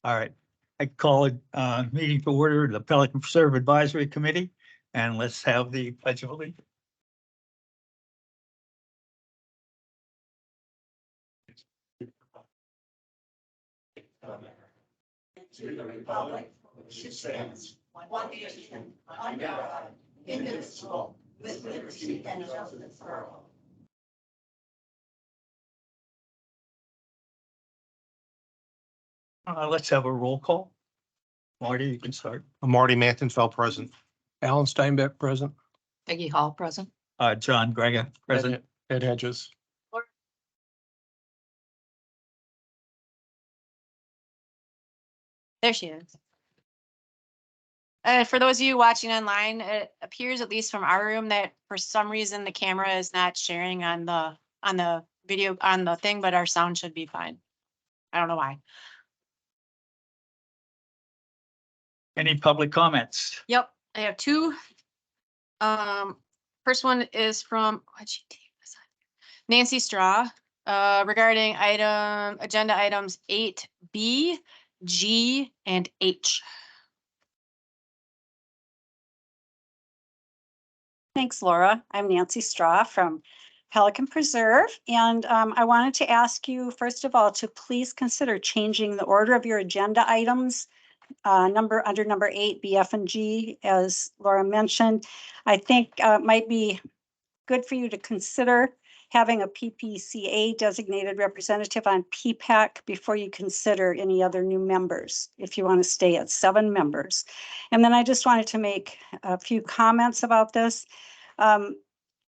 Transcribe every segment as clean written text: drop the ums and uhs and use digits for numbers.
All right, I call it meeting to order, the Pelican Preserve Advisory Committee, and let's have the pledge of allegiance. To the republic which stands one nation under God, indivisible, with liberty and justice for all. Let's have a roll call. Marty, you can start. Marty Mantonfeld, present. Alan Steinbeck, present. Peggy Hall, present. John Greger, present. Ed Hedges. There she is. For those of you watching online, it appears, at least from our room, that for some reason the camera is not sharing on the video on the thing, but our sound should be fine. I don't know why. Any public comments? Yep, I have two. First one is from, what'd she take this on? Nancy Straw, regarding agenda items 8B, G, and H. Thanks, Laura. I'm Nancy Straw from Pelican Preserve, and I wanted to ask you, first of all, to please consider changing the order of your agenda items. Under number 8, B, F, and G, as Laura mentioned. I think it might be good for you to consider having a PPCA designated representative on PPAC before you consider any other new members, if you want to stay at 7 members. And then I just wanted to make a few comments about this.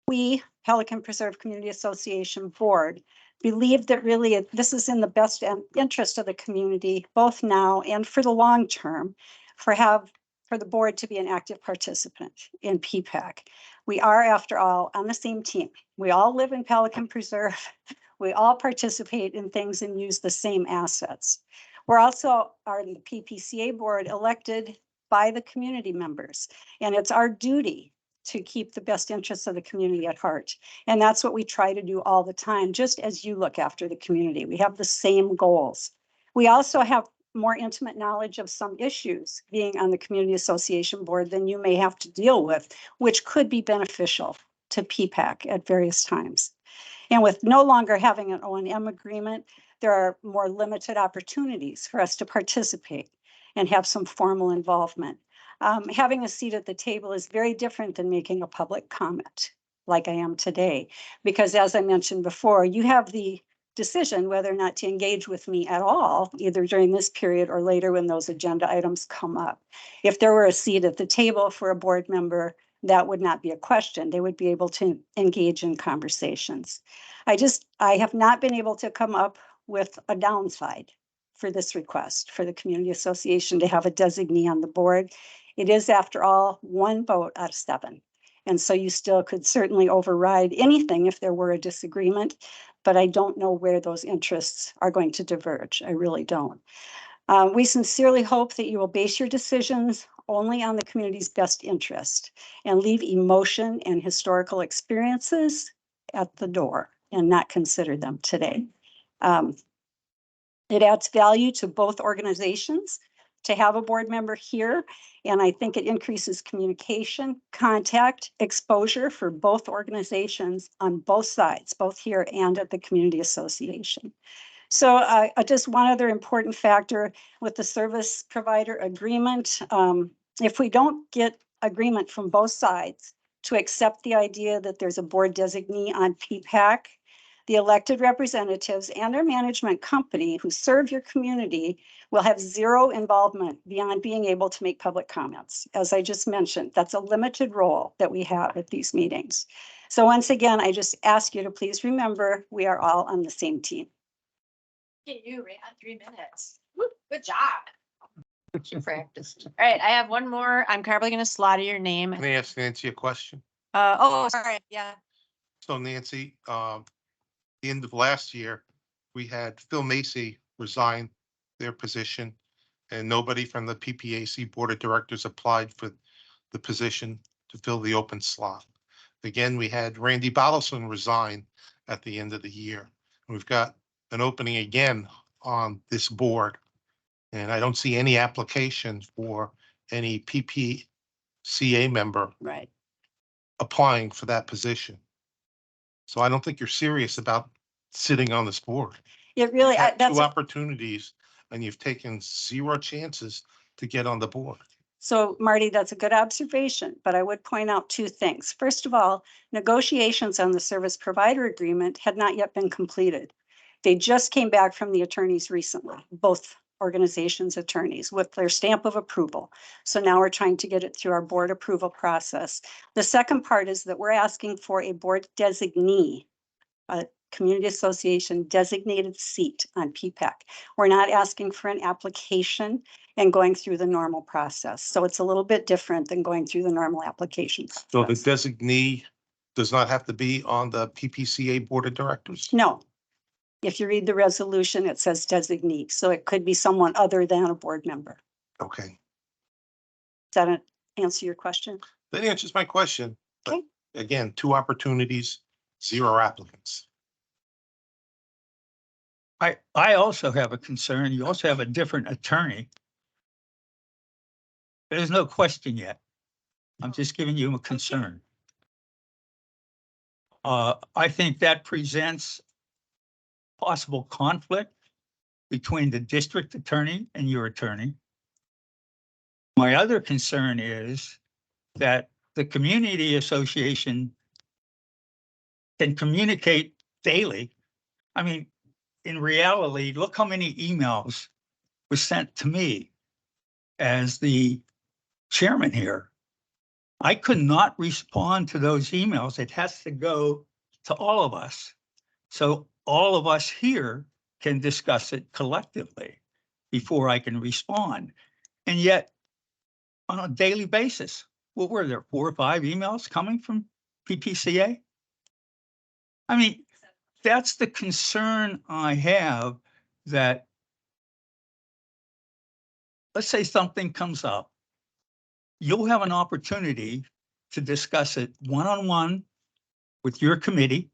We, Pelican Preserve Community Association Board, believe that really this is in the best interest of the community, both now and for the long term, for the board to be an active participant in PPAC. We are, after all, on the same team. We all live in Pelican Preserve. We all participate in things and use the same assets. We're also the PPCA board elected by the community members, and it's our duty to keep the best interests of the community at heart. And that's what we try to do all the time, just as you look after the community. We have the same goals. We also have more intimate knowledge of some issues being on the community association board than you may have to deal with, which could be beneficial to PPAC at various times. And with no longer having an O&M agreement, there are more limited opportunities for us to participate and have some formal involvement. Having a seat at the table is very different than making a public comment like I am today, because as I mentioned before, you have the decision whether or not to engage with me at all, either during this period or later when those agenda items come up. If there were a seat at the table for a board member, that would not be a question. They would be able to engage in conversations. I have not been able to come up with a downside for this request for the community association to have a designee on the board. It is, after all, 1 vote out of 7. And so you still could certainly override anything if there were a disagreement, but I don't know where those interests are going to diverge. I really don't. We sincerely hope that you will base your decisions only on the community's best interest and leave emotion and historical experiences at the door and not consider them today. It adds value to both organizations to have a board member here, and I think it increases communication, contact, exposure for both organizations on both sides, both here and at the community association. So just one other important factor with the service provider agreement, if we don't get agreement from both sides to accept the idea that there's a board designee on PPAC, the elected representatives and our management company who serve your community will have 0 involvement beyond being able to make public comments. As I just mentioned, that's a limited role that we have at these meetings. So once again, I just ask you to please remember we are all on the same team. You ran 3 minutes. Woo, good job. She practiced. All right, I have one more. I'm probably going to slaughter your name. Can I ask Nancy a question? Sorry. Yeah. So Nancy, the end of last year, we had Phil Macy resign their position and nobody from the PPAC Board of Directors applied for the position to fill the open slot. Again, we had Randy Ballison resign at the end of the year. We've got an opening again on this board. And I don't see any application for any PPCA member Right. applying for that position. So I don't think you're serious about sitting on this board. It really, You've had that's, two opportunities and you've taken 0 chances to get on the board. so Marty, that's a good observation, but I would point out two things. First of all, negotiations on the service provider agreement had not yet been completed. They just came back from the attorneys recently, both organizations' attorneys with their stamp of approval. So now we're trying to get it through our board approval process. The second part is that we're asking for a board designee, a community association designated seat on PPAC. We're not asking for an application and going through the normal process. So it's a little bit different than going through the normal application. So the process. designee does not have to be on the PPCA Board of Directors? No. If you read the resolution, it says designee, so it could be someone other than a board member. Okay, Does that answer your question? that answers my question. But Okay. again, 2 opportunities, 0 applicants. I also have a concern. You also have a different attorney. There's no question yet. I'm just giving you a concern. I think that presents possible conflict between the district attorney and your attorney. My other concern is that the community association can communicate daily. I mean, in reality, look how many emails were sent to me as the chairman here. I could not respond to those emails. It has to go to all of us. So all of us here can discuss it collectively before I can respond. And yet, on a daily basis, what were there, 4 or 5 emails coming from PPCA? I mean, that's the concern I have, that let's say something comes up. You'll have an opportunity to discuss it one-on-one with your committee.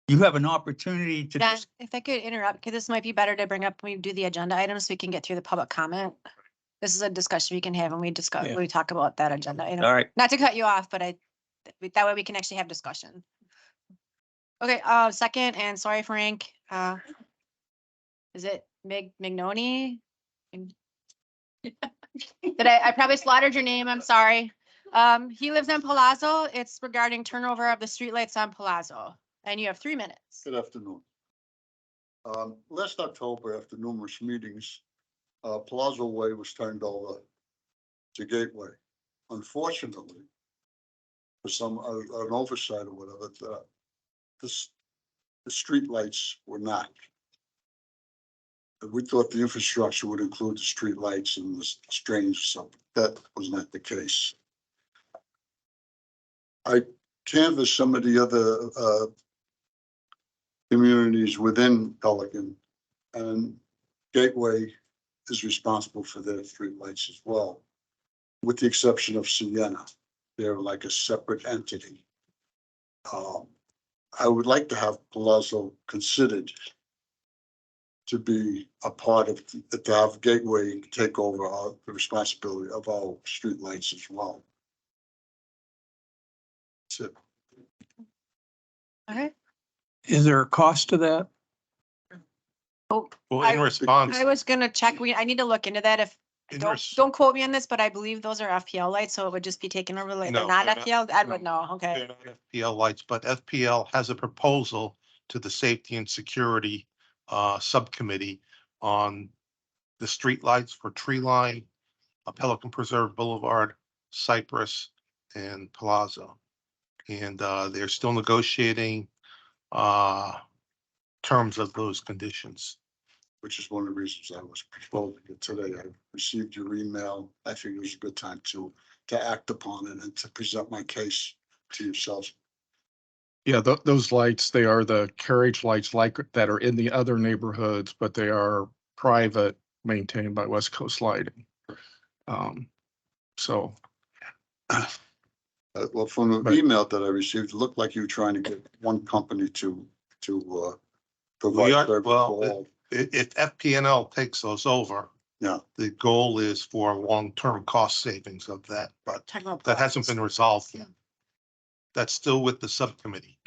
You have an opportunity to, Dan, if I could interrupt, because this might be better to bring up when we do the agenda items, so we can get through the public comment. This is a discussion we can have when we discuss, Yeah. when we talk about that agenda item. all right, Not to cut you off, but that way we can actually have discussion. Okay, second, and sorry, Frank, is it Mignoni? Did I probably slaughtered your name, I'm sorry. He lives in Palazzo. It's regarding turnover of the streetlights on Palazzo, and you have 3 minutes. Good afternoon. Last October, after numerous meetings, Palazzo Way was turned over to Gateway. Unfortunately, for some, an oversight or whatever, the streetlights were not. We thought the infrastructure would include the streetlights and the strange stuff. That was not the case. I canvassed some of the other communities within Pelican, and Gateway is responsible for their streetlights as well, with the exception of Sienna. They're like a separate entity. I would like to have Palazzo considered to be a part of, to have Gateway take over the responsibility of our streetlights as well. That's it. All right. Is there a cost to that? Oh, Well, I- in response, I was gonna check, I need to look into that. If, in don't res- quote me on this, but I believe those are FPL lights, so it would just be taken over, like, they're No, not they're not. FPL, Ed No. would know, okay. they're not FPL lights, but FPL has a proposal to the Safety and Security Subcommittee on the streetlights for Tree Line, Pelican Preserve Boulevard, Cypress, and Palazzo. And they're still negotiating terms of those conditions. Which is one of the reasons I was proposing it today. I received your email. I figured it was a good time to act upon it and to present my case to yourselves. Yeah, those lights, they are the carriage lights like that are in the other neighborhoods, but they are private, maintained by West Coast Lighting. So. Well, from the Right. email that I received, it looked like you were trying to get one company to We provide are, service for well, all. if FPNL takes those over, Yeah. The goal is for long-term cost savings of that, but Talking about that hasn't been resolved yet. That's still with the subcommittee.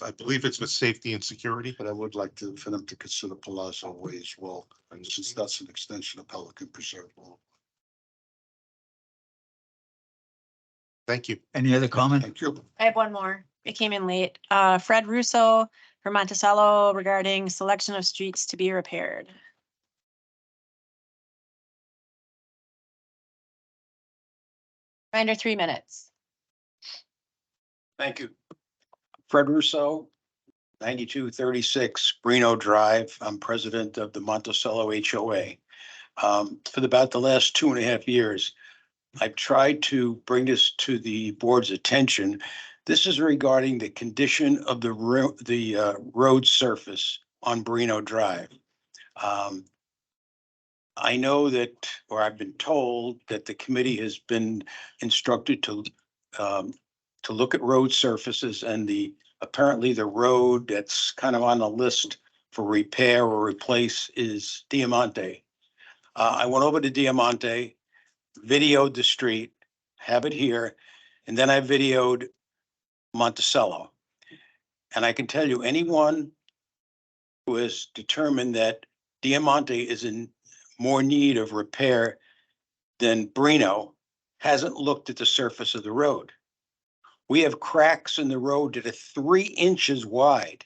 I believe it's with safety and security. But I would like for them to consider Palazzo Way as well, and since that's an extension of Pelican Preserve. Thank you. Any other comment? Thank you. I have one more. It came in late. Fred Russo from Monticello regarding selection of streets to be repaired. Under 3 minutes. Thank you. Fred Russo, 9236 Brino Drive. I'm president of the Monticello HOA. For about the last 2.5 years, I've tried to bring this to the board's attention. This is regarding the condition of the road surface on Brino Drive. I know that, or I've been told that the committee has been instructed to look at road surfaces, and apparently the road that's kind of on the list for repair or replace is Diamante. I went over to Diamante, videoed the street, have it here, and then I videoed Monticello. And I can tell you, anyone who has determined that Diamante is in more need of repair than Brino hasn't looked at the surface of the road. We have cracks in the road that are 3 inches wide.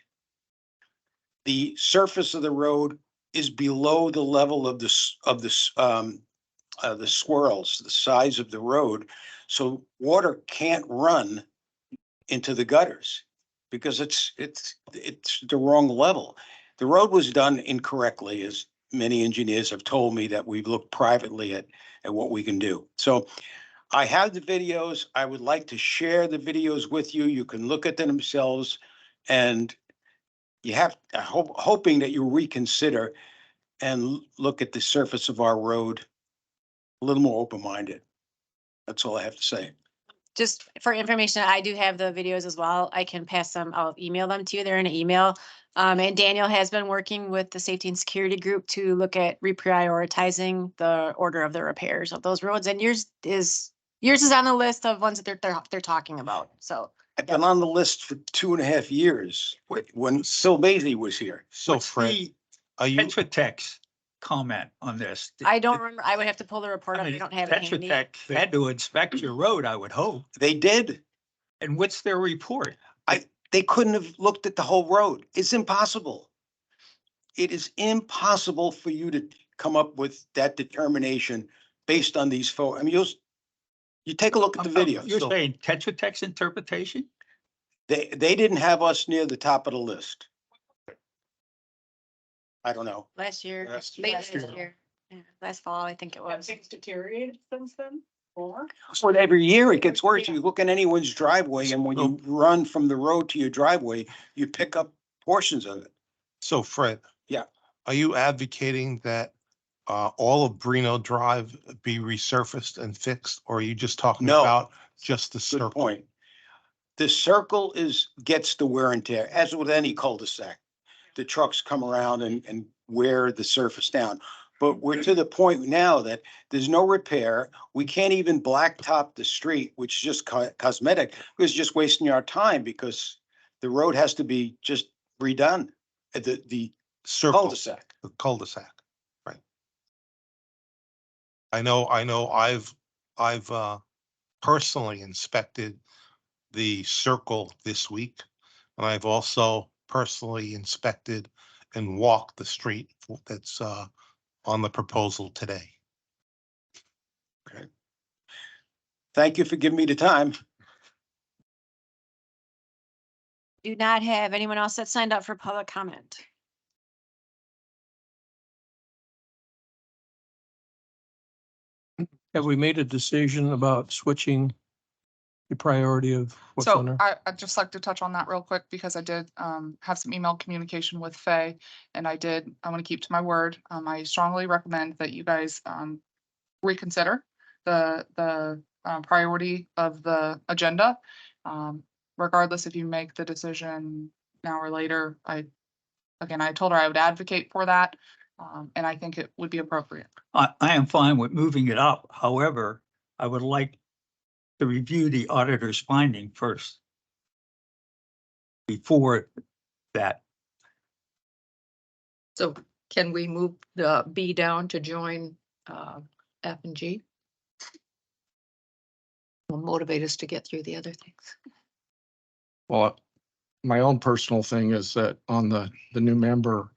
The surface of the road is below the level of the swirls, the size of the road. So water can't run into the gutters because it's the wrong level. The road was done incorrectly, as many engineers have told me that we've looked privately at what we can do. So I have the videos. I would like to share the videos with you. You can look at them themselves, and you have hoping that you reconsider and look at the surface of our road a little more open-minded. That's all I have to say. Just for information, I do have the videos as well. I can pass them, I'll email them to you. They're in an email. And Daniel has been working with the safety and security group to look at reprioritizing the order of the repairs of those roads. And yours is on the list of ones that they're talking about. So I've been on the list for 2.5 years when Sil Bailey was here. So What's Fred, the are you, Tetra Tech's comment on this? I don't remember, I would have to pull the report I up. I mean, don't have it Tetra handy. Tech had to inspect your road, I would hope. They did. And what's their report? They couldn't have looked at the whole road. It's impossible. It is impossible for you to come up with that determination based on these photos. I mean, you take a look at the video. You're So saying Tetra Tech's interpretation? they didn't have us near the top of the list. I don't know. Last year, Last late year. last year, yeah, last fall, I think it was. deteriorated since then, or? So every year it gets worse. You look at anyone's driveway, and when you run from the road to your driveway, you pick up portions of it. so Fred? Yeah. Are you advocating that all of Brino Drive be resurfaced and fixed, or are you just talking No. about just the Good circle? point. The circle gets the wear and tear, as with any cul-de-sac. The trucks come around and wear the surface down. But we're to the point now that there's no repair. We can't even blacktop the street, which is just cosmetic. It's just wasting our time because the road has to be just redone. The Circle, cul-de-sac. the cul-de-sac, right? I know, I've personally inspected the circle this week. And I've also personally inspected and walked the street that's on the proposal today. Thank you for giving me the time. Do not have anyone else that signed up for public comment. Have we made a decision about switching the priority of what's on So there? I'd just like to touch on that real quick because I did have some email communication with Faye, and I want to keep to my word. I strongly recommend that you guys reconsider the priority of the agenda. Regardless if you make the decision now or later, I told her I would advocate for that. And I think it would be appropriate. I am fine with moving it up. However, I would like to review the auditor's finding first. Before that, So can we move the B down to join F and G? Will motivate us to get through the other things. Well, my own personal thing is that on the new member,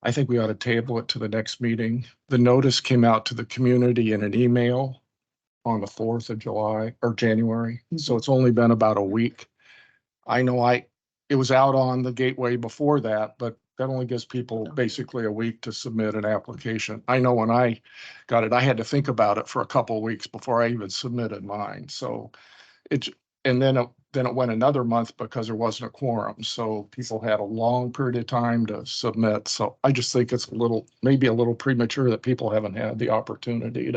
I think we ought to table it to the next meeting. The notice came out to the community in an email on the 4th of July or January, so it's only been about a week. I know it was out on the gateway before that, but that only gives people basically a week to submit an application. I know when I got it, I had to think about it for a couple of weeks before I even submitted mine. So and then it went another month because there wasn't a quorum. So people had a long period of time to submit. So I just think it's maybe a little premature that people haven't had the opportunity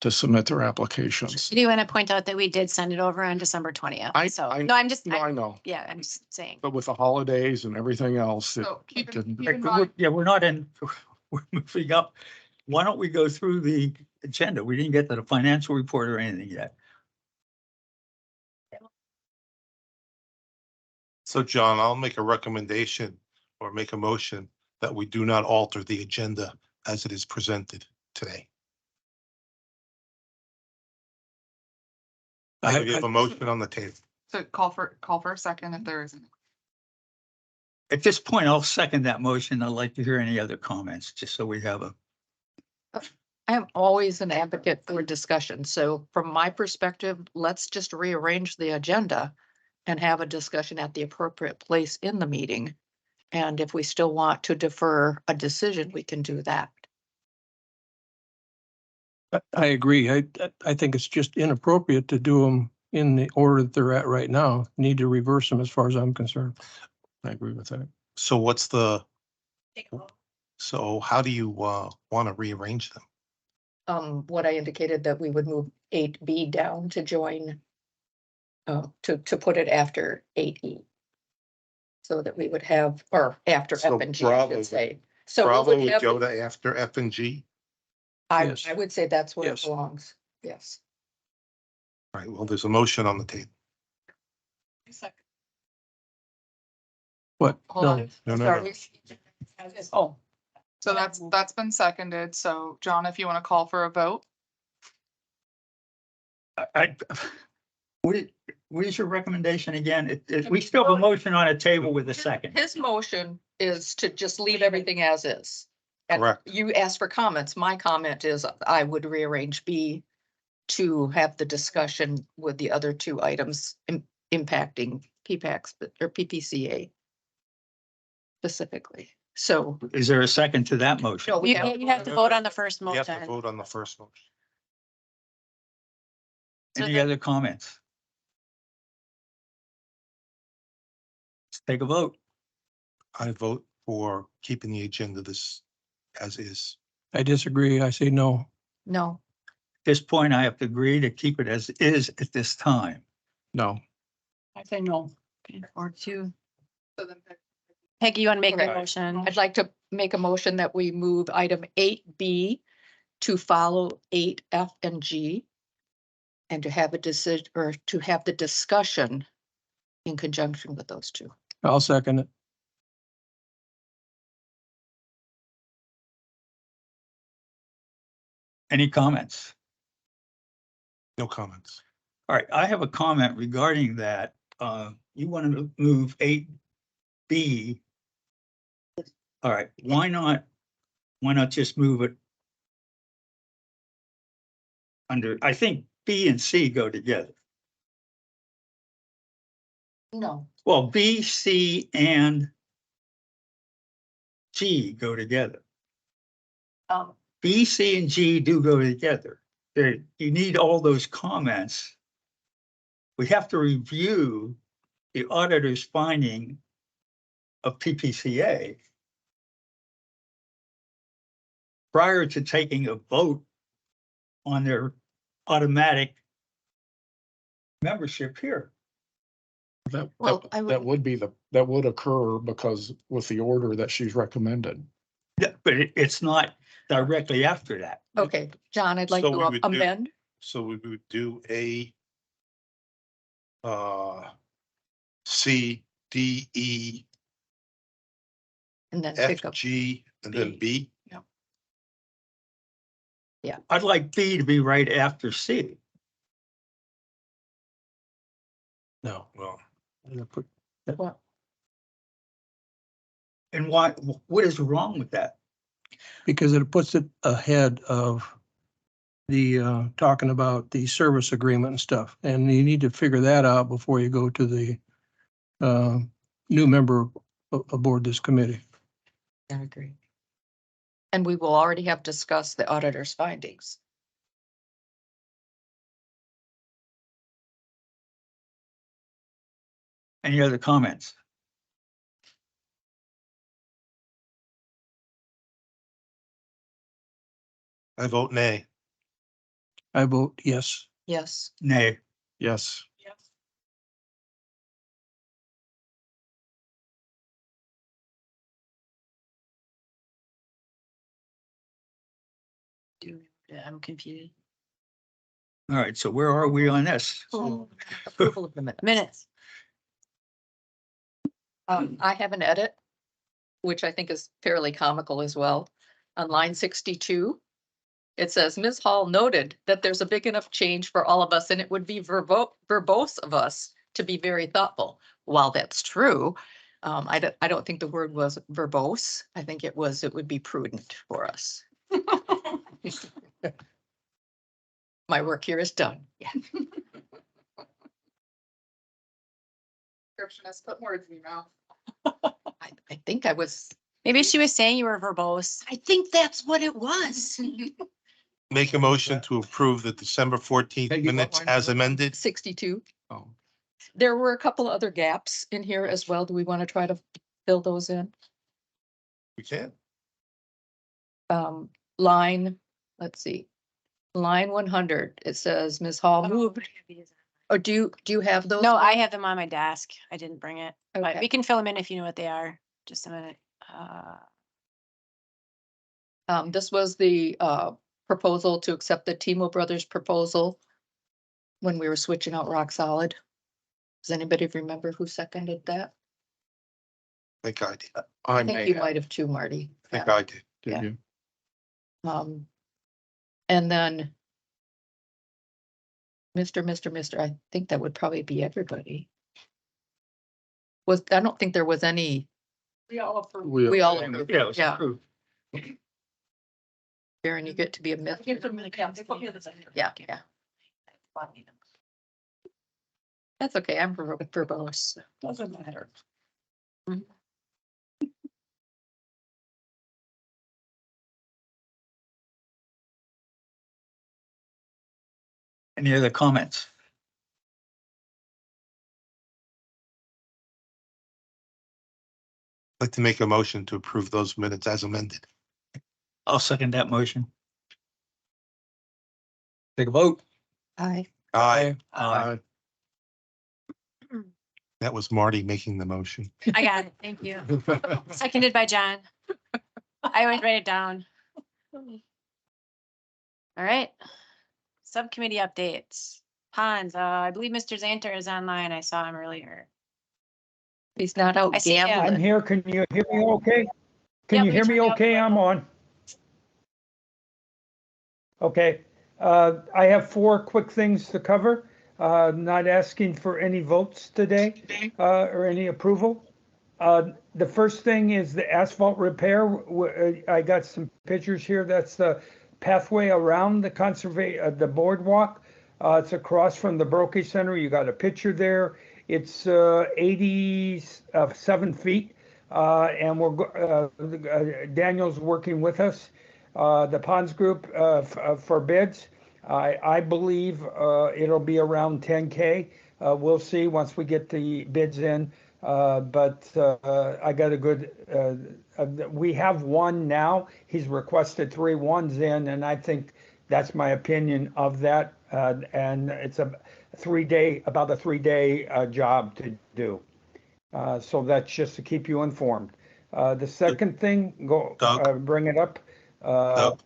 to submit their applications. I do want to point out that we did send it over on December 20th. So, no, I'm just, No, I know, yeah, I'm just saying. but with the holidays and everything else, it So keep in didn't. mind, yeah, we're not in, we're moving up. Why don't we go through the agenda? We didn't get to the financial report or anything yet. So John, I'll make a recommendation or make a motion that we do not alter the agenda as it is presented today. We have a motion on the table. so call for a second if there isn't. At this point, I'll second that motion. I'd like to hear any other comments, just so we have a, I'm always an advocate for discussion. So from my perspective, let's just rearrange the agenda and have a discussion at the appropriate place in the meeting. And if we still want to defer a decision, we can do that. I agree. I think it's just inappropriate to do them in the order that they're at right now. Need to reverse them as far as I'm concerned. I agree with that. So so how do you want to rearrange them? What I indicated that we would move 8B down to join, to put it after 8E. So that we would have, or after So F and G, I Bravo should would- say. So Bravo we would would have, go to after F and G. Yes. I would say that's where it Yes. belongs. Yes. All right, well, there's a motion on the table. But Hold no, on. No, no, Sorry. no. Oh, So that's been seconded. So John, if you want to call for a vote, what is your recommendation again? We still have a motion on a table with a second. his motion is to just leave everything as is. And Correct. you asked for comments. My comment is I would rearrange B to have the discussion with the other two items impacting PPACs or PPCA specifically. So Is there a second to that motion? no, we You have to vote on the first We have to motion. vote on the first motion. So Any the- other comments? Let's take a vote. I vote for keeping the agenda as is. I disagree. I say no. no. At this point, I have to agree to keep it as is at this time. No, I say no. Or two. so then Peggy, you want to make the Okay. motion? I'd like to make a motion that we move item 8B to follow 8F and G. And to have a decision or to have the discussion in conjunction with those two. I'll second it. Any comments? No comments. All right, I have a comment regarding that. You want to move 8B. All right, why not just move it under, I think B and C go together. No. Well, B, C, and G go together. B, C, and G do go together. You need all those comments. We have to review the auditor's finding of PPCA prior to taking a vote on their automatic membership here. Well, I that would occur because with the order that she's recommended. Yeah, but it's not directly after that. Okay, John, I'd like So we to would do- amend. So we would do a C, D, E, And then F, pick up, G, and then B. I'd like B to be right after C. No. Well, I'm gonna put- well, And what is wrong with that? Because it puts it ahead of the, talking about the service agreement and stuff. And you need to figure that out before you go to the, new member aboard this committee. I agree. And we will already have discussed the auditor's findings. Any other comments? I vote nay. I vote yes. Yes. Nay. Yes. I'm confused. All right, so where are we on this? Approval of the minutes. Minutes. I have an edit, which I think is fairly comical as well. On line 62, it says, Ms. Hall noted that there's a big enough change for all of us and it would be verbose of us to be very thoughtful. While that's true, I don't think the word was verbose. I think it would be prudent for us. My work here is done. Yeah. Descriptionist, put words in your mouth. I think I was, Maybe she was saying you were verbose. I think that's what it was. Make a motion to approve the December 14th Peggy, what minutes line as is it? amended. 62. Oh, There were a couple other gaps in here as well. Do we want to try to fill those in? We can. Line, let's see, line 100, it says Ms. Hall moved. Or do you have those? No, I have them on my desk. I didn't bring it, but Okay. we can fill them in if you know what they are. Just a minute. This was the proposal to accept the Timo Brothers proposal when we were switching out rock solid. Does anybody remember who seconded that? I think I did. I think you might have too, Marty. I think I did. did Yeah. you? And then Mr. I think that would probably be everybody. I don't think there was any. We all approved. We all approved. Yeah, it was Yeah. approved. Karen, you get to be a myth. Yeah, yeah. That's okay. I'm verbose. Doesn't matter. Any other comments? I'd like to make a motion to approve those minutes as amended. I'll second that motion. Take a vote. Aye. Aye. Aye. That was Marty making the motion. I got it. Thank you. Seconded by John. I always write it down. All right. Subcommittee updates. Ponds, I believe Mr. Zanter is online. I saw him earlier. He's not out I see him. I'm gambling. here. Can you hear me okay? Yep, Can you we hear me turned off okay? the I'm mic. on. Okay. I have 4 quick things to cover. Not asking for any votes today, or any approval. The first thing is the asphalt repair. I got some pictures here. That's the pathway around the the boardwalk. It's across from the Brokey Center. You got a picture there. It's 87 feet, and Daniel's working with us, the Ponds Group, for bids. I believe it'll be around 10K. We'll see once we get the bids in. But I got a good, we have one now. He's requested 3 ones in, and I think that's my opinion of that. And it's about a 3-day job to do. So that's just to keep you informed. The second thing, Doug? bring it up. Doug?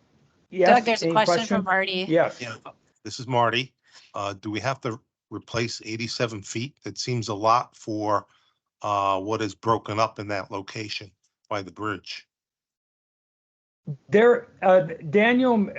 Yes. Doug, there's a any question from Marty. Yes. Yeah, this is Marty. Do we have to replace 87 feet? It seems a lot for what is broken up in that location by the bridge. There, Daniel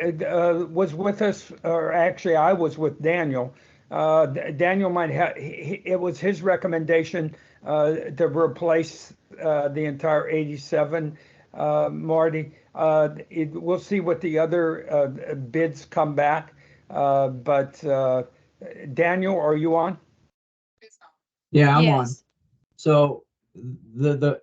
was with us, or actually I was with Daniel. Daniel might have, it was his recommendation to replace the entire 87, Marty. We'll see what the other bids come back. But Daniel, are you on? Yeah, I'm on. Yes. So the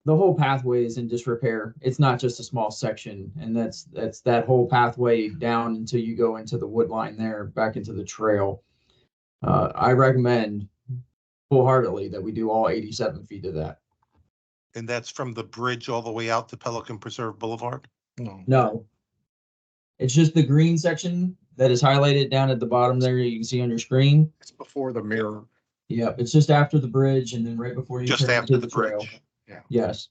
whole pathway is in disrepair. It's not just a small section, and that's that whole pathway down until you go into the wood line there, back into the trail. I recommend wholeheartedly that we do all 87 feet of that. And that's from the bridge all the way out to Pelican Preserve Boulevard? No, it's just the green section that is highlighted down at the bottom there. You can see on your screen. It's before the mirror. Yep, it's just after the bridge and then right before you Just turn after into the trail. bridge. Yes.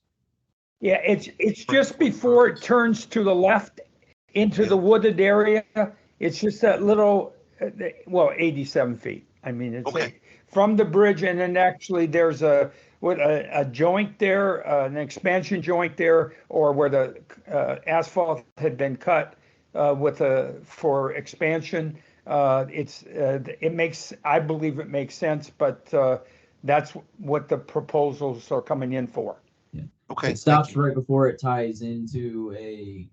Yeah, it's just before it turns to the left into the wooded area. It's just that little, well, 87 feet. I mean, it's Okay. from the bridge, and then actually there's a joint there, an expansion joint there, or where the asphalt had been cut for expansion. It makes, I believe it makes sense, but that's what the proposals are coming in for. Okay, It stops thank you. right before it ties into a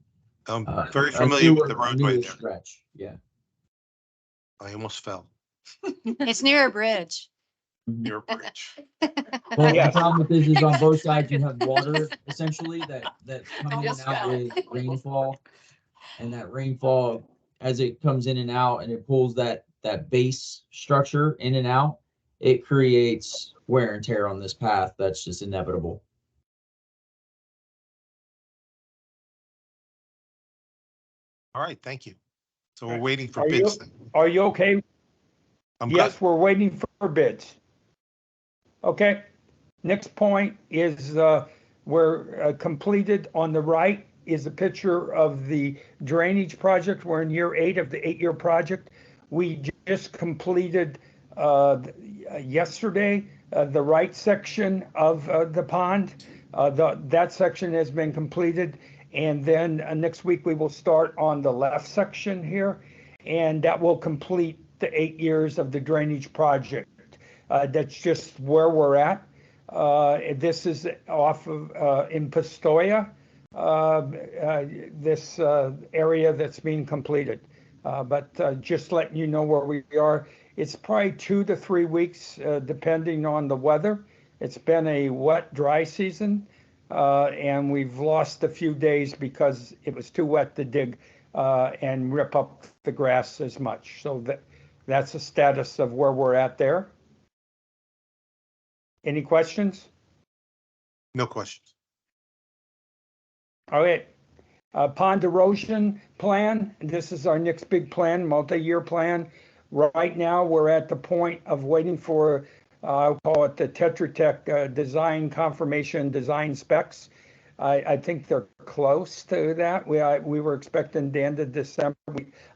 I'm very familiar with the roadway there. stretch. Yeah. I almost fell It's near a bridge. near a bridge. Well, Yes. the problem with this is on both sides you have water essentially that's coming in Almost and out fell. with rainfall. And that rainfall, as it comes in and out and it pulls that base structure in and out, it creates wear and tear on this path. That's just inevitable. All right, thank you. So we're waiting for Are bids you, then. are you okay? I'm good. Yes, we're waiting for bids. Okay, next point is we're completed. On the right is a picture of the drainage project. We're in year 8 of the 8-year project. We just completed yesterday the right section of the pond. That section has been completed. And then next week we will start on the left section here, and that will complete the 8 years of the drainage project. That's just where we're at. This is off of in Pistoia, this area that's being completed. But just letting you know where we are. It's probably 2 to 3 weeks, depending on the weather. It's been a wet, dry season, and we've lost a few days because it was too wet to dig and rip up the grass as much. So that's the status of where we're at there. Any questions? No questions. All right. Pond erosion plan. This is our next big plan, multi-year plan. Right now, we're at the point of waiting for, I'll call it the Tetra Tech design confirmation, design specs. I think they're close to that. We were expecting the end of December.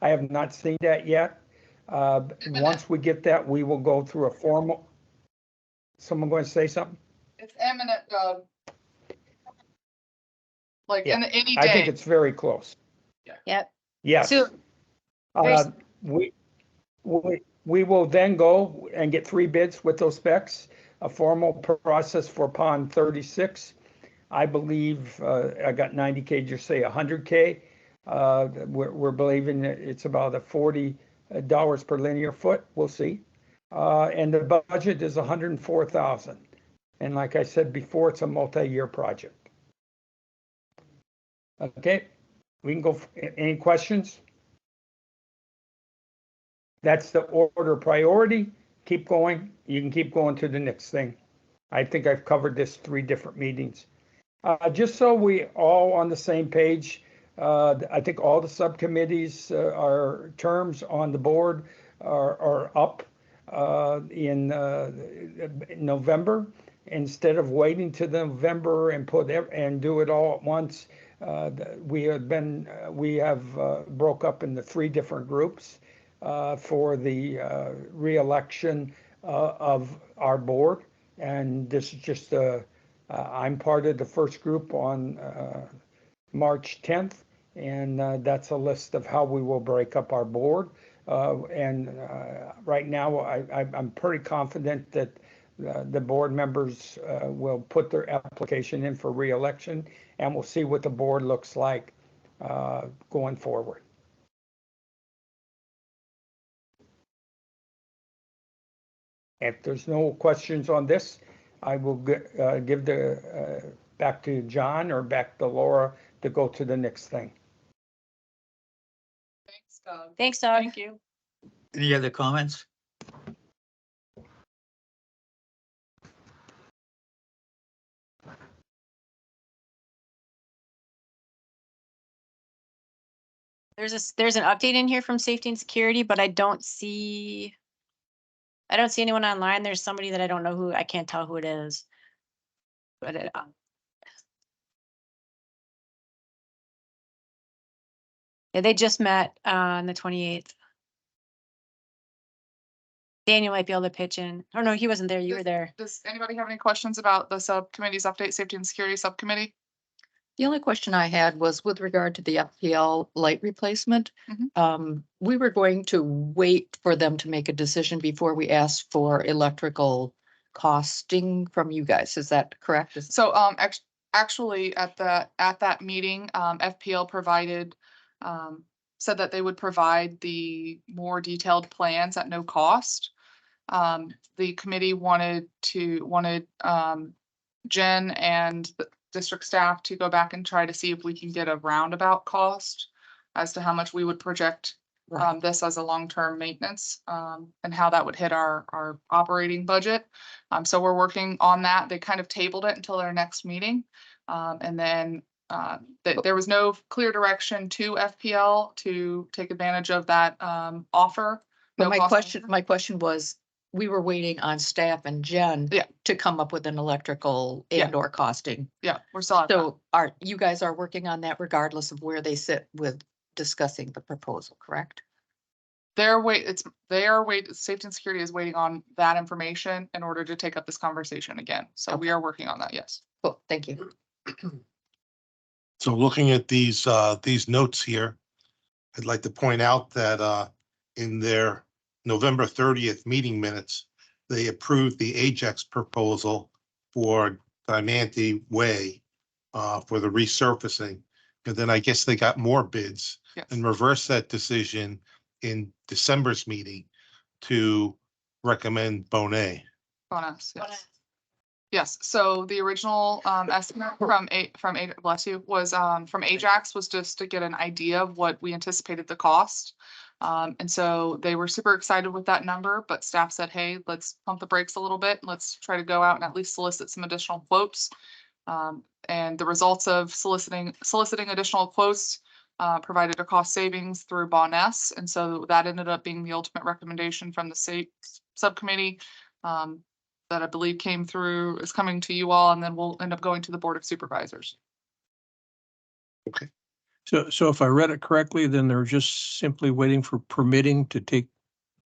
I have not seen that yet. Once we get that, we will go through a formal. Someone going to say something? It's imminent, Doug. Like Yeah, in any I think day. it's very close. Yep. Yes. So We will then go and get 3 bids with those specs, a formal process for pond 36. I believe I got 90K, just say 100K. We're believing that it's about a $40 per linear foot. We'll see. And the budget is 104,000. And like I said before, it's a multi-year project. Okay, we can go. Any questions? That's the order priority. Keep going. You can keep going to the next thing. I think I've covered this 3 different meetings. Just so we all on the same page, I think all the subcommittees, our terms on the board are up in November. instead of waiting to November and and do it all at once, we have broke up into 3 different groups for the reelection of our board. And this is just I'm part of the first group on March 10th, and that's a list of how we will break up our board. Right now, I'm pretty confident that the board members will put their application in for reelection, and we'll see what the board looks like going forward. If there's no questions on this, I will give the back to John or back to Laura to go to the next thing. Thanks, Doug. Thanks, Doug. Thank you. Any other comments? There's an update in here from safety and security, but I don't see anyone online. There's somebody that I don't know who, I can't tell who it is. But yeah, they just met on the 28th. Daniel might be able to pitch in. Oh no, he wasn't there. You were there. Does anybody have any questions about the subcommittee's update, safety and security subcommittee? The only question I had was with regard to the FPL light replacement. We were going to wait for them to make a decision before we asked for electrical costing from you guys. Is that correct? So, actually at that meeting, FPL provided, said that they would provide the more detailed plans at no cost. The committee wanted Jen and the district staff to go back and try to see if we can get a roundabout cost as to how much we would project this as a long-term maintenance, and how that would hit our operating budget. So we're working on that. They kind of tabled it until their next meeting. And then there was no clear direction to FPL to take advantage of that offer. But No my cost question was, we were waiting on staff and Jen to come up with an electrical and or costing. Yeah, we're still at that. So you guys are working on that regardless of where they sit with discussing the proposal, correct? Safety and security is waiting on that information in order to take up this conversation again. So we are working on that, yes. Cool, thank you. So looking at these notes here, I'd like to point out that in their November 30th meeting minutes, they approved the Ajax proposal for Diamante Way for the resurfacing. And then I guess they got more bids and reversed that decision in December's meeting to recommend Bonet. Bonus, yes. Yes, so the original estimate from Ajax was just to get an idea of what we anticipated the cost. And so they were super excited with that number, but staff said, hey, let's pump the brakes a little bit. Let's try to go out and at least solicit some additional quotes. And the results of soliciting additional quotes provided a cost savings through Boness. And so that ended up being the ultimate recommendation from the state subcommittee that I believe is coming to you all, and then we'll end up going to the Board of Supervisors. Okay. So if I read it correctly, then they're just simply waiting for permitting to take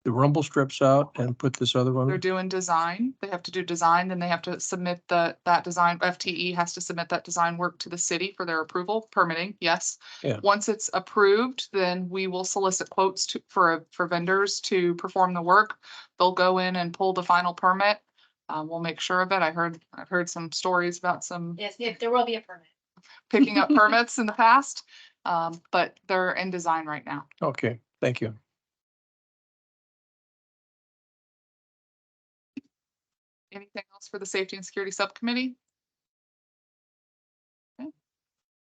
the rumble strips out and put this other They're one. doing design. They have to do design, then they have to submit that design. FTE has to submit that design work to the city for their approval, permitting, yes. Yeah. Once it's approved, then we will solicit quotes for vendors to perform the work. They'll go in and pull the final permit. We'll make sure of it. I've heard some stories about some Yes, there will be a permit. picking up permits in the past, but they're in design right now. Okay, thank you. Anything else for the Safety and Security Subcommittee?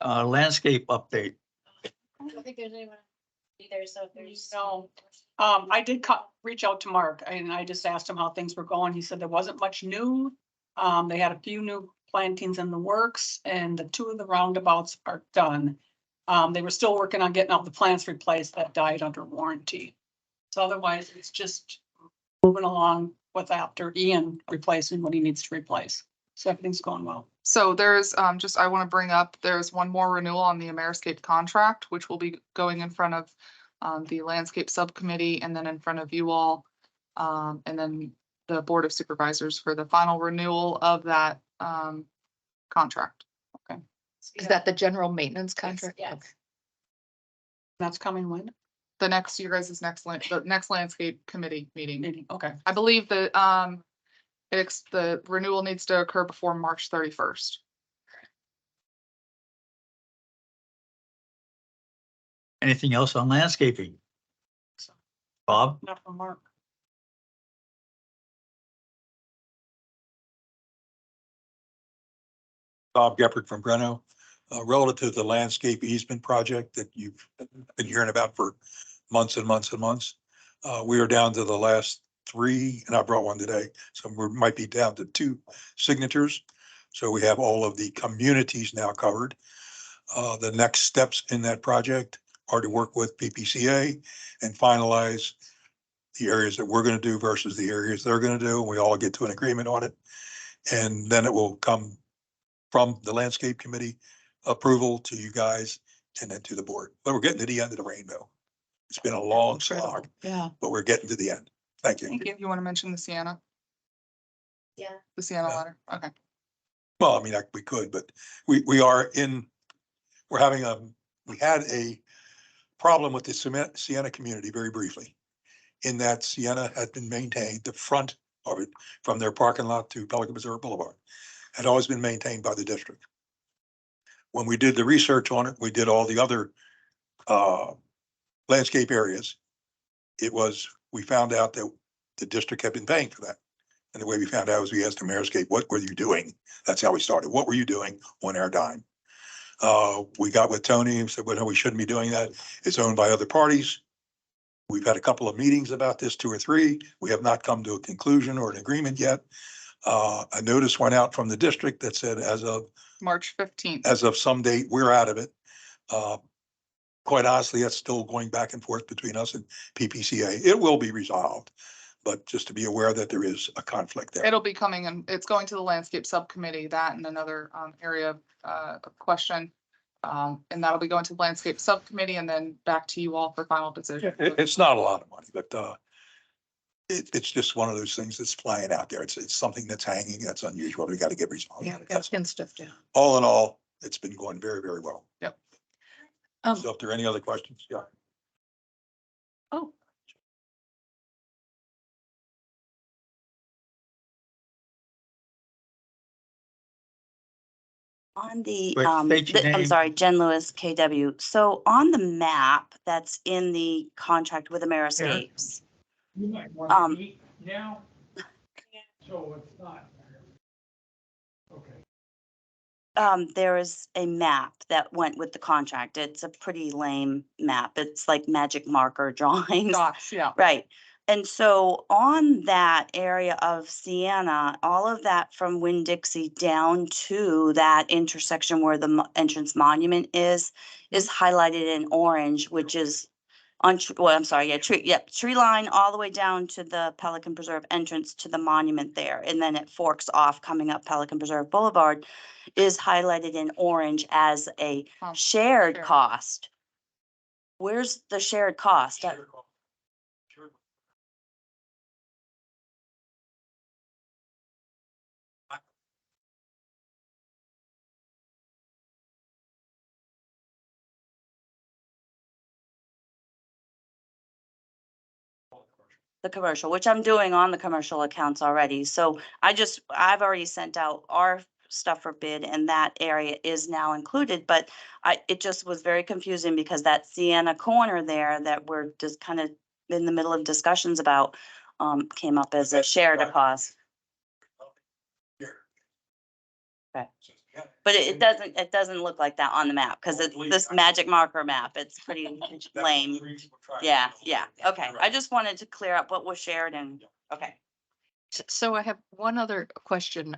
Landscape update. I don't think there's anyone either, so if there's. No, I did reach out to Mark and I just asked him how things were going. He said there wasn't much new. They had a few new plantings in the works and the 2 of the roundabouts are done. They were still working on getting all the plants replaced that died under warranty. So otherwise it's just moving along with after Ian replacing what he needs to replace. So everything's going well. So there's, just, I want to bring up, there's one more renewal on the Ameriscape contract, which will be going in front of the landscape subcommittee and then in front of you all. And then the Board of Supervisors for the final renewal of that contract. Is that the general maintenance contract? yes. Okay. That's coming when? The next, you guys' the next landscape committee meeting. Meeting, okay. I believe that the renewal needs to occur before March 31st. Anything else on landscaping? Bob? Not from Mark. Bob Geppert from Breno. Relative to the landscape easement project that you've been hearing about for months and months and months. We are down to the last 3, and I brought one today, so we might be down to 2 signatures. So we have all of the communities now covered. The next steps in that project are to work with PPCA and finalize the areas that we're going to do versus the areas they're going to do, and we all get to an agreement on it. And then it will come from the landscape committee approval to you guys and then to the board. But we're getting to the end of the rainbow. It's been a long slog, Yeah. but we're getting to the end. Thank you. Thank you. You want to mention the Sienna? Yeah. The Sienna Yeah. letter? Okay. Well, I mean, we could, but we had a problem with the Sienna community very briefly. In that Sienna had been maintained, the front of it from their parking lot to Pelican Reserve Boulevard had always been maintained by the district. When we did the research on it, we did all the other landscape areas. We found out that the district had been paying for that. And the way we found out was we asked the Ameriscape, what were you doing? That's how we started. What were you doing on our dime? We got with Tony and said, well, no, we shouldn't be doing that. It's owned by other parties. We've had a couple of meetings about this, 2 or 3. We have not come to a conclusion or an agreement yet. A notice went out from the district that said as of March 15th. as of some date, we're out of it. Quite honestly, that's still going back and forth between us and PPCA. It will be resolved, but just to be aware that there is a conflict there. It'll be coming and it's going to the landscape subcommittee, that and another area of question. And that'll be going to the landscape subcommittee and then back to you all for final decision. It's not a lot of money, but it's just one of those things that's flying out there. It's something that's hanging. That's unusual. We got to get resolved. Yeah, we got That's- to pin stuff down. All in all, it's been going very, very well. Yep. So if there are any other questions, yeah. Oh, On the, Wait, state your I'm name. sorry, Jen Lewis, KW. So on the map that's in the contract with Ameriscapes, You might Um, want to eat now. So it's not. Okay. there is a map that went with the contract. It's a pretty lame map. It's like magic marker drawings. Docs, yeah. Right. And so on that area of Sienna, all of that from Winn-Dixie down to that intersection where the entrance monument is highlighted in orange, which is on, well, I'm sorry, tree line all the way down to the Pelican Preserve entrance to the monument there. And then it forks off coming up Pelican Preserve Boulevard is highlighted in orange as a shared shared. cost. Where's the shared cost? The commercial, which I'm doing on the commercial accounts already. So I've already sent out our stuff for bid and that area is now included, but it just was very confusing because that Sienna corner there that we're just kind of in the middle of discussions about, came up as a shared cost. Okay. But it doesn't look like that on the map because it's this magic marker map. It's pretty lame. Yeah, okay. I just wanted to clear up what was shared and, okay. so I have one other question.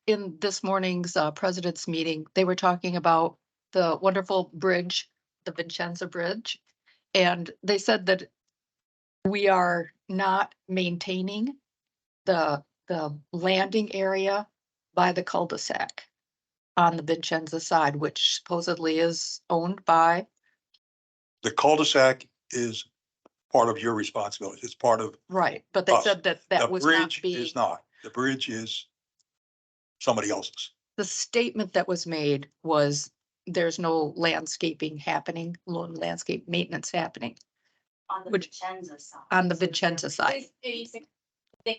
In this morning's president's meeting, they were talking about the wonderful bridge, the Vincenza Bridge. And they said that we are not maintaining the landing area by the cul-de-sac on the Vincenza side, which supposedly is owned by, The cul-de-sac is part of your responsibility. It's part of, right, but they Us. said that the that was not bridge being, is not. The bridge is somebody else's. the statement that was made was there's no landscaping happening, no landscape maintenance happening On the Which- Vincenza side. on the Vincenza side.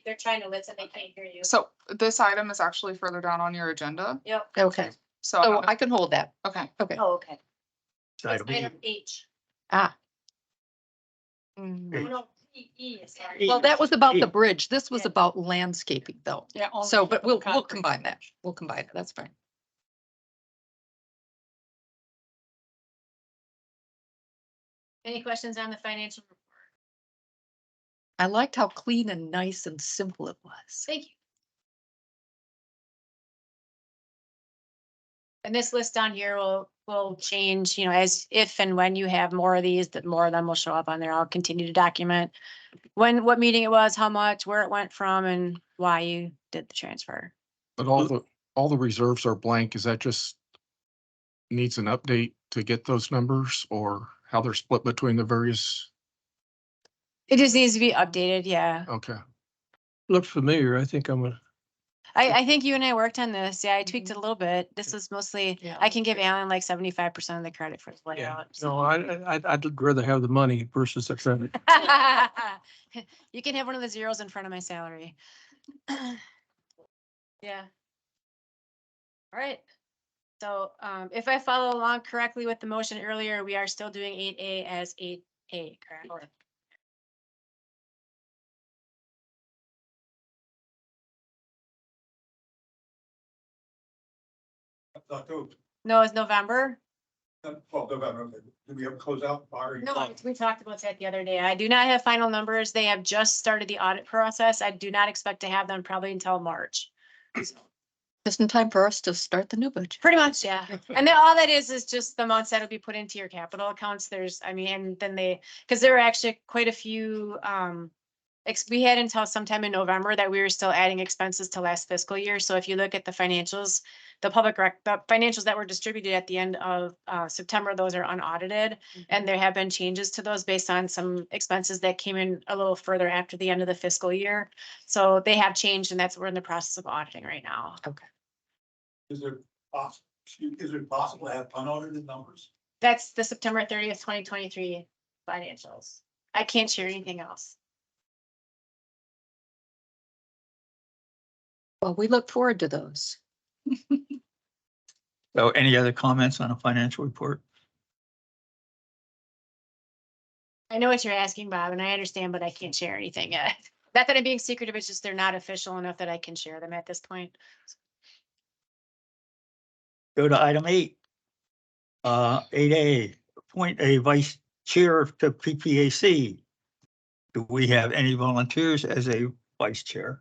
They're trying to listen, they can't hear you. So this item is actually further down on your agenda. Yep. Okay, So, I so don't know- I can hold that. okay. Okay. Oh, okay. It's item E. Item H. Ah, Mm, H. No, E is sorry. well, that was about the E. bridge. This was Yeah. about landscaping though. Yeah. So, but we'll combine that. We'll combine it. That's fine. Any questions on the financial report? I liked how clean and nice and simple it was. Thank you. And this list down here will change, you know, as if and when you have more of these, that more of them will show up on there. I'll continue to document when, what meeting it was, how much, where it went from, and why you did the transfer. But all the reserves are blank. Is that just needs an update to get those numbers, or how they're split between the various? It just needs to be updated, yeah. Okay. Looks familiar. I think I'm gonna, I think you and I worked on this. Yeah, I tweaked it a little bit. This was mostly, Yeah. I can give Alan like 75% of the credit for his yeah, layout. no, I'd rather have the money versus the credit. You can have one of the zeros in front of my salary. Yeah. All right. So if I follow along correctly with the motion earlier, we are still doing 8A as 8A, correct? October, No, it's November. well, November, do we have closeout? No, we talked about that the other day. I do not have final numbers. They have just started the audit process. I do not expect to have them probably until March. Just in time for us to start the new budget. Pretty much, yeah. And then all that is just the amounts that'll be put into your capital accounts. There's, I mean, and then because there were actually quite a few, we had until sometime in November that we were still adding expenses to last fiscal year. So if you look at the financials, the financials that were distributed at the end of September, those are unaudited. And there have been changes to those based on some expenses that came in a little further after the end of the fiscal year. So they have changed, and that's what we're in the process of auditing right now. Okay. Is it possible to have unaudited numbers? That's the September 30th, 2023 financials. I can't share anything else. Well, we look forward to those. So any other comments on a financial report? I know what you're asking, Bob, and I understand, but I can't share anything yet. Not that I'm being secretive, it's just they're not official enough that I can share them at this point. Go to item 8. 8A, appoint a vice chair to PPAC. Do we have any volunteers as a vice chair?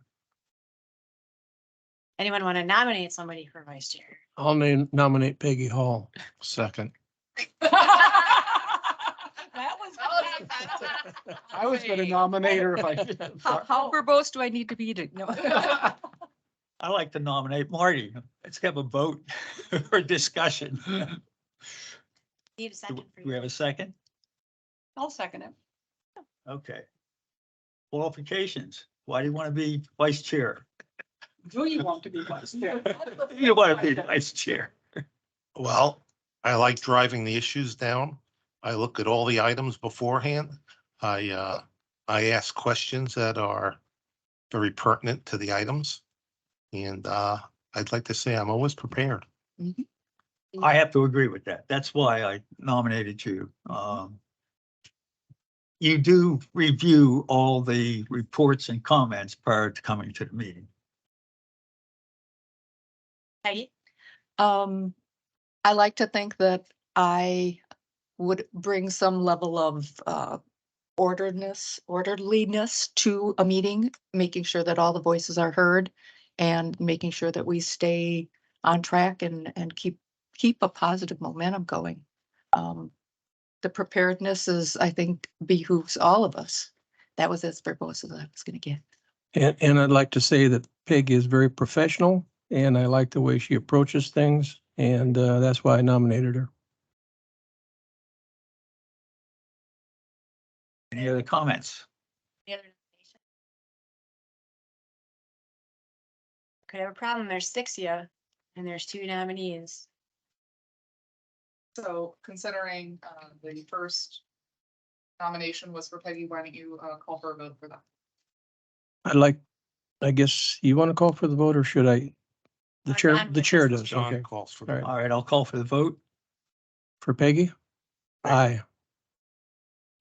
Anyone want to nominate somebody for vice chair? I'll nominate Peggy Hall. Second. That was. I was gonna nominate her if I did. How verbose do I need to be to? No. I like to nominate Marty. Let's have a vote or discussion. Need a Do second for we you. have a second? I'll second it. Okay. Qualifications. Why do you want to be vice chair? Do you want to be vice chair? You want to be vice chair. Well, I like driving the issues down. I look at all the items beforehand. I ask questions that are very pertinent to the items. And I'd like to say I'm always prepared. I have to agree with that. That's why I nominated you. You do review all the reports and comments prior to coming to the meeting. Peggy? I like to think that I would bring some level of orderliness to a meeting, making sure that all the voices are heard and making sure that we stay on track and keep a positive momentum going. The preparedness is, I think, behooves all of us. That was as verbose as I was gonna get. And I'd like to say that Peggy is very professional and I like the way she approaches things, and that's why I nominated her. Any other comments? Any other nomination? Could have a problem. There's 6 of you and there's 2 nominees. So considering the first nomination was for Peggy, why don't you call for a vote for that? I guess you want to call for the vote, or should I? The chair, I'm the chair just- does, John okay. calls for All the right. All right, I'll call for the vote. For Peggy? Aye.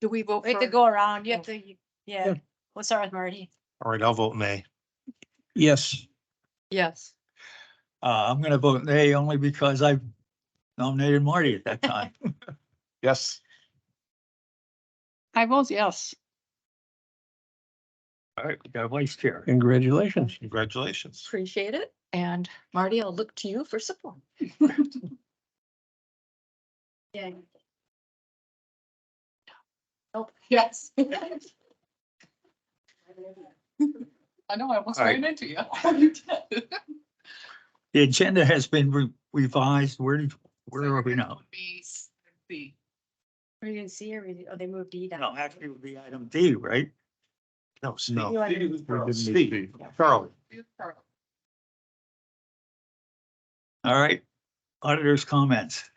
Do we vote We have to for? go around. You have to, Yeah. yeah. We'll start with Marty. All right, I'll vote nay. Yes. Yes. I'm gonna vote nay only because I nominated Marty at that time. Yes. I vote yes. All right, we got a vice chair. Congratulations. Congratulations. Appreciate it. And Marty, I'll look to you for support. Yeah. Oh, yes. I know, I almost All right. ran into you. You did. The agenda has been revised. Where are we now? B, B. We didn't see her. Oh, they moved D down. No, actually it would be item D, right? No, Steve. No. You want to- We didn't meet Steve, Charlie. All right, auditors' comments.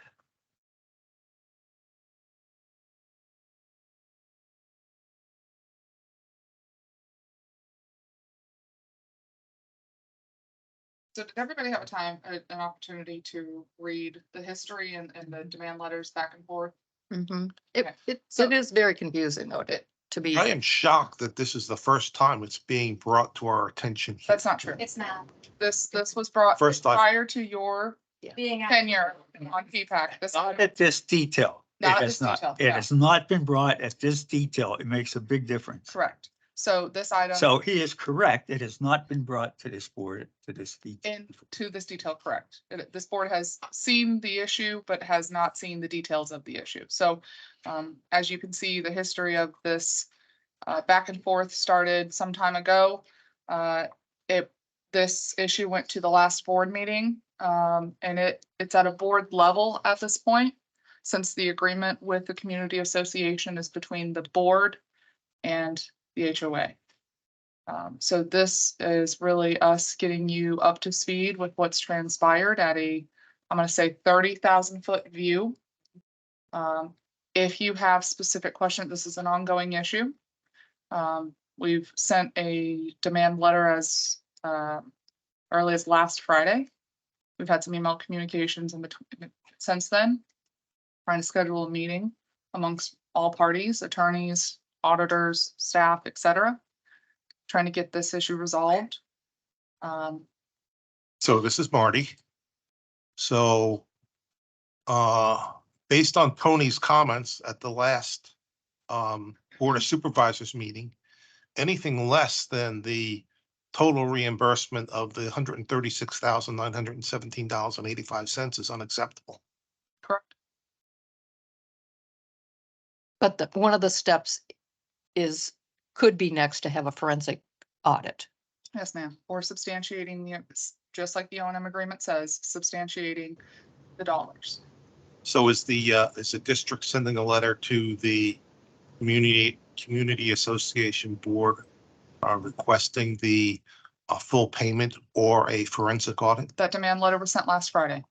So did everybody have a time, an opportunity to read the history and the demand letters back and forth? Mhm. Okay. It is very confusing though, to be. I am shocked that this is the first time it's being brought to our attention. here. That's not true. It's not This was brought First time. prior to your being. tenure on PPAC. This Not at this detail. It Not at has this not. detail, It no. has not been brought at this detail. It makes a big difference. correct. So this item. So he is correct. It has not been brought to this board, to this detail. To this detail, correct. This board has seen the issue, but has not seen the details of the issue. So as you can see, the history of this back and forth started some time ago. This issue went to the last board meeting, and it's at a board level at this point, since the agreement with the community association is between the board and the HOA. So this is really us getting you up to speed with what's transpired at I'm gonna say 30,000 foot view. If you have specific questions, this is an ongoing issue. We've sent a demand letter as early as last Friday. We've had some email communications in between since then, trying to schedule a meeting amongst all parties, attorneys, auditors, staff, etc., trying to get this issue resolved. So this is Marty. So, based on Tony's comments at the last, Board of Supervisors meeting, anything less than the total reimbursement of the $136,917.85 is unacceptable. Correct. But one of the steps could be next to have a forensic audit. Yes, ma'am. Or substantiating just like the O&M agreement says, substantiating the dollars. So is the district sending a letter to the community association board requesting the full payment or a forensic audit? That demand letter was sent last Friday.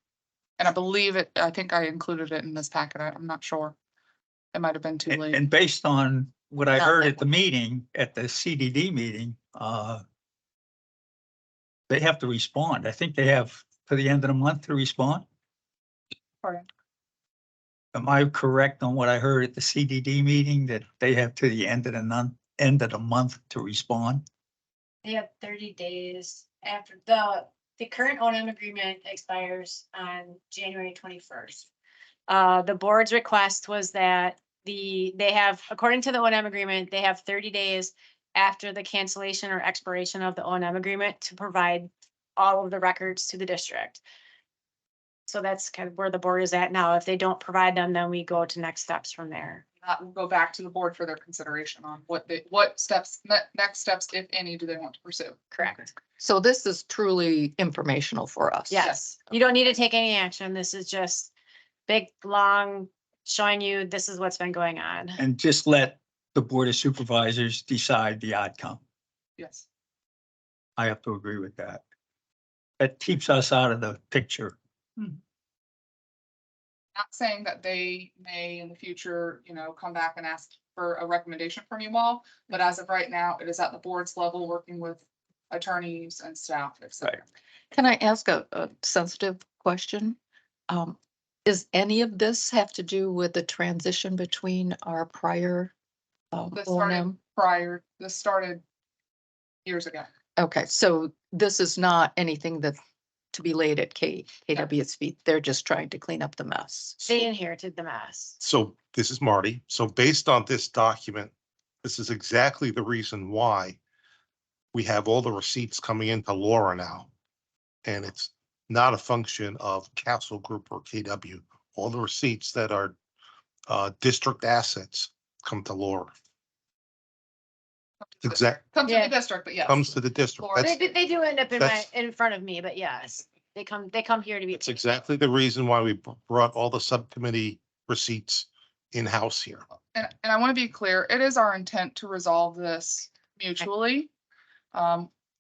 And I think I included it in this packet. I'm not sure. It might have been too late. And based on what I Not heard that at the meeting, at the CDD meeting, they have to respond. I think they have to the end of the month to respond. Pardon? Am I correct on what I heard at the CDD meeting, that they have to the end of the month to respond? They have 30 days after the current O&M agreement expires on January 21st. The board's request was that they have, according to the O&M agreement, they have 30 days after the cancellation or expiration of the O&M agreement to provide all of the records to the district. So that's kind of where the board is at now. If they don't provide them, then we go to next steps from there. that will go back to the board for their consideration on what steps, next steps, if any, do they want to pursue. Correct. So this is truly informational for us. Yes, you don't need to take any action. This is just big, long, showing you this is what's been going on. And just let the Board of Supervisors decide the outcome. Yes. I have to agree with that. That keeps us out of the picture. Not saying that they may in the future, come back and ask for a recommendation from you all, but as of right now, it is at the board's level, working with attorneys and staff, et cetera. Can I ask a sensitive question? Is any of this have to do with the transition between our prior? This O&M? started years ago. Okay, so this is not anything that to be laid at KW's feet. They're just trying to clean up the mess. They inherited the mess. So this is Marty. So based on this document, this is exactly the reason why we have all the receipts coming into Laura now. And it's not a function of Castle Group or KW. All the receipts that are district assets come to Laura. Exact, Come to Yeah. the district, but yes. comes to the district. Laura. That's, They do end up that's- in front of me, but yes, they come here to be. that's exactly the reason why we brought all the subcommittee receipts in-house here. And I want to be clear, it is our intent to resolve this mutually.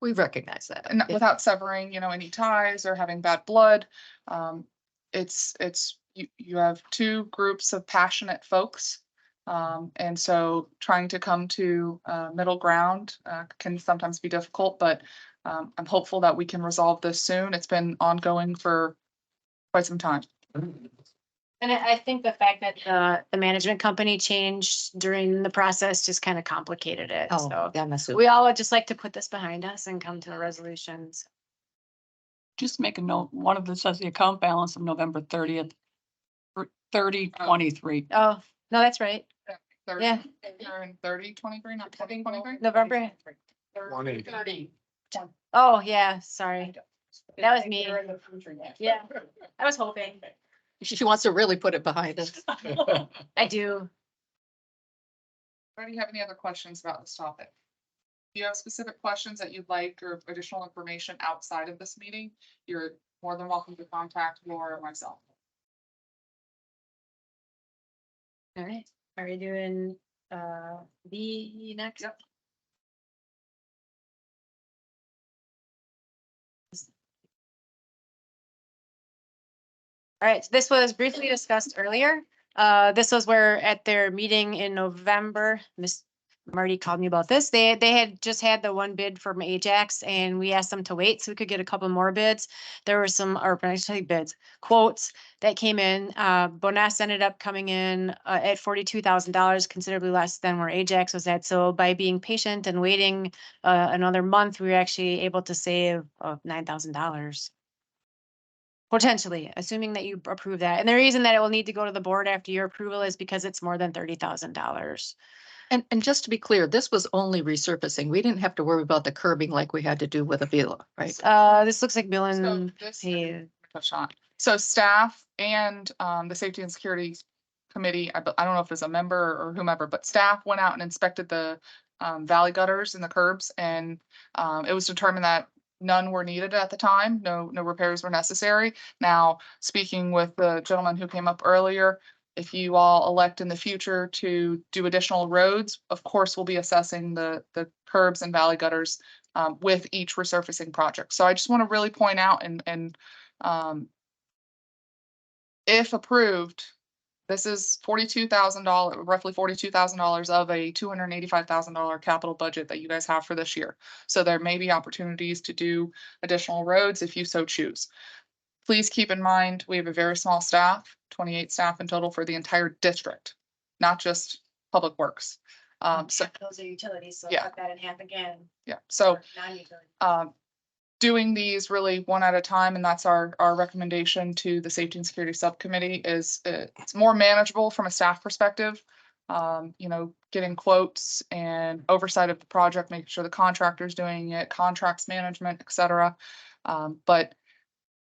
We recognize that. And without severing, any ties or having bad blood. You have two groups of passionate folks. And so trying to come to middle ground can sometimes be difficult, but I'm hopeful that we can resolve this soon. It's been ongoing for quite some time. And I think the fact that the management company changed during the process just kind of complicated it. Oh, So yeah, mess we all would just like to put this behind us and come to a resolution. So Just make a note, one of them says the account balance of November 30th, 3023. Oh, no, that's right. 30, Yeah. you're in 3023, not 2023. November. 30. Oh, yeah, sorry. That was me. Yeah, I was hoping. She wants to really put it behind us. I do. Do you have any other questions about this topic? If you have specific questions that you'd like or additional information outside of this meeting, you're more than welcome to contact Laura or myself. All right, are we doing B next? Yep. All right, so this was briefly discussed earlier. This was where at their meeting in November, Miss Marty called me about this. They had just had the one bid from Ajax and we asked them to wait so we could get a couple more bids. There were some, or actually bids, quotes that came in. Bonas ended up coming in at $42,000, considerably less than where Ajax was at. So by being patient and waiting another month, we were actually able to save $9,000. Potentially, assuming that you approve that. And the reason that it will need to go to the board after your approval is because it's more than $30,000. And just to be clear, this was only resurfacing. We didn't have to worry about the curbing like we had to do with Avila, right? This looks like Bill So and this, paved. touch on. So staff and the Safety and Security Committee, I don't know if it's a member or whomever, but staff went out and inspected the valley gutters and the curbs, and it was determined that none were needed at the time. No repairs were necessary. Now, speaking with the gentleman who came up earlier, if you all elect in the future to do additional roads, of course, we'll be assessing the curbs and valley gutters with each resurfacing project. So I just want to really point out and if approved, this is $42,000, roughly $42,000 of a $285,000 capital budget that you guys have for this year. So there may be opportunities to do additional roads if you so choose. Please keep in mind, we have a very small staff, 28 staff in total for the entire district, not just Public Works. So Those are utilities, so yeah. cut that in half again. yeah, so Non-utility. doing these really one at a time, and that's our recommendation to the Safety and Security Subcommittee is it's more manageable from a staff perspective. Getting quotes and oversight of the project, making sure the contractor's doing it, contracts management, et cetera. But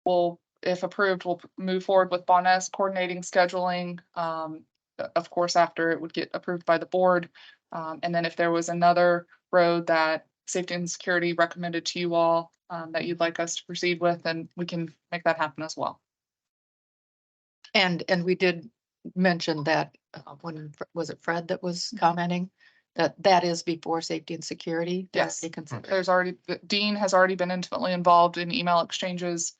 we'll, if approved, we'll move forward with Bonas coordinating, scheduling, of course, after it would get approved by the board. And then if there was another road that safety and security recommended to you all, that you'd like us to proceed with, then we can make that happen as well. And we did mention that, was it Fred that was commenting? That is before safety and security? to Yes. be considered. There's already, the Dean has already been intimately involved in email exchanges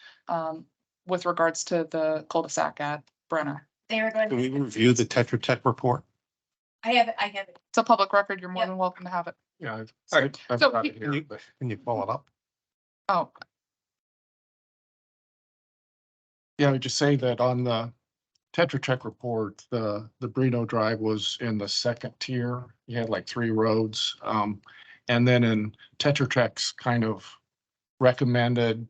with regards to the cul-de-sac at Brenner. They were going. Can we review the Tetra Tech report? I have it. It's a public record. You're more Yep. than welcome to have it. Yeah. All right. I've So got he- it here, but- Can you pull it up? Oh, Yeah, I would just say that on the Tetra Tech report, the Brino Drive was in the second tier. You had like 3 roads. And then in Tetra Tech's kind of recommended,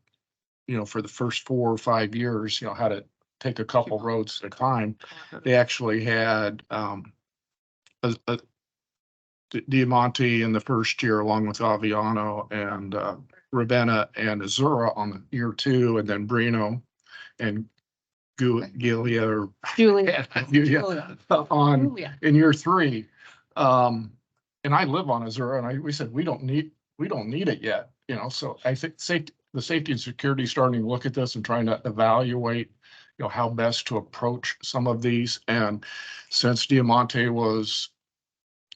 for the first 4 or 5 years, how to take a couple roads at a time. They actually had, Diamante in the first year, along with Aviano and, Ravenna and Azura on the year 2, and then Brino and Gilia or Julia. Julia on Julia. in year 3. And I live on Azura, and we said, we don't need it yet, so I think the safety and security starting to look at this and trying to evaluate, how best to approach some of these. And since Diamante was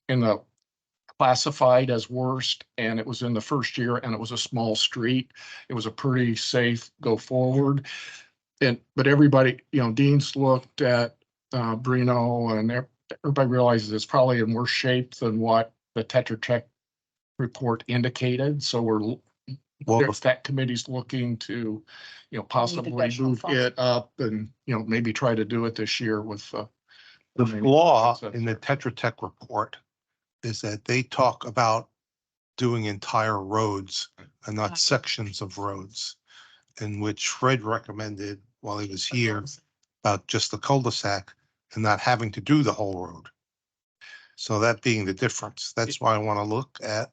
in the classified as worst, and it was in the first year, and it was a small street, it was a pretty safe go forward. But everybody, Dean's looked at Brino, and everybody realizes it's probably in worse shape than what the Tetra Tech report indicated. So if that committee's looking to, possibly additional move funds. it up and, maybe try to do it this year with The flaw in the Tetra Tech report is that they talk about doing entire roads and not sections of roads, in which Fred recommended while he was here about just the cul-de-sac and not having to do the whole road. So that being the difference, that's why I want to look at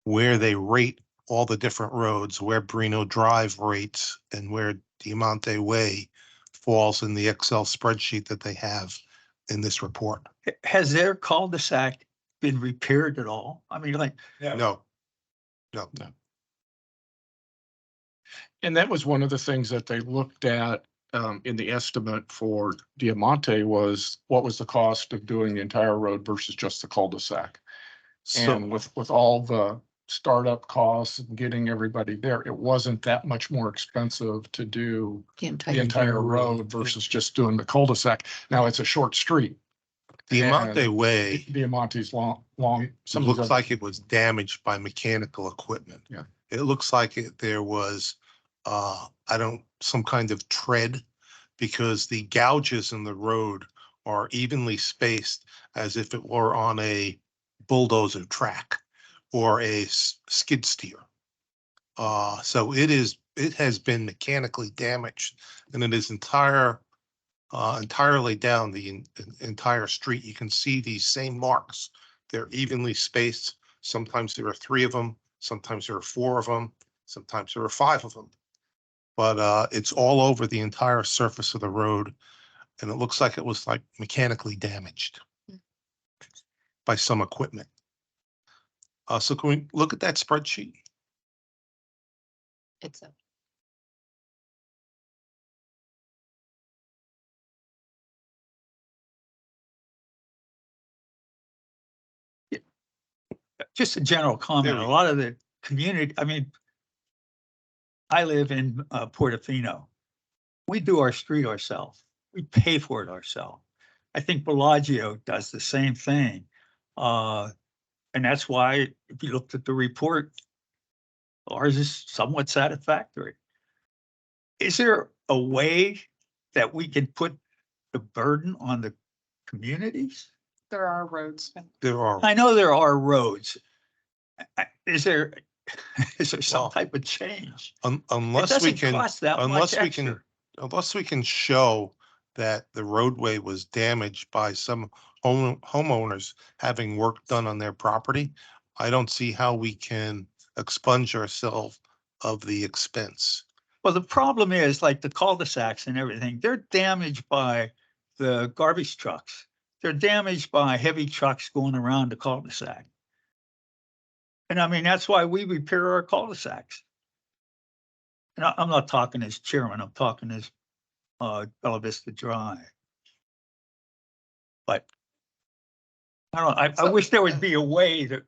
where they rate all the different roads, where Brino Drive rates and where Diamante Way falls in the Excel spreadsheet that they have in this report. Has their cul-de-sac been repaired at all? I mean, like, No. And that was one of the things that they looked at in the estimate for Diamante was what was the cost of doing the entire road versus just the cul-de-sac. So And with all the startup costs and getting everybody there, it wasn't that much more expensive to do The the entire road versus just doing the cul-de-sac. Now, it's a short street. Diamante and Way Diamante's long. Some of looks these like it was damaged by mechanical equipment. Yeah. It looks like there was, some kind of tread, because the gouges in the road are evenly spaced as if it were on a bulldozer track or a skid steer. So it has been mechanically damaged, and it is entirely down the entire street. You can see these same marks. They're evenly spaced. Sometimes there are 3 of them. Sometimes there are 4 of them. Sometimes there are 5 of them. But it's all over the entire surface of the road, and it looks like it was like mechanically damaged by some equipment. So can we look at that spreadsheet? It's a. just a general comment, There a we lot of the community, I mean, I live in Portofino. We do our street ourselves. We pay for it ourselves. I think Bellagio does the same thing. And that's why if you looked at the report, ours is somewhat satisfactory. Is there a way that we can put the burden on the communities? there are roads. There are. I know there are roads. Is there some Well, type of change? It Unless we doesn't can, cost that much unless we extra. can, unless we can show that the roadway was damaged by some homeowners having work done on their property, I don't see how we can expunge ourselves of the expense. Well, the problem is like the cul-de-sacs and everything, they're damaged by the garbage trucks. They're damaged by heavy trucks going around the cul-de-sac. And I mean, that's why we repair our cul-de-sacs. And I'm not talking as chairman, I'm talking as Bella Vista Drive. But I don't know, I wish there would be a way to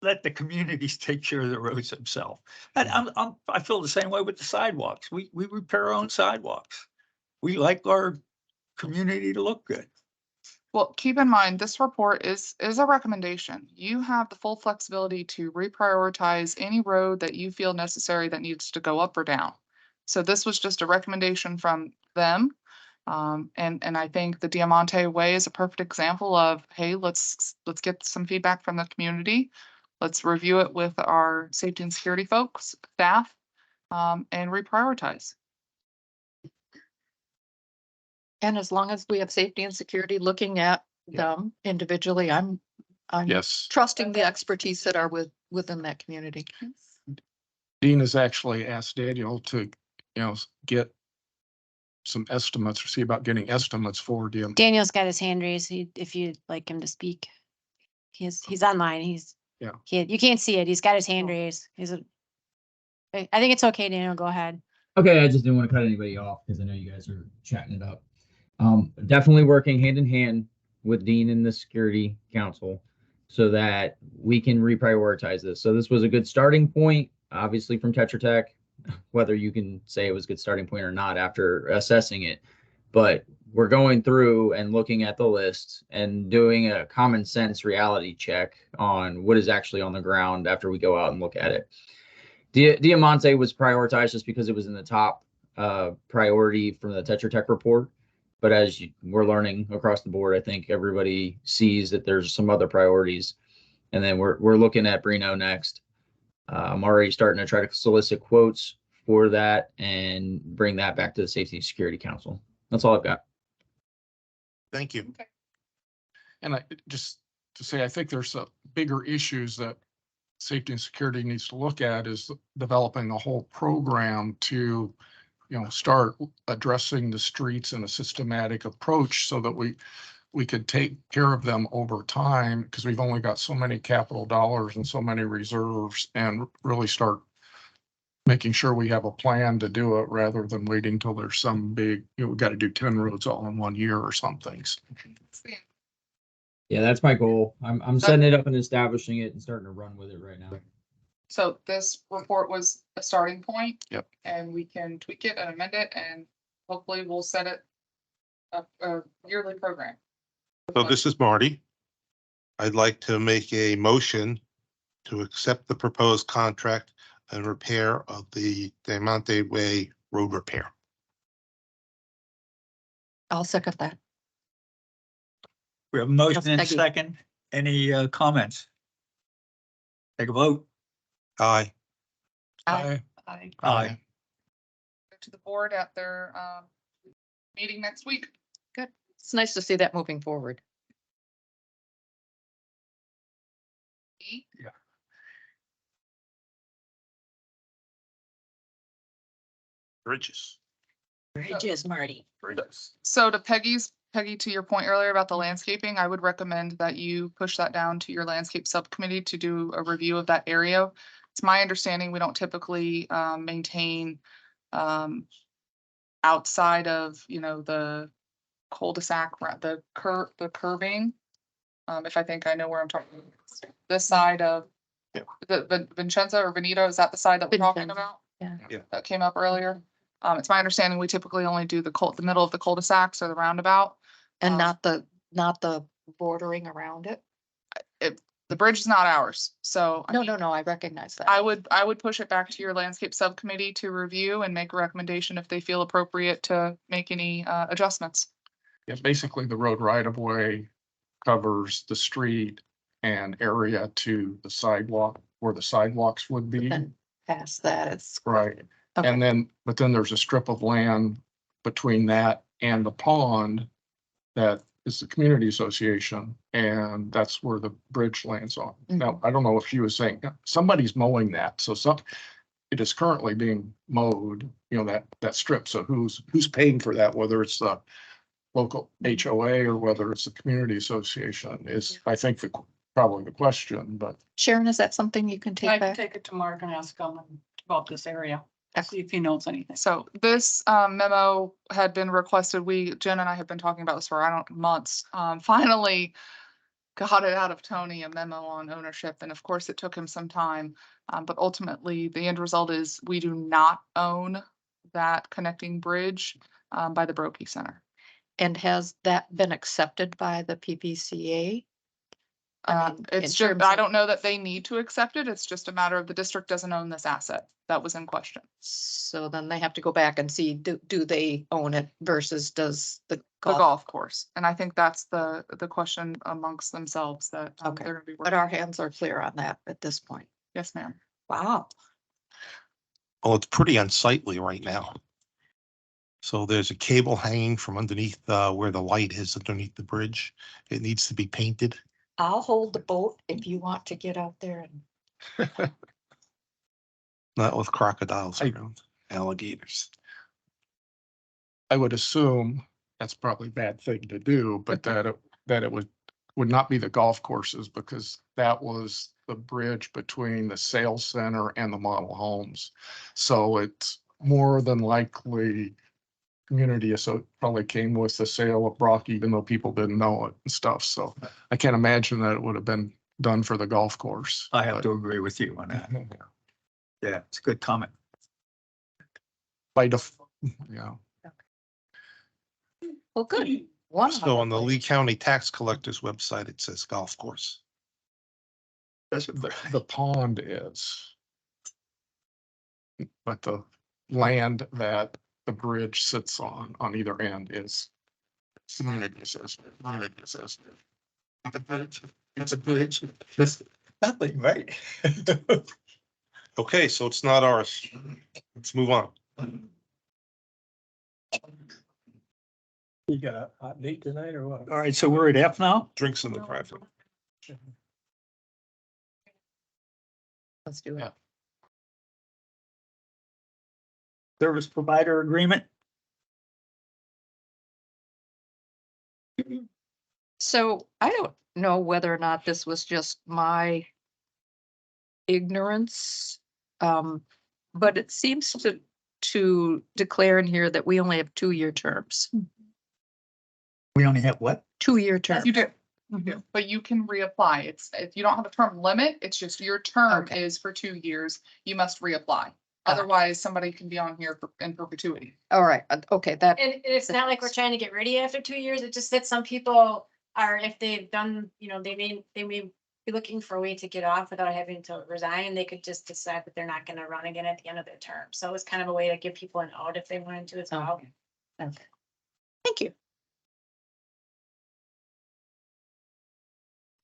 let the communities take care of the roads themselves. And I feel the same way with the sidewalks. We repair our own sidewalks. We like our community to look good. Well, keep in mind, this report is a recommendation. You have the full flexibility to reprioritize any road that you feel necessary that needs to go up or down. So this was just a recommendation from them. And I think the Diamante Way is a perfect example of, hey, let's get some feedback from the community. Let's review it with our safety and security folks, staff, and reprioritize. And as long as we have safety and security looking at them individually, I'm Yes. trusting the expertise that are within that community. Dean has actually asked Daniel to, get some estimates or see about getting estimates for him. Daniel's got his hand raised, if you'd like him to speak. He's online, Yeah. You can't see it, he's got his hand raised. I think it's okay, Daniel, go ahead. Okay, I just didn't want to cut anybody off because I know you guys are chatting it up. Definitely working hand in hand with Dean and the Security Council so that we can reprioritize this. So this was a good starting point, obviously from Tetra Tech, whether you can say it was a good starting point or not after assessing it. But we're going through and looking at the list and doing a common sense reality check on what is actually on the ground after we go out and look at it. Diamante was prioritized just because it was in the top priority from the Tetra Tech report. But as we're learning across the board, I think everybody sees that there's some other priorities. And then we're looking at Brino next. I'm already starting to try to solicit quotes for that and bring that back to the Safety and Security Council. That's all I've got. Thank you. And I just to say, I think there's bigger issues that safety and security needs to look at is developing a whole program to, start addressing the streets in a systematic approach so that we could take care of them over time because we've only got so many capital dollars and so many reserves, and really start making sure we have a plan to do it rather than waiting till there's some big, we got to do 10 roads all in 1 year or something. Yeah, that's my goal. I'm setting it up and establishing it and starting to run with it right now. So this report was a starting point. Yep. And we can tweak it and amend it, and hopefully we'll set it a yearly program. So this is Marty. I'd like to make a motion to accept the proposed contract and repair of the Diamante Way road repair. I'll second that. We have a motion and a Peggy. second. Any comments? Take a vote. Aye. Aye. Aye. To the board at their meeting next week. Good. It's nice to see that moving forward. Bridges. Bridges, Marty. So to Peggy, to your point earlier about the landscaping, I would recommend that you push that down to your landscape subcommittee to do a review of that area. It's my understanding we don't typically maintain outside of, the cul-de-sac, the curving. If I think I know where I'm talking, this side of the Vincenza or Veneta, is that the side that we're talking Vincenza. about? Yeah. That came up earlier. It's my understanding we typically only do the middle of the cul-de-sacs or the roundabout. And Um, not the bordering around it. The bridge is not ours, so. I No, mean, I recognize that. I would push it back to your landscape subcommittee to review and make a recommendation if they feel appropriate to make any adjustments. Yeah, basically the road right of way covers the street and area to the sidewalk where the sidewalks would be. Then past that, it's. Right. Okay. And then there's a strip of land between that and the pond that is the community association, and that's where the bridge lands on. Now, I don't know if she was saying, somebody's mowing that, so it is currently being mowed, that strip. So who's paying for that, whether it's the local HOA or whether it's a community association is, I think, probably the question, but. Sharon, is that something you can I take can back? take it to Mark and ask him about this area, see if he knows anything. So this memo had been requested. Jen and I have been talking about this for, months. Finally got it out of Tony, a memo on ownership. And of course, it took him some time. But ultimately, the end result is we do not own that connecting bridge by the Brokey Center. And has that been accepted by the PPCA? I mean, in It's just, terms I of- don't know that they need to accept it. It's just a matter of the district doesn't own this asset. That was in question. So then they have to go back and see, do they own it versus does the The golf? golf course. And I think that's the question amongst themselves that Okay. they're gonna be But working. our hands are clear on that at this point. Yes, ma'am. Wow. Well, it's pretty unsightly right now. So there's a cable hanging from underneath where the light is underneath the bridge. It needs to be painted. I'll hold the boat if you want to get out there and. Not with crocodiles around, alligators. I would assume that's probably a bad thing to do, but that it would not be the golf courses because that was the bridge between the sales center and the model homes. So it's more than likely community, so it probably came with the sale of Brock, even though people didn't know it and stuff. So I can't imagine that it would have been done for the golf course. I have to agree with you on that. Yeah, it's a good comment. By yeah. Well, good. One. So on the Lee County Tax Collector's website, it says golf course. The pond is. But the land that the bridge sits on either end is. Community assessment. It's a bridge. It's nothing, right? Okay, so it's not ours. Let's move on. You got a hot date tonight or what? All right, so we're at F now. Drinks in the private. Let's do it. Yeah. Service provider agreement. So I don't know whether or not this was just my ignorance. But it seems to declare in here that we only have 2-year terms, We only have what? 2-year terms. You do. But you can reapply. It's, if you don't have a term limit, it's just your term Okay. is for 2 years. You must reapply. Got it. Otherwise, somebody can be on here in perpetuity. All right, okay, that, And it's not like we're trying to get rid of you after 2 years. It's just that some people are, if they've done, they may be looking for a way to get off without having to resign. They could just decide that they're not gonna run again at the end of their term. So it's kind of a way to give people an out if they wanted to as well. okay. Thank you.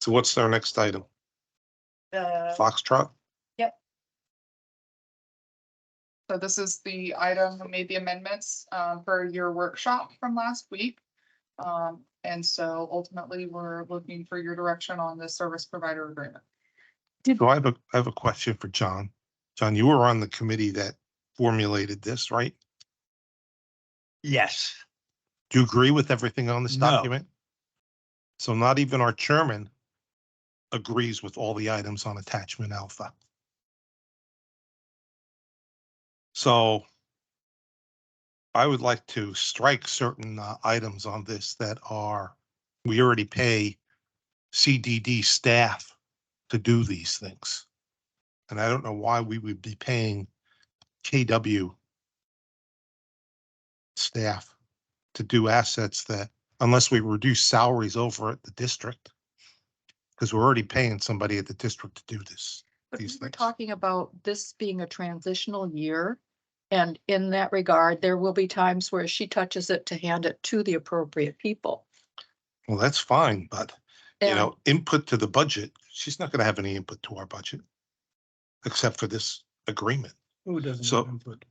So what's our next item? Foxtrot? So this is the item who made the amendments for your workshop from last week. And so ultimately, we're looking for your direction on this service provider agreement. So I have a question for John. John, you were on the committee that formulated this, right? Yes. Do you agree with everything on this No. document? So not even our chairman agrees with all the items on attachment alpha. So I would like to strike certain items on this that are, we already pay CDD staff to do these things. And I don't know why we would be paying KW staff to do assets that, unless we reduce salaries over at the district. Because we're already paying somebody at the district to do this. But These we're things. talking about this being a transitional year. And in that regard, there will be times where she touches it to hand it to the appropriate people. Well, that's fine, but you And know, input to the budget, she's not gonna have any input to our budget. Except for this agreement, Who doesn't So- have input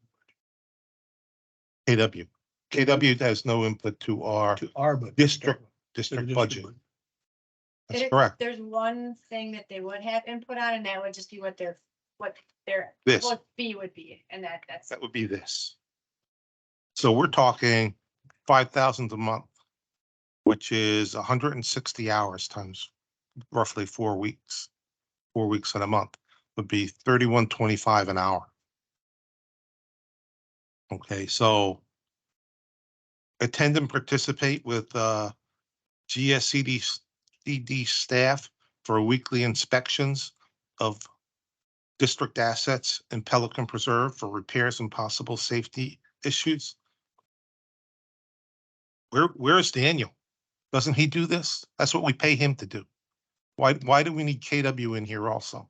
KW. KW has no input to our to our budget? district To the budget. budget. That's There- correct. There's one thing that they would have input on, and that would just be what their This. what fee would be, and that's. That would be this. So we're talking 5,000 a month which is 160 hours times roughly 4 weeks. 4 weeks in a month would be 31.25 an hour. Okay, so attend and participate with GSCD staff for weekly inspections of district assets in Pelican Preserve for repairs and possible safety issues. Where's Daniel? Doesn't he do this? That's what we pay him to do. Why do we need KW in here also?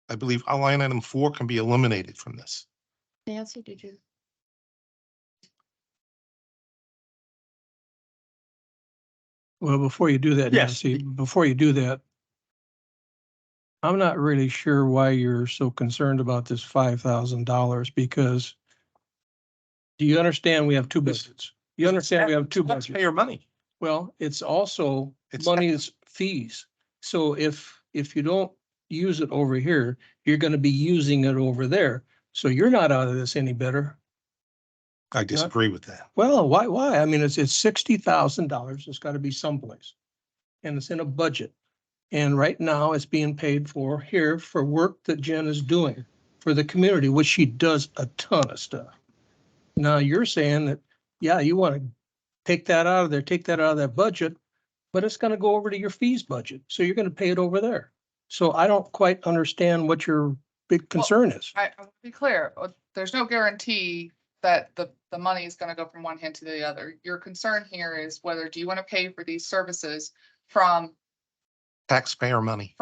I believe line item 4 can be eliminated from this. Nancy, did you? Well, before you do that, Yes. Nancy, before you do that, I'm not really sure why you're so concerned about this $5,000 because do you understand we have two budgets? You understand we have two budgets? Taxpayer money. Well, it's also It's- money's fees. So if you don't use it over here, you're gonna be using it over there. So you're not out of this any better. I disagree with that. Well, why? I mean, it's $60,000. It's gotta be someplace. And it's in a budget. And right now it's being paid for here for work that Jen is doing for the community, which she does a ton of stuff. Now you're saying that, yeah, you want to take that out of there, take that out of that budget, but it's going to go over to your fees budget. So you're going to pay it over there. So I don't quite understand what your big concern is. I want to be clear, there's no guarantee that the money is gonna go from one hand to the other. Your concern here is whether do you want to pay for these services from Taxpayer money.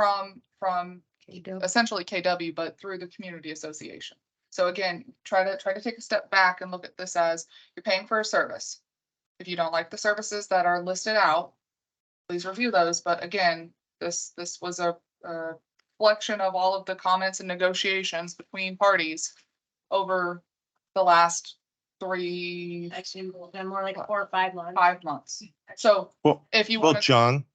essentially KW, but through the community association. So again, try to take a step back and look at this as you're paying for a service. If you don't like the services that are listed out, please review those. But again, this was a collection of all of the comments and negotiations between parties over the last Actually, more like 4 or 5 months. 5 months. So Well, if you well, want to, John,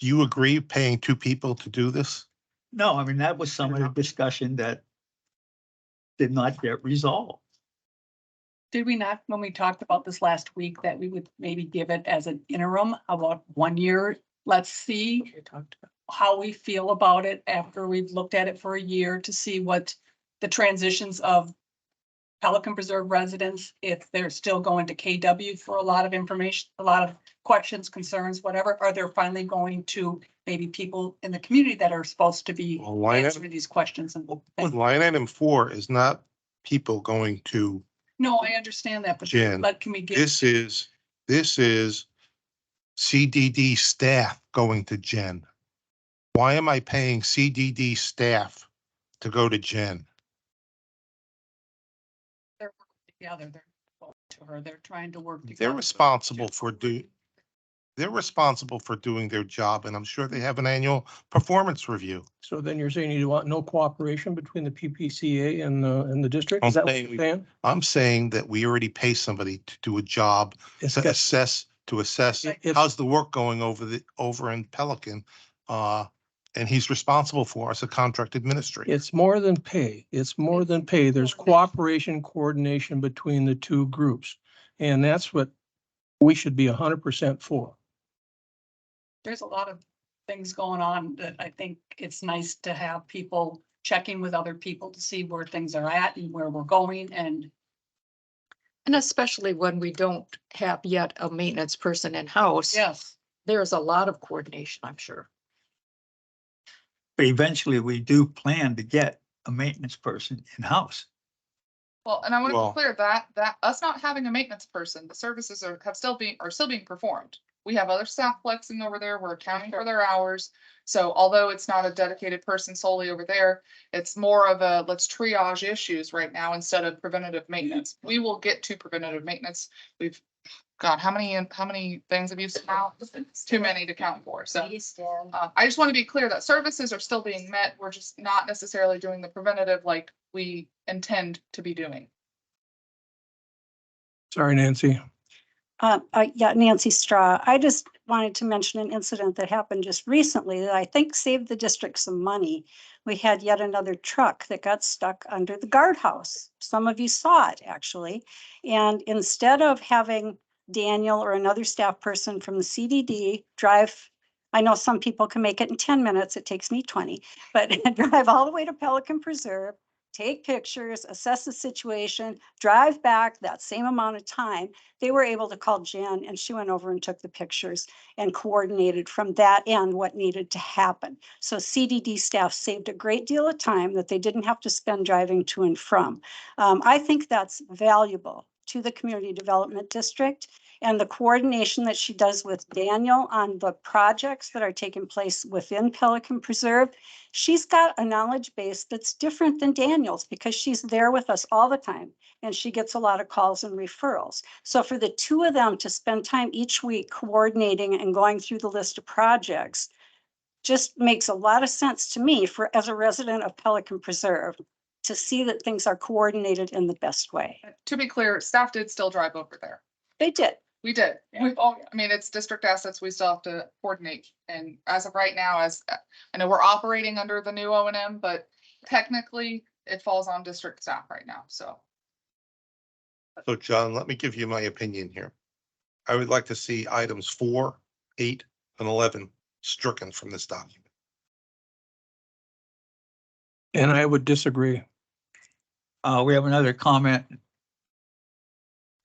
do you agree paying 2 people to do this? No, I mean, that was some of the discussion that did not get resolved. Did we not, when we talked about this last week, that we would maybe give it as an interim about 1 year? Let's see how we feel about it after we've looked at it for a year to see what the transitions of Pelican Preserve residents, if they're still going to KW for a lot of information, a lot of questions, concerns, whatever, are they finally going to maybe people in the community that are supposed to be Well, why not? answering these questions and. Line item 4 is not people going to No, I understand that, Jen. but can we get? This is CDD staff going to Jen. Why am I paying CDD staff to go to Jen? They're working together, they're to her, they're trying to work. They're together. responsible for doing their job, and I'm sure they have an annual performance review. So then you're saying you want no cooperation between the PPCA and the district? I'm Is that what saying you're saying? I'm saying that we already pay somebody to do a job It's to got- assess If- how's the work going over in Pelican. And he's responsible for as a contract administrator. It's more than pay. It's more than pay. There's cooperation, coordination between the two groups. And that's what we should be 100% for. There's a lot of things going on that I think it's nice to have people checking with other people to see where things are at and where we're going and. And especially when we don't have yet a maintenance person in-house. Yes. There's a lot of coordination, I'm sure. But eventually we do plan to get a maintenance person in-house. well, and I want to Well- be clear that us not having a maintenance person, the services are still being performed. We have other staff flexing over there. We're accounting for their hours. So although it's not a dedicated person solely over there, it's more of a let's triage issues right now instead of preventative maintenance. We will get to preventative maintenance. We've got how many things have you seen out? It's too many to count for. So I just want to be clear that services are still being met. We're just not necessarily doing the preventative like we intend to be doing. Sorry, Nancy. Yeah, Nancy Straw. I just wanted to mention an incident that happened just recently that I think saved the district some money. We had yet another truck that got stuck under the guardhouse. Some of you saw it actually. And instead of having Daniel, or another staff person from the CDD drive. I know some people can make it in 10 minutes. It takes me 20, but drive all the way to Pelican Preserve, take pictures, assess the situation, drive back that same amount of time. They were able to call Jen, and she went over and took the pictures and coordinated from that end what needed to happen. So CDD staff saved a great deal of time that they didn't have to spend driving to and from. I think that's valuable to the Community Development District, and the coordination that she does with Daniel on the projects that are taking place within Pelican Preserve. She's got a knowledge base that's different than Daniel's because she's there with us all the time, and she gets a lot of calls and referrals. So for the two of them to spend time each week coordinating and going through the list of projects just makes a lot of sense to me as a resident of Pelican Preserve to see that things are coordinated in the best way. To be clear, staff did still drive over there. They did. We did. We, I mean, it's district assets. We still have to coordinate. And as of right now, I know we're operating under the new O&M, but technically it falls on district staff right now. So. So John, let me give you my opinion here. I would like to see items 4, 8, and 11 stricken from this document. And I would disagree. We have another comment.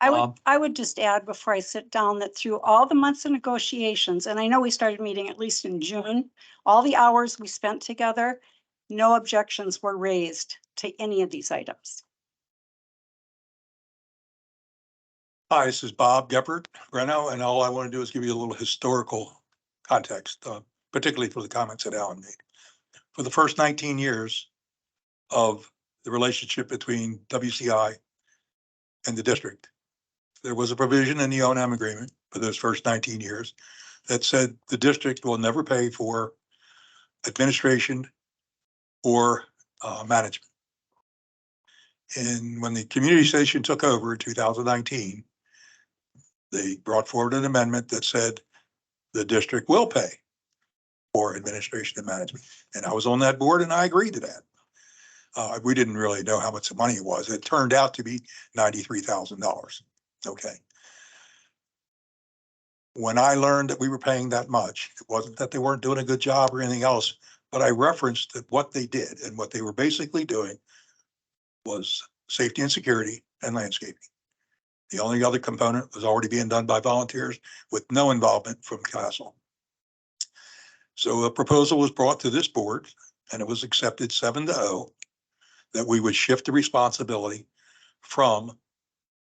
I would just add before I sit down that through all the months of negotiations, and I know we started meeting at least in June, all the hours we spent together, no objections were raised to any of these items. Hi, this is Bob Geppert, Greno, and all I want to do is give you a little historical context, particularly for the comments that Alan made. For the first 19 years of the relationship between WCI and the district, there was a provision in the O&M agreement for those first 19 years that said the district will never pay for administration or management. And when the community station took over in 2019, they brought forward an amendment that said the district will pay for administration and management. And I was on that board and I agreed to that. We didn't really know how much the money was. It turned out to be $93,000. Okay. When I learned that we were paying that much, it wasn't that they weren't doing a good job or anything else, but I referenced that what they did, and what they were basically doing was safety and security and landscaping. The only other component was already being done by volunteers with no involvement from Castle. So a proposal was brought to this board and it was accepted 7-0 that we would shift the responsibility from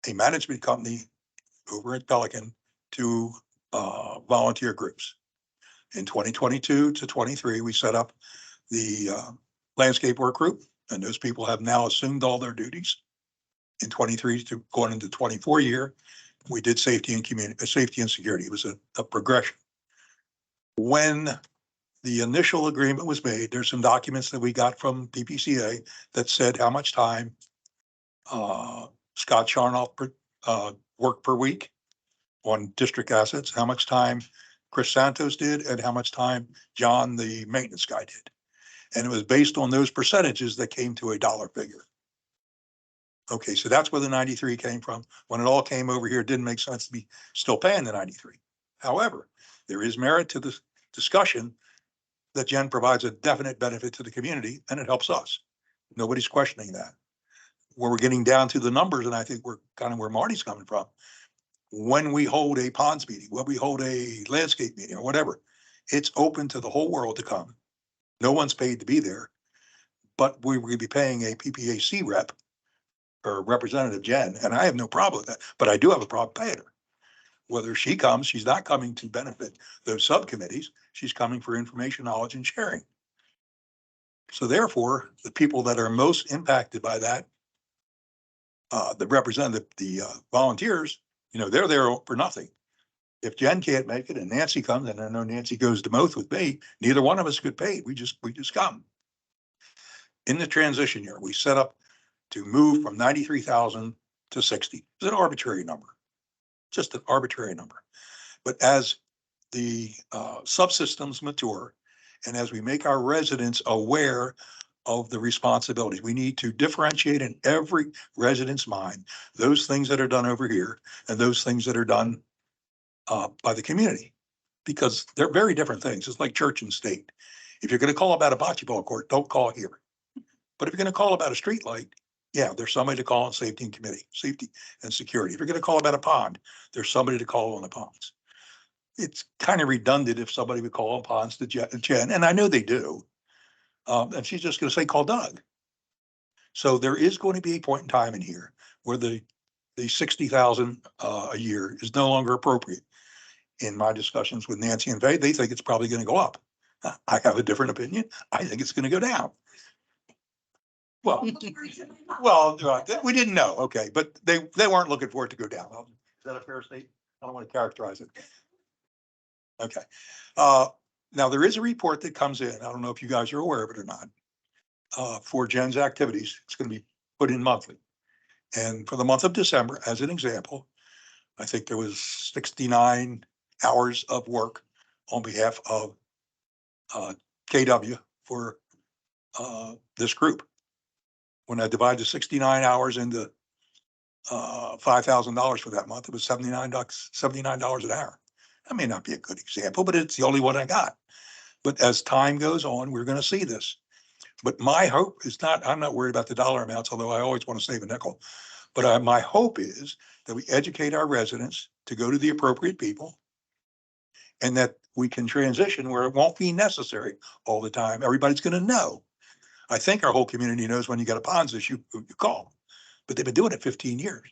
a management company over at Pelican to volunteer groups. In 2022 to 23, we set up the landscape work group, and those people have now assumed all their duties. In 23 to going into 24 year, we did safety and security. It was a progression. When the initial agreement was made, there's some documents that we got from PPCA that said how much time Scott Charnoff worked per week on district assets, how much time Chris Santos did, and how much time John, the maintenance guy, did. And it was based on those percentages that came to a dollar figure. Okay, so that's where the 93 came from. When it all came over here, it didn't make sense to be still paying the 93. However, there is merit to this discussion that Jen provides a definite benefit to the community and it helps us. Nobody's questioning that. Where we're getting down to the numbers, and I think we're kind of where Marty's coming from. When we hold a ponds meeting, when we hold a landscape meeting or whatever, it's open to the whole world to come. No one's paid to be there, but we will be paying a PPAC rep or Representative Jen, and I have no problem with that, but I do have a problem paying her. Whether she comes, she's not coming to benefit those subcommittees. She's coming for information, knowledge, and sharing. So therefore, the people that are most impacted by that, the representative, the volunteers, you know, they're there for nothing. If Jen can't make it and Nancy comes, and I know Nancy goes to both with me, neither one of us could pay. We just come. In the transition year, we set up to move from 93,000 to 60. It's an arbitrary number, just an arbitrary number. But as the subsystems mature and as we make our residents aware of the responsibilities, we need to differentiate in every resident's mind those things that are done over here and those things that are done by the community. Because they're very different things. It's like church and state. If you're gonna call about a bocce ball court, don't call here. But if you're gonna call about a street light, yeah, there's somebody to call on safety and committee, safety and security. If you're gonna call about a pond, there's somebody to call on the ponds. It's kind of redundant if somebody would call on ponds to Jen, and I know they do. And she's just gonna say, call Doug. So there is going to be a point in time in here where the 60,000 a year is no longer appropriate. In my discussions with Nancy and Vay, they think it's probably going to go up. I have a different opinion. I think it's going to go down. Well, we didn't know. Okay, but they weren't looking for it to go down. Is that a fair statement? I don't want to characterize it. Okay. Now there is a report that comes in. I don't know if you guys are aware of it or not. For Jen's activities, it's going to be put in monthly. And for the month of December, as an example, I think there was 69 hours of work on behalf of KW for this group. When I divide the 69 hours into $5,000 for that month, it was $79 an hour. That may not be a good example, but it's the only one I got. But as time goes on, we're going to see this. But my hope is not, I'm not worried about the dollar amounts, although I always want to save a nickel. But my hope is that we educate our residents to go to the appropriate people and that we can transition where it won't be necessary all the time. Everybody's going to know. I think our whole community knows when you got a ponds issue, you call. But they've been doing it 15 years.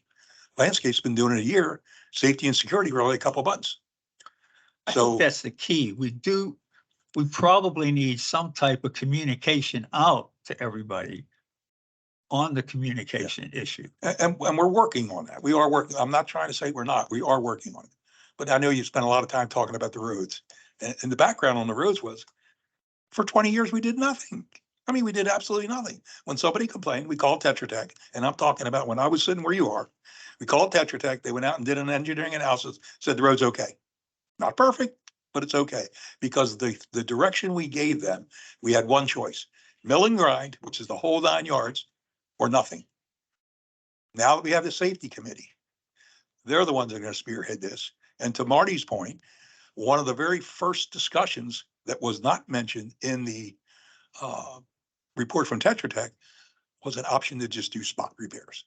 Landscape's been doing it a year. Safety and security were only a couple of months. I So think that's the key. We probably need some type of communication out to everybody on the communication issue. and we're working on that. We are working. I'm not trying to say we're not. We are working on it. But I know you spent a lot of time talking about the roads. And the background on the roads was for 20 years, we did nothing. I mean, we did absolutely nothing. When somebody complained, we called Tetra Tech, and I'm talking about when I was sitting where you are. We called Tetra Tech. They went out and did an engineering analysis, said the road's okay. Not perfect, but it's okay. Because the direction we gave them, we had one choice, mill and grind, which is the whole 9 yards, or nothing. Now that we have the safety committee, they're the ones that are going to spearhead this. And to Marty's point, one of the very first discussions that was not mentioned in the report from Tetra Tech was an option to just do spot repairs.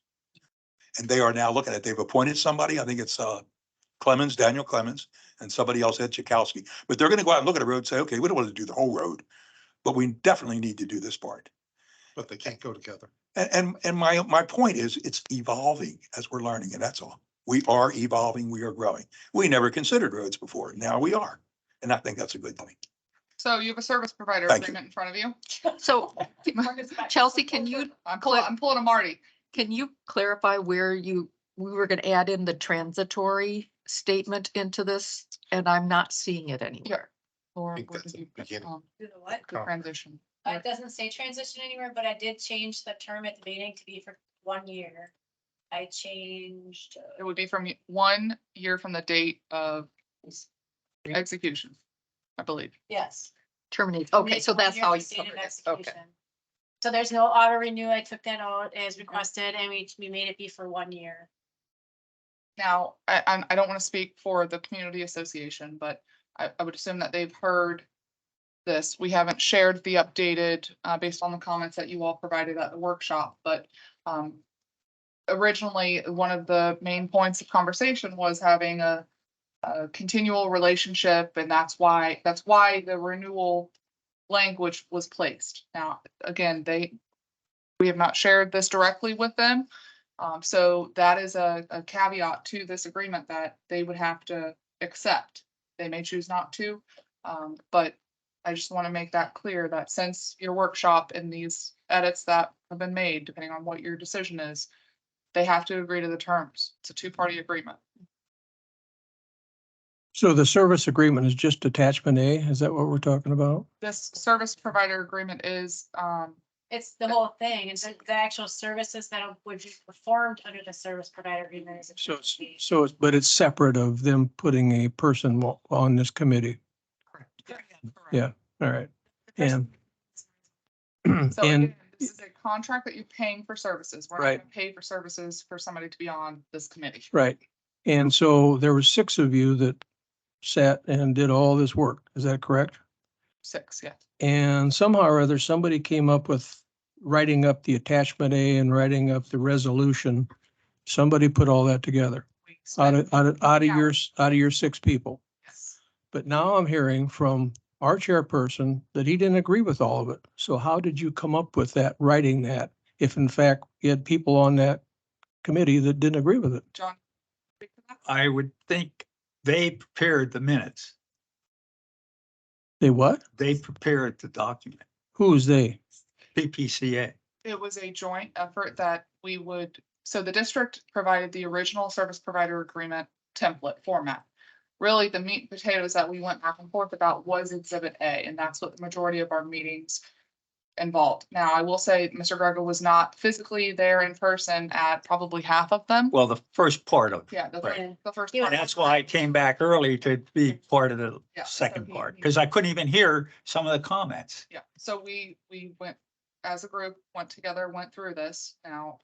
And they are now looking at, they've appointed somebody, I think it's Clemens, Daniel Clemens, and somebody else, Ed Chikowski. But they're going to go out and look at a road and say, okay, we don't want to do the whole road, but we definitely need to do this part. But they can't go together. And my point is, it's evolving as we're learning, and that's all. We are evolving, we are growing. We never considered roads before. Now we are. And I think that's a good thing. So you have a service provider Thank you. agreement in front of you. So Chelsea, can you, I'm pulling a Marty. can you clarify where we were gonna add in the transitory statement into this? And I'm not seeing it anywhere. Or think what that's did you the put beginning. on Do the what? the transition? It doesn't say transition anywhere, but I did change the term at the beginning to be for 1 year. I changed. It would be from 1 year from the date of execution, I believe. Yes. Terminate. Okay, so that's how you Stated covered it. Okay. execution. So there's no auto renew. I took that out as requested and we made it be for 1 year. Now, I don't want to speak for the community association, but I would assume that they've heard this. We haven't shared the updated, based on the comments that you all provided at the workshop, but originally, one of the main points of conversation was having a continual relationship, and that's why the renewal language was placed. Now, again, we have not shared this directly with them. So that is a caveat to this agreement that they would have to accept. They may choose not to, but I just want to make that clear that since your workshop and these edits that have been made, depending on what your decision is, they have to agree to the terms. It's a two-party agreement. So the service agreement is just attachment A? Is that what we're talking about? This service provider agreement is, It's the whole thing. It's the actual services that would be performed under the service provider agreement. Is But it's separate of them putting a person on this committee. Yeah, all right. And so and again, this is a contract that you're paying for services. We're not Right. gonna pay for services for somebody to be on this committee. right. And so there were 6 of you that sat and did all this work. Is that correct? 6, yeah. And somehow or other, somebody came up with writing up the attachment A and writing up the resolution. Somebody put all that together We out spent- of your 6 people. Yes. But now I'm hearing from our chairperson that he didn't agree with all of it. So how did you come up with that, writing that, if in fact you had people on that committee that didn't agree with it? John? speak to that? I would think they prepared the minutes. They what? They prepared the document, Who's they? PPCA. It was a joint effort that we would, so the district provided the original service provider agreement template format. Really, the meat and potatoes that we went back and forth about was Exhibit A, and that's what the majority of our meetings involved. Now, I will say, Mr. Greco was not physically there in person at probably half of them. Well, the first part of it. Yeah, Right. the first. He was- part. And that's why I came back early to be part of the Yeah, so second he- part, he- because I couldn't even hear some of the comments. Yeah, so we went, as a group, went together, went through this now.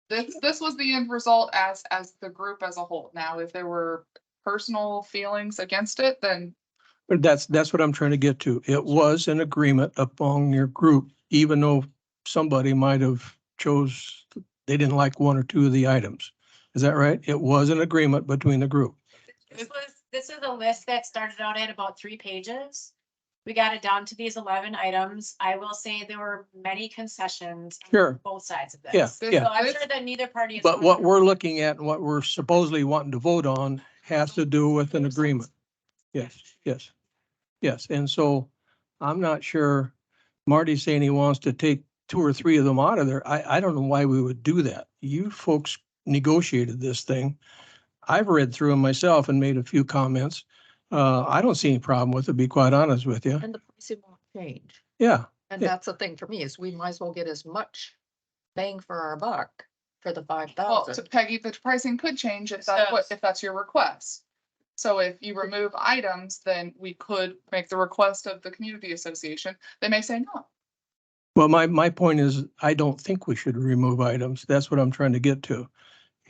This was the end result as the group as a whole. Now, if there were personal feelings against it, then But that's what I'm trying to get to. It was an agreement among your group, even though somebody might have chose, they didn't like 1 or 2 of the items. Is that right? It was an agreement between the group. This is a list that started out at about 3 pages. We got it down to these 11 items. I will say there were many concessions. on Sure. Both sides of this. Yeah, So yeah. I'm sure that neither party is. But what we're looking at and what we're supposedly wanting to vote on has to do with an agreement. Yes, yes, yes. And so I'm not sure, Marty's saying he wants to take 2 or 3 of them out of there. I don't know why we would do that. You folks negotiated this thing. I've read through them myself and made a few comments. I don't see any problem with it, to be quite honest with you. And the pricing won't change. Yeah, And Yeah. that's the thing for me is we might as well get as much bang for our buck for the well, 5,000. so Peggy, the pricing could change if that's your request. So if you remove items, then we could make the request of the community association. They may say no. well, my point is, I don't think we should remove items. That's what I'm trying to get to.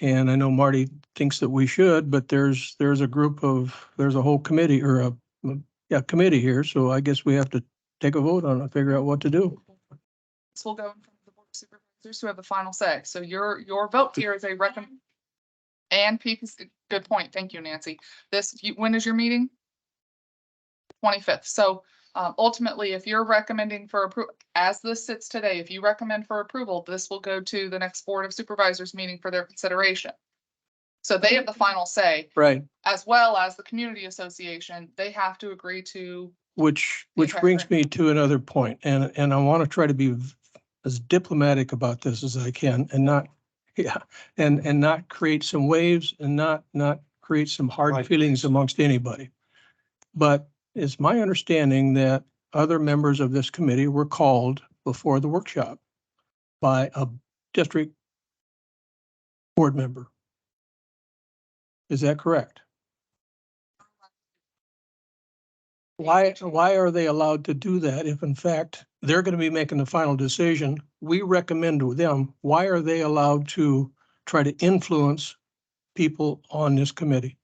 And I know Marty thinks that we should, but there's a whole committee or a committee here, so I guess we have to take a vote on it, figure out what to do. This will go in front of the board of supervisors who have the final say. So your vote here is a recommend. And PPC, good point. Thank you, Nancy. When is your meeting? 25th. So ultimately, if you're recommending for approval, as this sits today, if you recommend for approval, this will go to the next Board of Supervisors meeting for their consideration. So they have the final say, Right, as well as the community association. They have to agree to. which Okay, brings great. me to another point, and I want to try to be as diplomatic about this as I can and not, yeah, and not create some waves and not create some hard Right. feelings amongst anybody. But it's my understanding that other members of this committee were called before the workshop by a district board member. Is that correct? Why are they allowed to do that if in fact they're going to be making the final decision? We recommend to them, why are they allowed to try to influence people on this committee?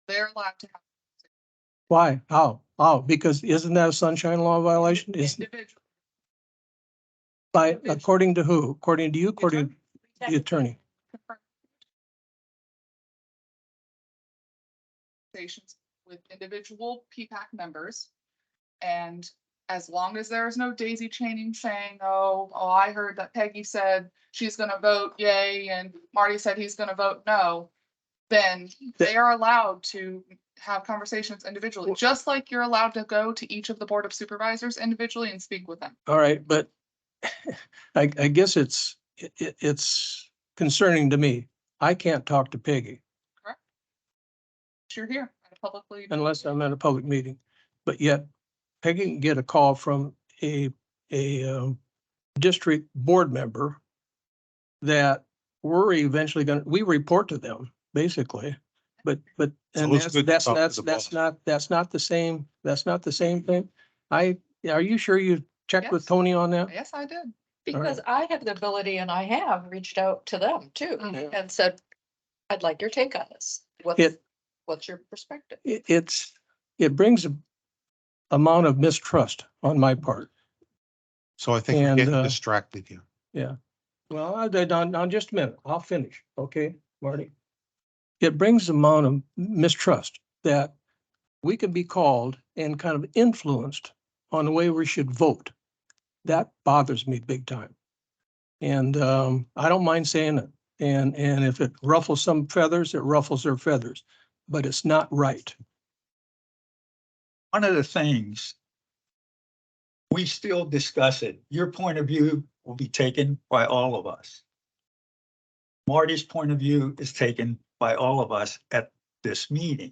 They're allowed to have. Why? How? Because isn't that a sunshine law violation? Isn't Individual. according to who? According to you, according to the attorney? Conversations with individual PPAC members. And as long as there is no daisy chaining saying, oh, I heard that Peggy said she's gonna vote yay and Marty said he's gonna vote no, then they are allowed to have conversations individually, just like you're allowed to go to each of the Board of Supervisors individually and speak with them. All right, but I guess it's concerning to me. I can't talk to Peggy You're here at a publicly. unless I'm at a public meeting, but yet Peggy can get a call from a district board member that we're eventually we report to them, basically. But, So and it's good to talk to the that's boss. not the same, that's not the same thing. Are you sure you checked with Yes. Tony on that? Yes, I did. Because I have the ability and I have reached out to them too Mhm. and said, I'd like your take on this. What's It- What's your perspective? it brings a amount of mistrust on my part. So I think we're And, getting distracted here. Yeah. Well, on just a minute, I'll finish. Okay, Marty? It brings a amount of mistrust that we can be called and kind of influenced on the way we should vote. That bothers me big time. And I don't mind saying it. And if it ruffles some feathers, it ruffles their feathers, but it's not right. One of the things, we still discuss it. Your point of view will be taken by all of us. Marty's point of view is taken by all of us at this meeting.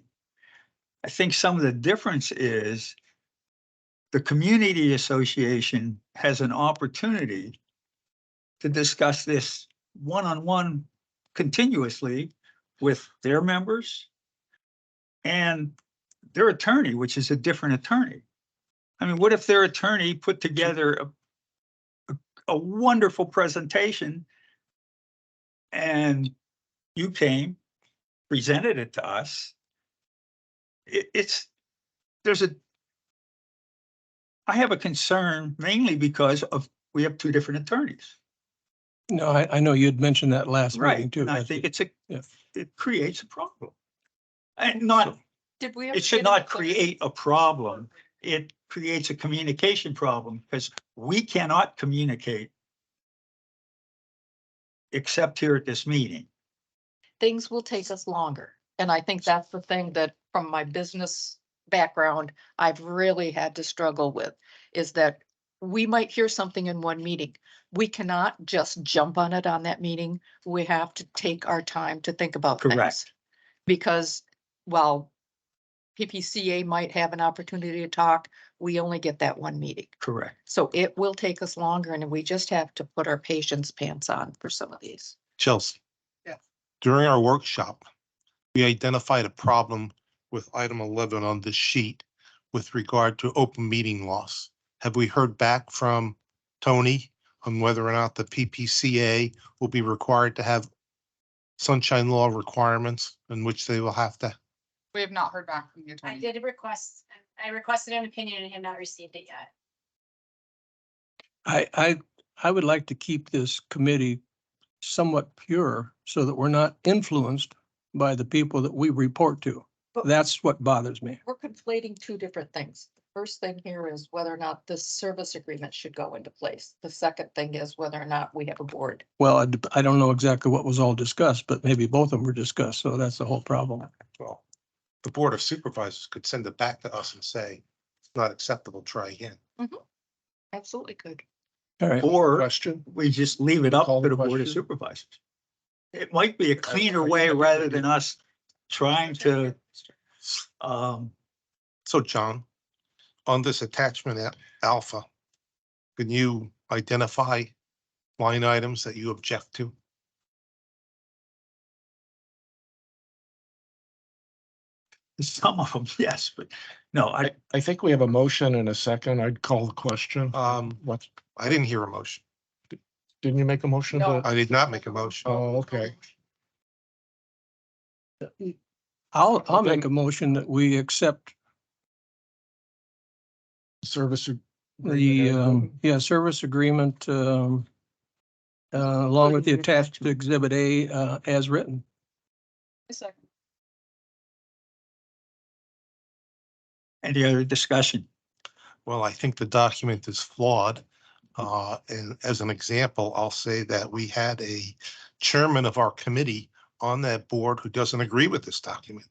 I think some of the difference is the community association has an opportunity to discuss this one-on-one continuously with their members and their attorney, which is a different attorney. I mean, what if their attorney put together a wonderful presentation and you came, presented it to us? I have a concern mainly because we have two different attorneys. No, I know you'd mentioned that last meeting Right, too. and I think Yeah. it creates a problem. And not, Did we? it should not create a problem. It creates a communication problem because we cannot communicate except here at this meeting. Things will take us longer. And I think that's the thing that from my business background, I've really had to struggle with is that we might hear something in one meeting. We cannot just jump on it on that meeting. We have to take our time to think about things. Correct. Because while PPCA might have an opportunity to talk, we only get that one meeting. Correct. So it will take us longer and we just have to put our patience pants on for some of these. Chelsea. Yeah. During our workshop, we identified a problem with item 11 on this sheet with regard to open meeting loss. Have we heard back from Tony on whether or not the PPCA will be required to have sunshine law requirements in which they will have to? We have not heard back from the I attorney. did I requested an opinion and have not received it yet. I would like to keep this committee somewhat pure so that we're not influenced by the people that we report to. But- That's what bothers me. We're conflating two different things. The first thing here is whether or not this service agreement should go into place. The second thing is whether or not we have a board. Well, I don't know exactly what was all discussed, but maybe both of them were discussed. So that's the whole problem. Well, the Board of Supervisors could send it back to us and say, it's not acceptable, try again. Absolutely good. All right. Or Question? we just leave it up Call to the the Board of question. Supervisors. It might be a cleaner way rather than us trying to, So John, on this attachment alpha, can you identify line items that you object to? some of them, yes, but no, I think we have a motion and a second. I'd call the question. What, I didn't hear a motion. didn't you make a motion? No. I did not make a motion. Oh, okay. I'll make a motion that we accept Service. the service agreement along with the attached exhibit A as written. any other discussion? Well, I think the document is flawed. And as an example, I'll say that we had a chairman of our committee on that board who doesn't agree with this document.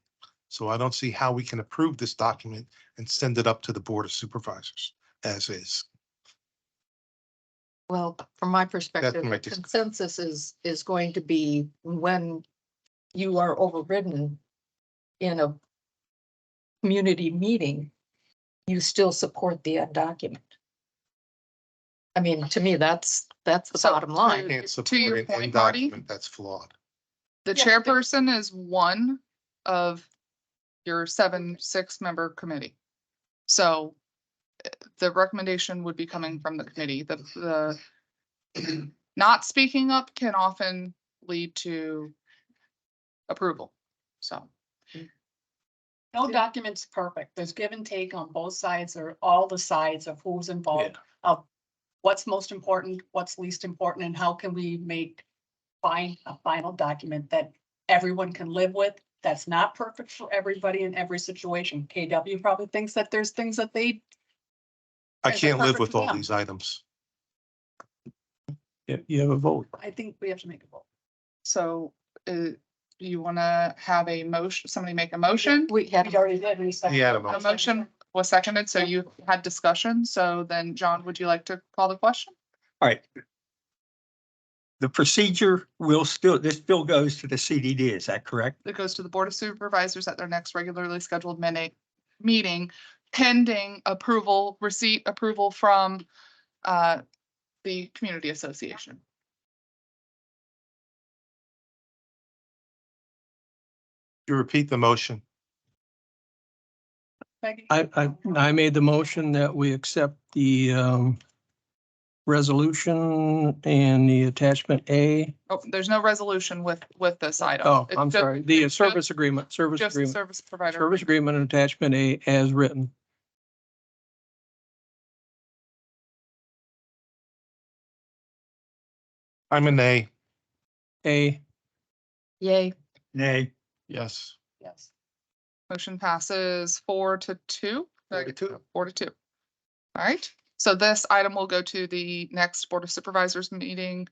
So I don't see how we can approve this document and send it up to the Board of Supervisors as is. Well, from my perspective, my the dis- consensus is going to be when you are overridden in a community meeting, you still support the document. I mean, to me, that's the So, bottom I line. can't To support your an point, end Marty? document that's flawed. The Yeah. chairperson is one of your 6-member committee. So the recommendation would be coming from the committee. The not speaking up can often lead to approval. So No document's perfect. There's give and take on both sides or all the sides of who's involved, of what's most important, what's least important, and how can we find a final document that everyone can live with. That's not perfect for everybody in every situation. KW probably thinks that there's things that they, I Is it can't live perfect with for all them? these items. You have a vote. I think we have to make a vote. So, you wanna have a motion, somebody make a motion? We had, We already did. We seconded. He had a A motion was seconded, so you had discussion. So then, John, would you like to call the question? All right. The procedure will still, this still goes to the CDD, is that correct? It goes to the Board of Supervisors at their next regularly scheduled meeting, pending receipt approval from the Community Association. You repeat the motion. Peggy? I made the motion that we accept the resolution and the attachment A. Oh, there's no resolution with this item. Oh, It's I'm just- sorry, the it's service agreement, Just the service provider. service agreement and attachment A as written. I'm a nay. A, yay, Nay. Yes. Yes. Motion passes 4-2. 4-2. 4-2. All right, so this item will go to the next Board of Supervisors meeting.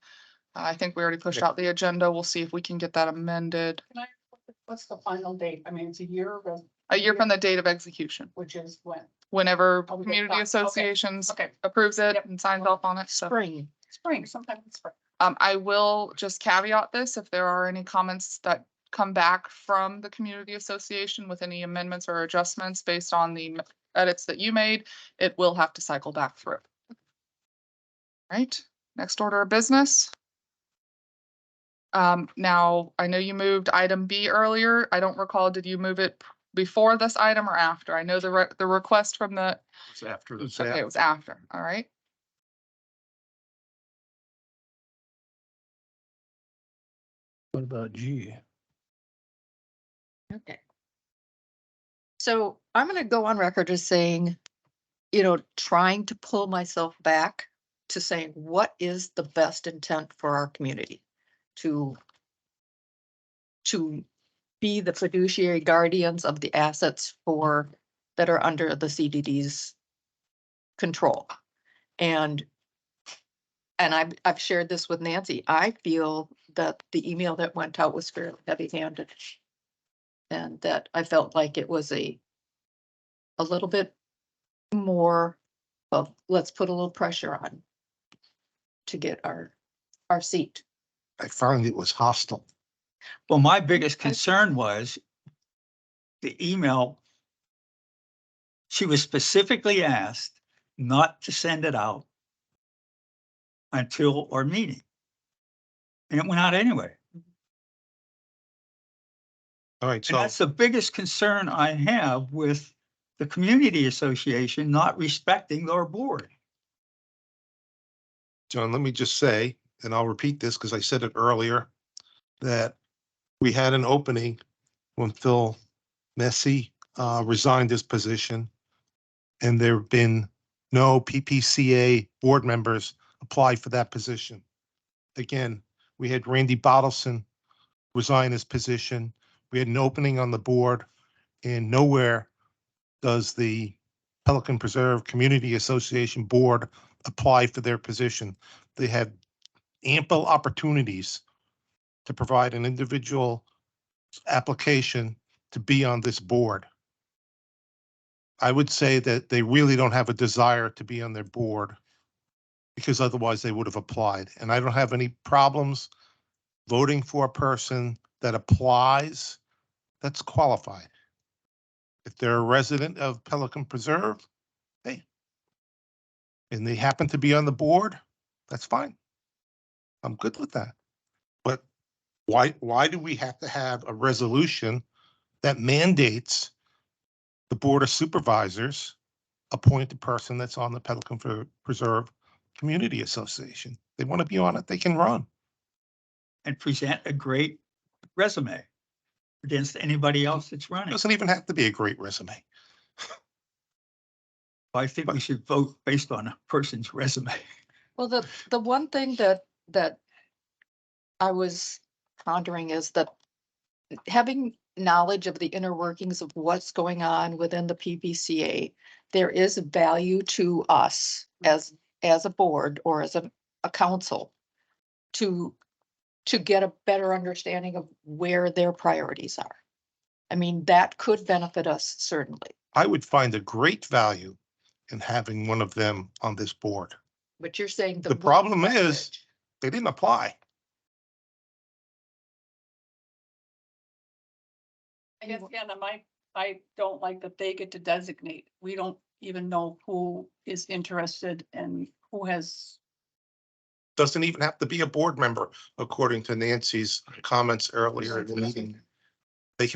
I think we already pushed out the agenda. We'll see if we can get that amended. What's the final date? I mean, it's a year, A year from the date of execution, which is when? whenever Oh, we get community that. Okay. associations Okay, approves it Yep. and signs off on it, so. spring. spring, sometime in spring. I will just caveat this, if there are any comments that come back from the community association with any amendments or adjustments based on the edits that you made, it will have to cycle back through. Right, next order of business. Now, I know you moved item B earlier. I don't recall, did you move it before this item or after? I know the request from the, It's after the. okay, it was after, all right. what about G? Okay. So I'm gonna go on record as saying, trying to pull myself back to saying, what is the best intent for our community? To be the fiduciary guardians of the assets that are under the CDD's control. And I've shared this with Nancy. I feel that the email that went out was fairly heavy-handed. And that I felt like it was a little bit more of, let's put a little pressure on to get our seat. I found it was hostile. Well, my biggest concern was the email. She was specifically asked not to send it out until our meeting. And it went out anyway. All right, And so that's the biggest concern I have with the community association not respecting our board. John, let me just say, and I'll repeat this because I said it earlier, that we had an opening when Phil Messi resigned his position. And there have been no PPCA board members apply for that position. Again, we had Randy Bottleson resign his position. We had an opening on the board, and nowhere does the Pelican Preserve Community Association Board apply for their position. They had ample opportunities to provide an individual application to be on this board. I would say that they really don't have a desire to be on their board because otherwise they would have applied. And I don't have any problems voting for a person that applies that's qualified. If they're a resident of Pelican Preserve, hey, and they happen to be on the board, that's fine. I'm good with that. But why do we have to have a resolution that mandates the Board of Supervisors appoint the person that's on the Pelican Preserve Community Association? They want to be on it, they can run. And present a great resume. against anybody else that's running. Doesn't even have to be a great resume. I think we should vote based on a person's resume. Well, the one thing that I was pondering is that having knowledge of the inner workings of what's going on within the PPCA, there is value to us as a board or as a council to get a better understanding of where their priorities are. I mean, that could benefit us certainly, I would find a great value in having one of them on this board. but you're saying The problem is they didn't apply. I guess, yeah, I don't like that they get to designate. We don't even know who is interested and who has. Doesn't even have to be a board member, according to Nancy's comments earlier in the meeting. They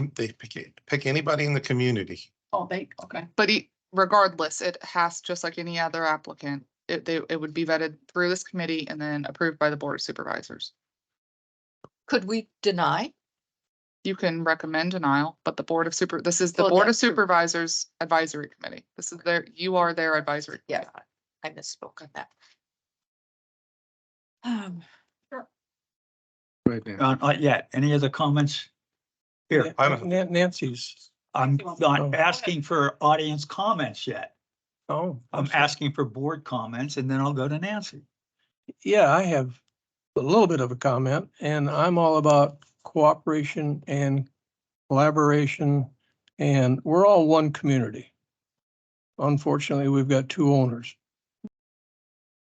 pick anybody in the community. Oh, okay. But regardless, it has, just like any other applicant, it would be vetted through this committee and then approved by the Board of Supervisors. Could we deny? You can recommend denial, but this is the Well, Board of that's true. Supervisors Advisory Committee. This is you are their advisory. Yeah, I misspoke on that. Right now. Not yet. Any other comments? Here, Nancy's, I'm Oh. not asking for audience comments yet. oh. I'm asking for board comments and then I'll go to Nancy. Yeah, I have a little bit of a comment, and I'm all about cooperation and collaboration, and we're all one community. Unfortunately, we've got two owners.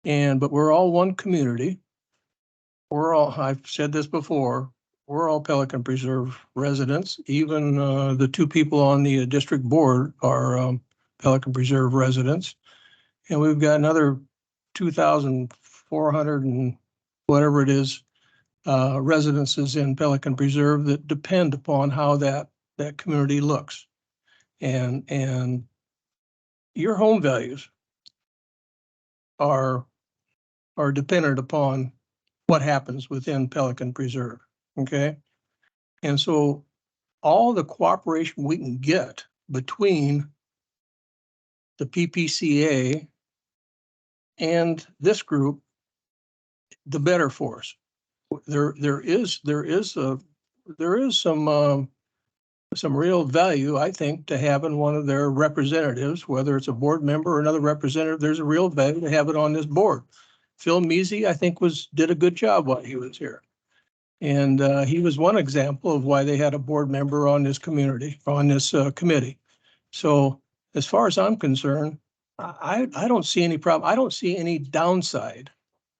But we're all one community. I've said this before, we're all Pelican Preserve residents. Even the two people on the district board are Pelican Preserve residents. And we've got another 2,400 and whatever it is, residences in Pelican Preserve that depend upon how that community looks. And your home values are dependent upon what happens within Pelican Preserve, okay? And so all the cooperation we can get between the PPCA and this group, the better for us. There is some real value, I think, to having one of their representatives, whether it's a board member or another representative. There's a real value to have it on this board. Phil Measy, I think, did a good job while he was here. And he was one example of why they had a board member on this community, on this committee. So as far as I'm concerned, I don't see any problem. I don't see any downside.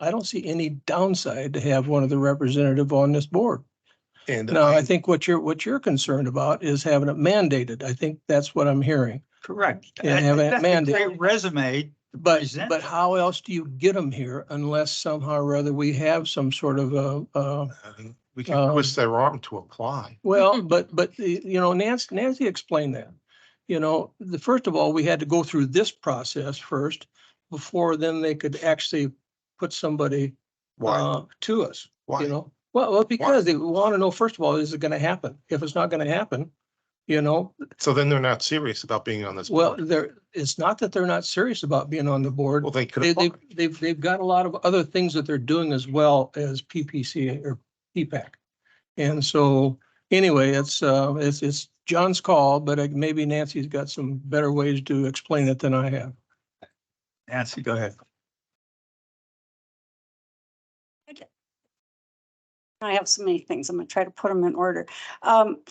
I don't see any downside to have one of the representative on this board. And No, I think what you're concerned about is having it mandated. I think that's what I'm hearing. Correct. Yeah, have it That's a mandated. great resume. But how else do you get them here unless somehow or other we have some sort of we can twist their arm to apply. well, but Nancy explained that. First of all, we had to go through this process first before then they could actually put somebody Why? to us. Why? Well, because Why? they want to know, first of all, is it going to happen? If it's not going to happen, So then they're not serious about being on this well, board. it's not that they're not serious about being on the board. Well, they could They, apply. they've got a lot of other things that they're doing as well as PPCA or PPAC. And so anyway, it's John's call, but maybe Nancy's got some better ways to explain it than I have. Nancy, go ahead. I have so many things. I'm going to try to put them in order.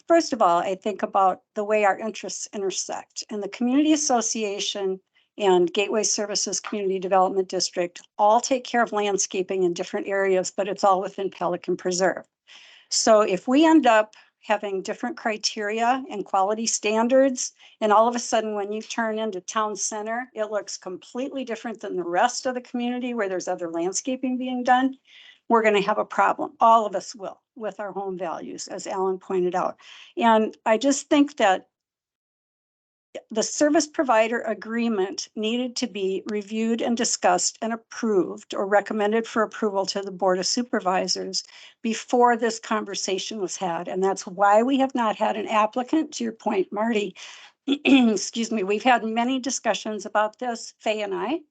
First of all, I think about the way our interests intersect, and the Community Association and Gateway Services Community Development District all take care of landscaping in different areas, but it's all within Pelican Preserve. So if we end up having different criteria and quality standards, and all of a sudden when you turn into town center, it looks completely different than the rest of the community where there's other landscaping being done, we're going to have a problem. All of us will, with our home values, as Alan pointed out. And I just think that the service provider agreement needed to be reviewed and discussed and approved or recommended for approval to the Board of Supervisors before this conversation was had. And that's why we have not had an applicant, to your point, Marty. Excuse me, we've had many discussions about this, Faye and I.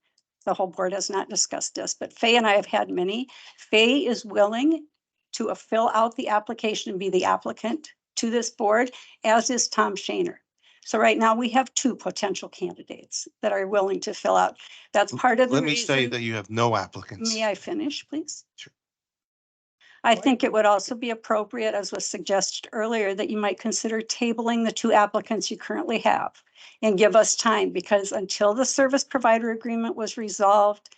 The whole board has not discussed this, but Faye and I have had many. Faye is willing to fill out the application and be the applicant to this board, as is Tom Shaner. So right now we have two potential candidates that are willing to fill out. That's part of the Let me say reason. that you have no applicants. May I finish, please? Sure. I think it would also be appropriate, as was suggested earlier, that you might consider tabling the two applicants you currently have and give us time, because until the service provider agreement was resolved,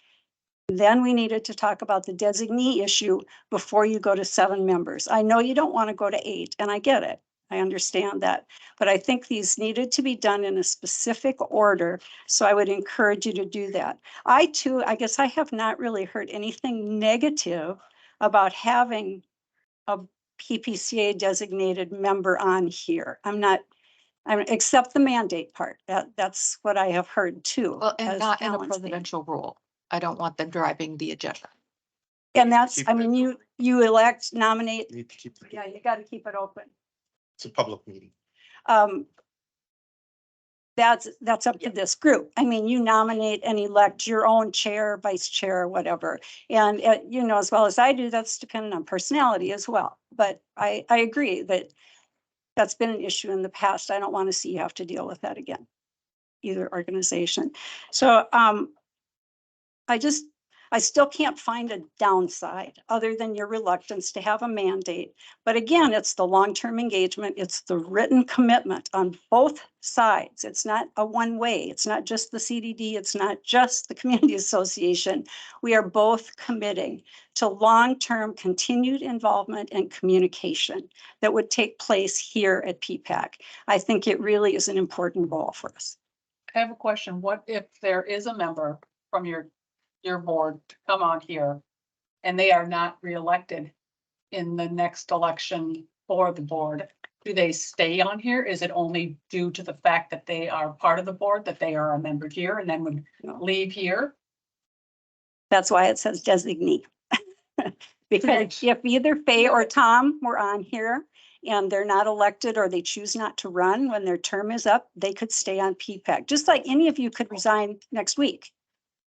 then we needed to talk about the designee issue before you go to 7 members. I know you don't want to go to 8, and I get it. I understand that, but I think these needed to be done in a specific order. So I would encourage you to do that. I too, I guess I have not really heard anything negative about having a PPCA designated member on here. Except the mandate part. That's what I have heard too. Well, and as not in a Alan's being. presidential role. I don't want them driving the agenda. And that's, Keep I it- mean, you elect, nominate, You need to keep, yeah, you got to keep it open. it's a public meeting. That's up to this group. I mean, you nominate and elect your own chair, vice chair, whatever. And, you know, as well as I do, that's dependent on personality as well. But I agree that that's been an issue in the past. I don't want to see you have to deal with that again, either organization. So, I still can't find a downside other than your reluctance to have a mandate. But again, it's the long-term engagement. It's the written commitment on both sides. It's not a one-way. It's not just the CDD. It's not just the community association. We are both committing to long-term continued involvement and communication that would take place here at PPAC. I think it really is an important role for us. I have a question. What if there is a member from your board to come on here and they are not reelected in the next election for the board? Do they stay on here? Is it only due to the fact that they are part of the board, that they are a member here and then would leave here? That's why it says designee. Because if either Faye or Tom were on here and they're not elected or they choose not to run when their term is up, they could stay on PPAC, just like any of you could resign next week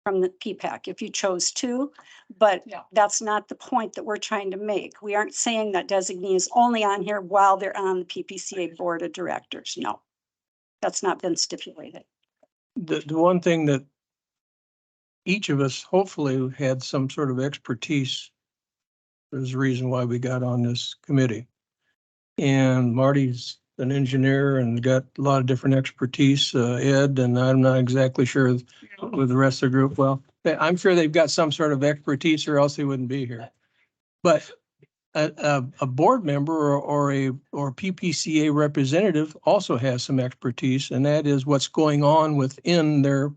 from the PPAC if you chose to, but Yeah. that's not the point that we're trying to make. We aren't saying that designee is only on here while they're on the PPCA board of directors. No, that's not been stipulated. The one thing that each of us hopefully had some sort of expertise is the reason why we got on this committee. And Marty's an engineer and got a lot of different expertise, Ed, and I'm not exactly sure with the rest of the group. Well, I'm sure they've got some sort of expertise or else they wouldn't be here. But a board member or PPCA representative also has some expertise, and that is what's going on within their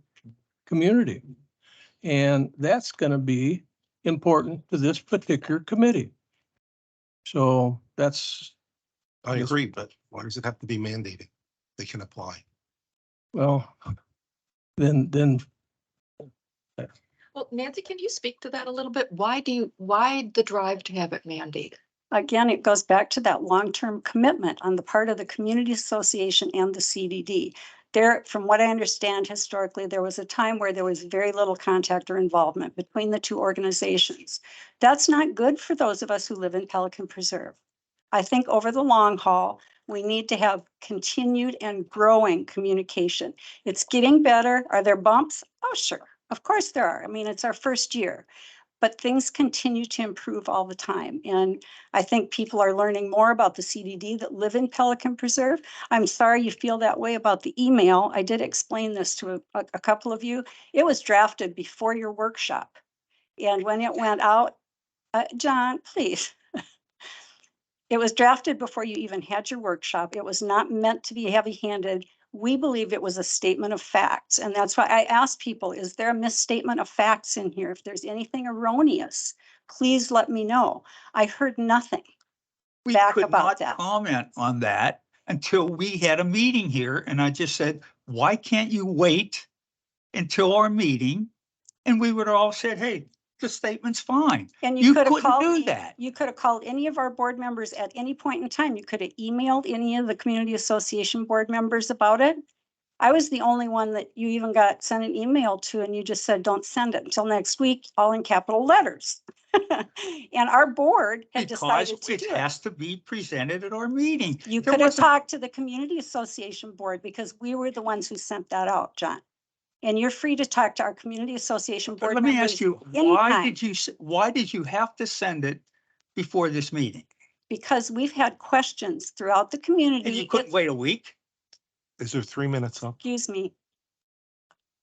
community. And that's going to be important to this particular committee. So that's, I agree, but why does it have to be mandated? They can apply. well, then Well, Nancy, can you speak to that a little bit? Why the drive to have it mandated? Again, it goes back to that long-term commitment on the part of the community association and the CDD. There, from what I understand, historically, there was a time where there was very little contact or involvement between the two organizations. That's not good for those of us who live in Pelican Preserve. I think over the long haul, we need to have continued and growing communication. It's getting better. Are there bumps? Oh, sure. Of course there are. I mean, it's our first year. But things continue to improve all the time. And I think people are learning more about the CDD that live in Pelican Preserve. I'm sorry you feel that way about the email. I did explain this to a couple of you. It was drafted before your workshop. And when it went out, John, please. It was drafted before you even had your workshop. It was not meant to be heavy-handed. We believe it was a statement of facts. And that's why I asked people, is there a misstatement of facts in here? If there's anything erroneous, please let me know. I heard nothing. We Back could about not that. comment on that until we had a meeting here. And I just said, why can't you wait until our meeting? And we would have all said, hey, the statement's fine. And You you could have couldn't called, do that. you could have called any of our board members at any point in time. You could have emailed any of the community association board members about it. I was the only one that you even got sent an email to, and you just said, don't send it until next week, all in capital letters. And our board had Because decided to it do it. has to be presented at our meeting. You There could have wasn't- talked to the community association board because we were the ones who sent that out, John. And you're free to talk to our community association But board let me members ask you, why anytime. did you, why did you have to send it before this meeting? Because we've had questions throughout the community. And you couldn't It's- wait a week? Is there 3 minutes up? Excuse me.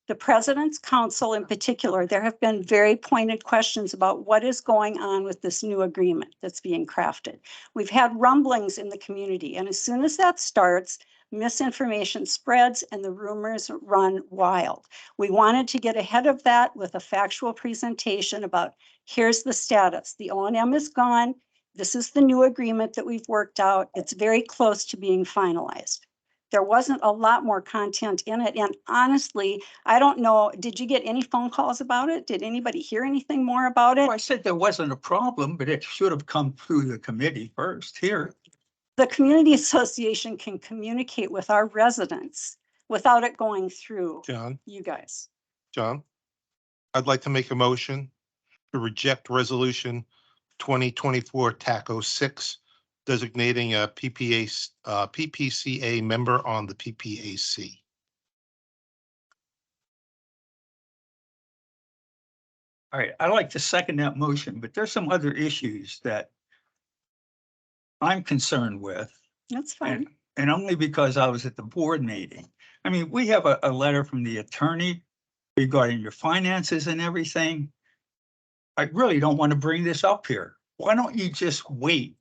The President's Council in particular, there have been very pointed questions about what is going on with this new agreement that's being crafted. We've had rumblings in the community, and as soon as that starts, misinformation spreads and the rumors run wild. We wanted to get ahead of that with a factual presentation about here's the status. The O&M is gone. This is the new agreement that we've worked out. It's very close to being finalized. There wasn't a lot more content in it. And honestly, I don't know, did you get any phone calls about it? Did anybody hear anything more about it? Well, I said there wasn't a problem, but it should have come through the committee first here. The community association can communicate with our residents without it going through John, you guys. John, I'd like to make a motion to reject resolution 2024 TACO 6, designating a PPCA member on the PPAC. All right, I like to second that motion, but there's some other issues that I'm concerned with. That's fine. And only because I was at the board meeting. I mean, we have a letter from the attorney regarding your finances and everything. I really don't want to bring this up here. Why don't you just wait?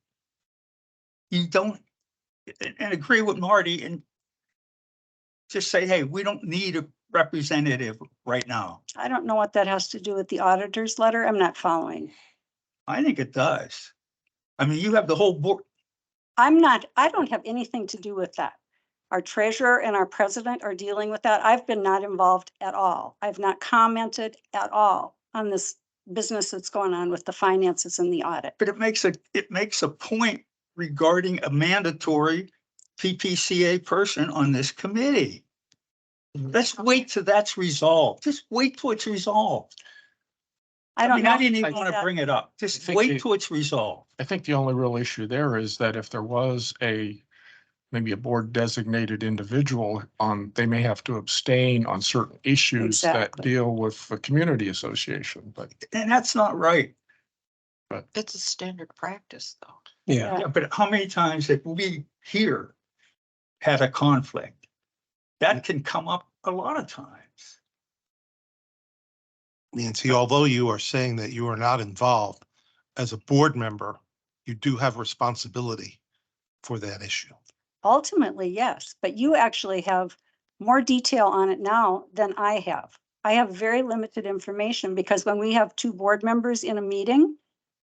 You don't, and agree with Marty and just say, hey, we don't need a representative right now. I don't know what that has to do with the auditor's letter. I'm not following. I think it does. I mean, you have the whole board. I don't have anything to do with that. Our treasurer and our president are dealing with that. I've been not involved at all. I've not commented at all on this business that's going on with the finances and the audit. But it makes a point regarding a mandatory PPCA person on this committee. Let's wait till that's resolved. Just wait till it's resolved. I don't mean, know. I didn't even if want to that- bring it up. Just think wait the- till it's resolved. I think the only real issue there is that if there was maybe a board designated individual on, they may have to abstain on certain issues that Exactly. deal with the community association, but And that's not right. It's a standard practice, though. Yeah, Yeah, but how many times have we here had a conflict? That can come up a lot of times. Nancy, although you are saying that you are not involved, as a board member, you do have responsibility for that issue. Ultimately, yes, but you actually have more detail on it now than I have. I have very limited information because when we have 2 board members in a meeting,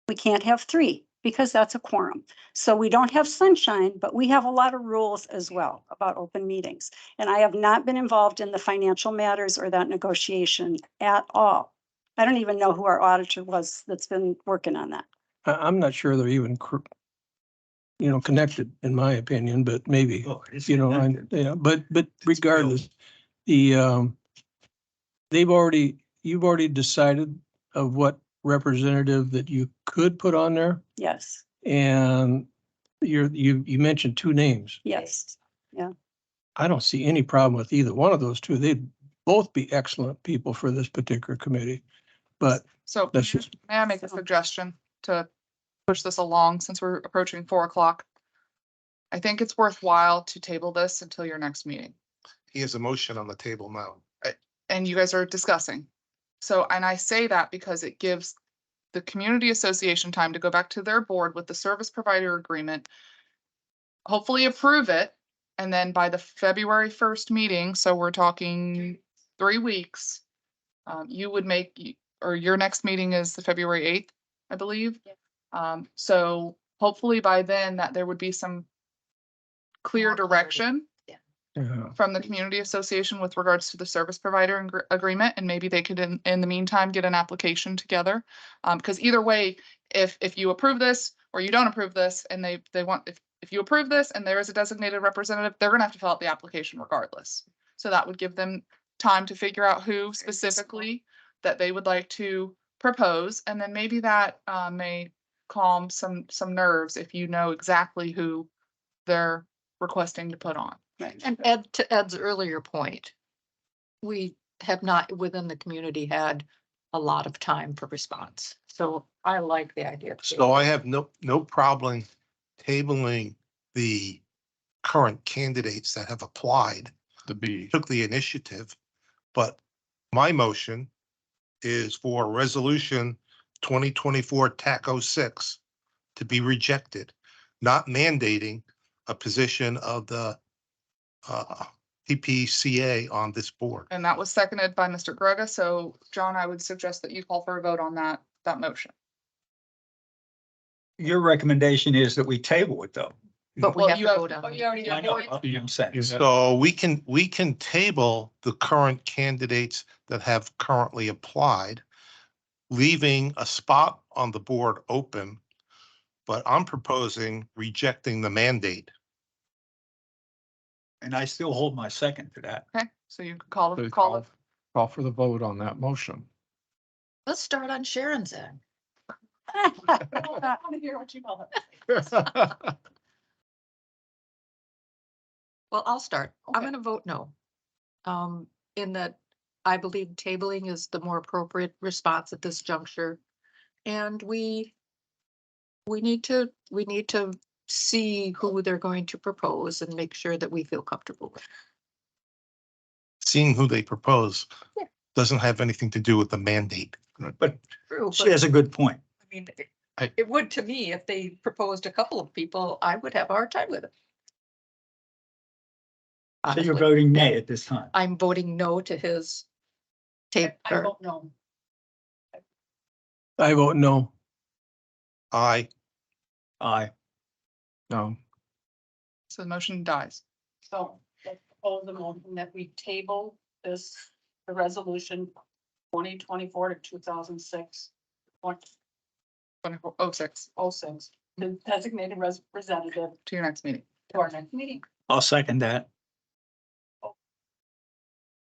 we can't have 3 because that's a quorum. So we don't have sunshine, but we have a lot of rules as well about open meetings. And I have not been involved in the financial matters or that negotiation at all. I don't even know who our auditor was that's been working on that. I'm not sure they're even, connected, in my opinion, but maybe, Oh, it's yeah, but regardless, you've already decided of what representative that you could put on there, Yes, and you mentioned 2 names. yes. I don't see any problem with either one of those 2. They'd both be excellent people for this particular committee. But So that's just, may I make a suggestion to push this along since we're approaching 4:00? I think it's worthwhile to table this until your next meeting. He has a motion on the table now. And you guys are discussing. So, and I say that because it gives the community association time to go back to their board with the service provider agreement, hopefully approve it, and then by the February 1st meeting, so we're talking 3 weeks, you would make, or your next meeting is the February 8th, I believe. So hopefully by then that there would be some clear More clarity. direction. Yeah. Yeah. from the community association with regards to the service provider agreement, and maybe they could in the meantime get an application together. Because either way, if you approve this or you don't approve this, and they want, if you approve this and there is a designated representative, they're gonna have to fill out the application regardless. So that would give them time to figure out who specifically that they would like to propose, and then maybe that may calm some nerves if you know exactly who they're requesting to put on. And Ed, to Ed's earlier point, we have not within the community had a lot of time for response. So I like the idea. of So I have no problem tabling the current candidates that have applied, The B. took the initiative. But my motion is for resolution 2024 TAC 06 to be rejected, not mandating a position of the PPCA on this board. And that was seconded by Mr. Grega. So John, I would suggest that you call for a vote on that motion. Your recommendation is that we table it though. But we Well, have you to have- vote on Oh, it. you already I have know, voted. I'm saying. So we can table the current candidates that have currently applied, leaving a spot on the board open. But I'm proposing rejecting the mandate. And I still hold my second to that. Okay, so you can call Please it. Call for the vote on that motion. Let's start on Sharon's end. I want to hear what you call it. Well, I'll start. I'm Okay. gonna vote no. In that I believe tabling is the more appropriate response at this juncture. And we need to see who they're going to propose and make sure that we feel comfortable with. Seeing who they propose Yeah. doesn't have anything to do with the mandate. But True, she but has a good point. I mean, I- it would to me, if they proposed a couple of people, I would have a hard time with it. So you're Honestly. voting nay at this time. I'm voting no to his tape. I vote no. I vote no. Aye. Aye. No, So the motion dies. So let's propose the motion that we table this, the resolution 2024 to 2006. 2006 06, the designated representative to your next meeting. to our next meeting. I'll second that.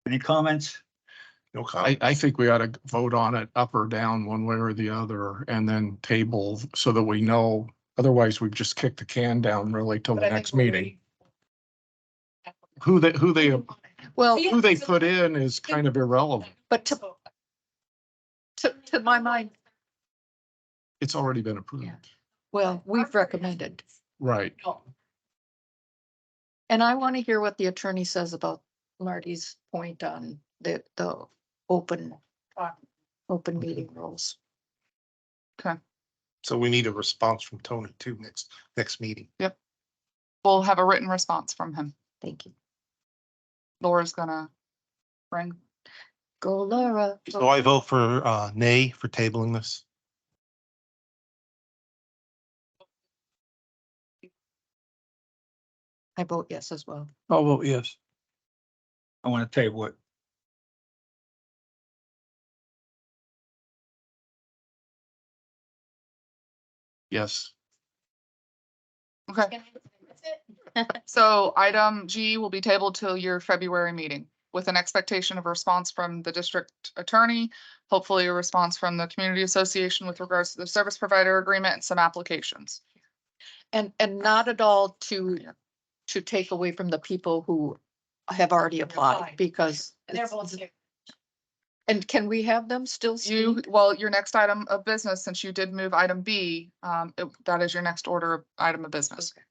Any comments? No comment. I think we ought to vote on it up or down one way or the other and then table so that we know. Otherwise, we've just kicked the can down really till But the I think next we're meeting. Who Well, who they put in is kind of irrelevant. but to my mind, It's already been approved. well, we've recommended. Right. No. And I want to hear what the attorney says about Marty's point on the open meeting rules. So we need a response from Tony too next meeting. We'll have a written response from him. Thank you. Laura's gonna bring. Go Laura. So I vote for nay for tabling this. I vote yes as well. I'll vote yes. I want to table it. Yes. Okay, so item G will be tabled till your February meeting with an expectation of a response from the district attorney. Hopefully a response from the community association with regards to the service provider agreement and some applications. And not at all to take away from the people who have already applied Applied. because. And they're both here. And can we have them still You, speak? well, your next item of business, since you did move item B, that is your next order of item of business. Okay.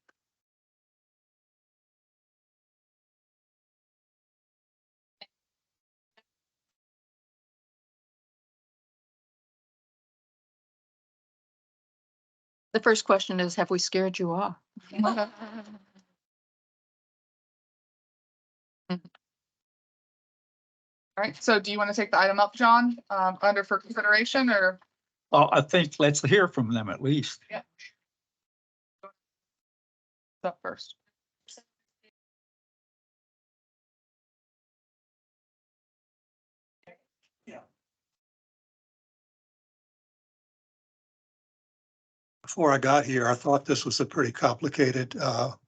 The first question is, have we scared you off? All right, so do you want to take the item up, John, under for consideration or? I think let's hear from them at least. Up first. before I got here, I thought this was a pretty complicated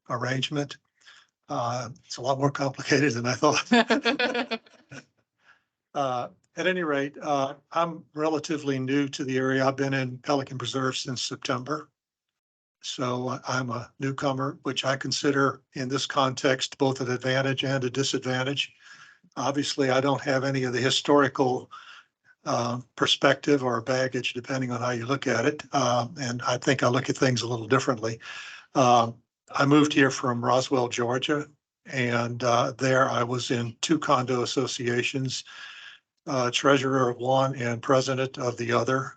arrangement. It's a lot more complicated than I thought. At any rate, I'm relatively new to the area. I've been in Pelican Preserve since September. So I'm a newcomer, which I consider in this context both an advantage and a disadvantage. Obviously, I don't have any of the historical perspective or baggage, depending on how you look at it. And I think I look at things a little differently. I moved here from Roswell, Georgia, and there I was in 2 condo associations, treasurer of one and president of the other.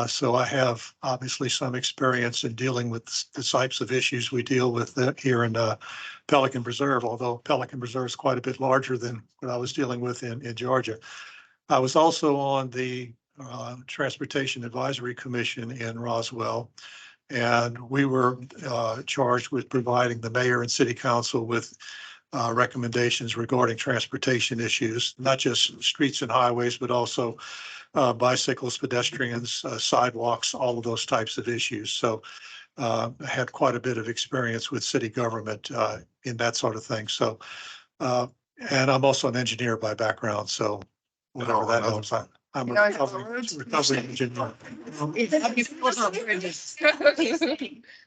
So I have obviously some experience in dealing with the types of issues we deal with here in Pelican Preserve, although Pelican Preserve is quite a bit larger than what I was dealing with in Georgia. I was also on the Transportation Advisory Commission in Roswell, and we were charged with providing the mayor and city council with recommendations regarding transportation issues, not just streets and highways, but also bicycles, pedestrians, sidewalks, all of those types of issues. So I had quite a bit of experience with city government in that sort of thing. So, and I'm also an engineer by background, so whatever that helps. I'm a recovering engineer.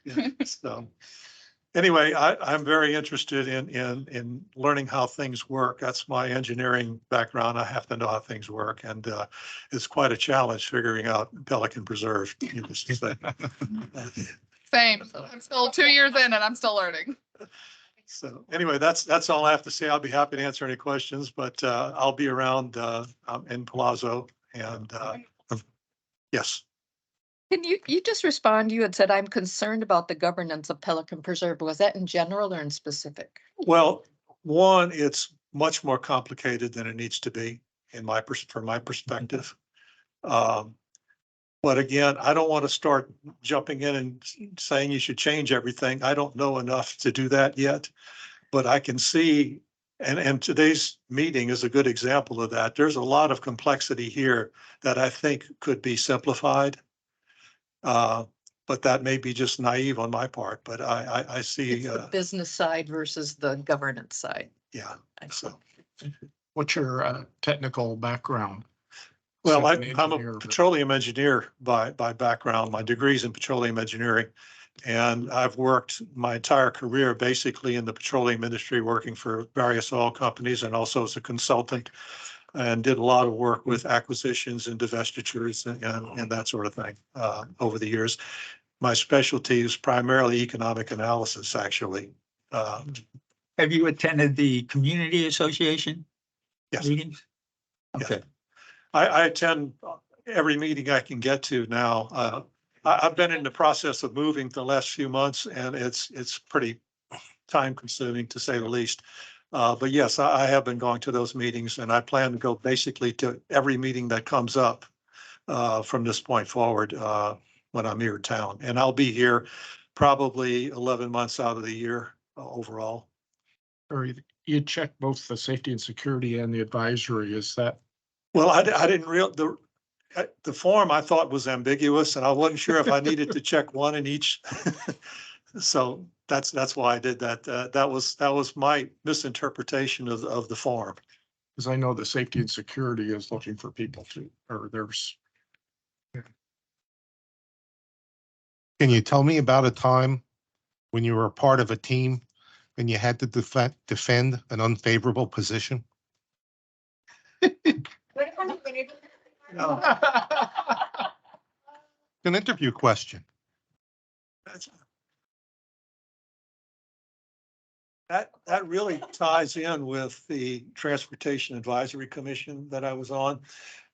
Yeah, so anyway, I'm very interested in learning how things work. That's my engineering background. I have to know how things work, and it's quite a challenge figuring out Pelican Preserve. Needless to say. Same. I'm still 2 years in and I'm still learning. So anyway, that's all I have to say. I'll be happy to answer any questions, but I'll be around in Palazzo, and yes. Can you just respond? You had said, I'm concerned about the governance of Pelican Preserve. Was that in general or in specific? Well, one, it's much more complicated than it needs to be from my perspective. But again, I don't want to start jumping in and saying you should change everything. I don't know enough to do that yet, but I can see, and today's meeting is a good example of that. There's a lot of complexity here that I think could be simplified. But that may be just naive on my part, but I see, It's the business side versus the governance side. yeah, so. What's your technical background? Well, As an I'm engineer, a but- petroleum engineer by background. My degree's in petroleum engineering. And I've worked my entire career basically in the petroleum industry, working for various oil companies and also as a consultant, and did a lot of work with acquisitions and divestitures and that sort of thing over the years. My specialty is primarily economic analysis, actually. Have you attended the community association Yes. meetings? Okay. I attend every meeting I can get to now. I've been in the process of moving the last few months, and it's pretty time consuming, to say the least. But yes, I have been going to those meetings, and I plan to go basically to every meeting that comes up from this point forward when I'm here in town. And I'll be here probably 11 months out of the year overall. Or you check both the safety and security and the advisory, is that? Well, I didn't the form I thought was ambiguous, and I wasn't sure if I needed to check one in each. So that's why I did that. That was my misinterpretation of the form. Because I know the safety and security is looking for people to, or there's. Can you tell me about a time when you were a part of a team and you had to defend an unfavorable position? An interview question. That really ties in with the Transportation Advisory Commission that I was on.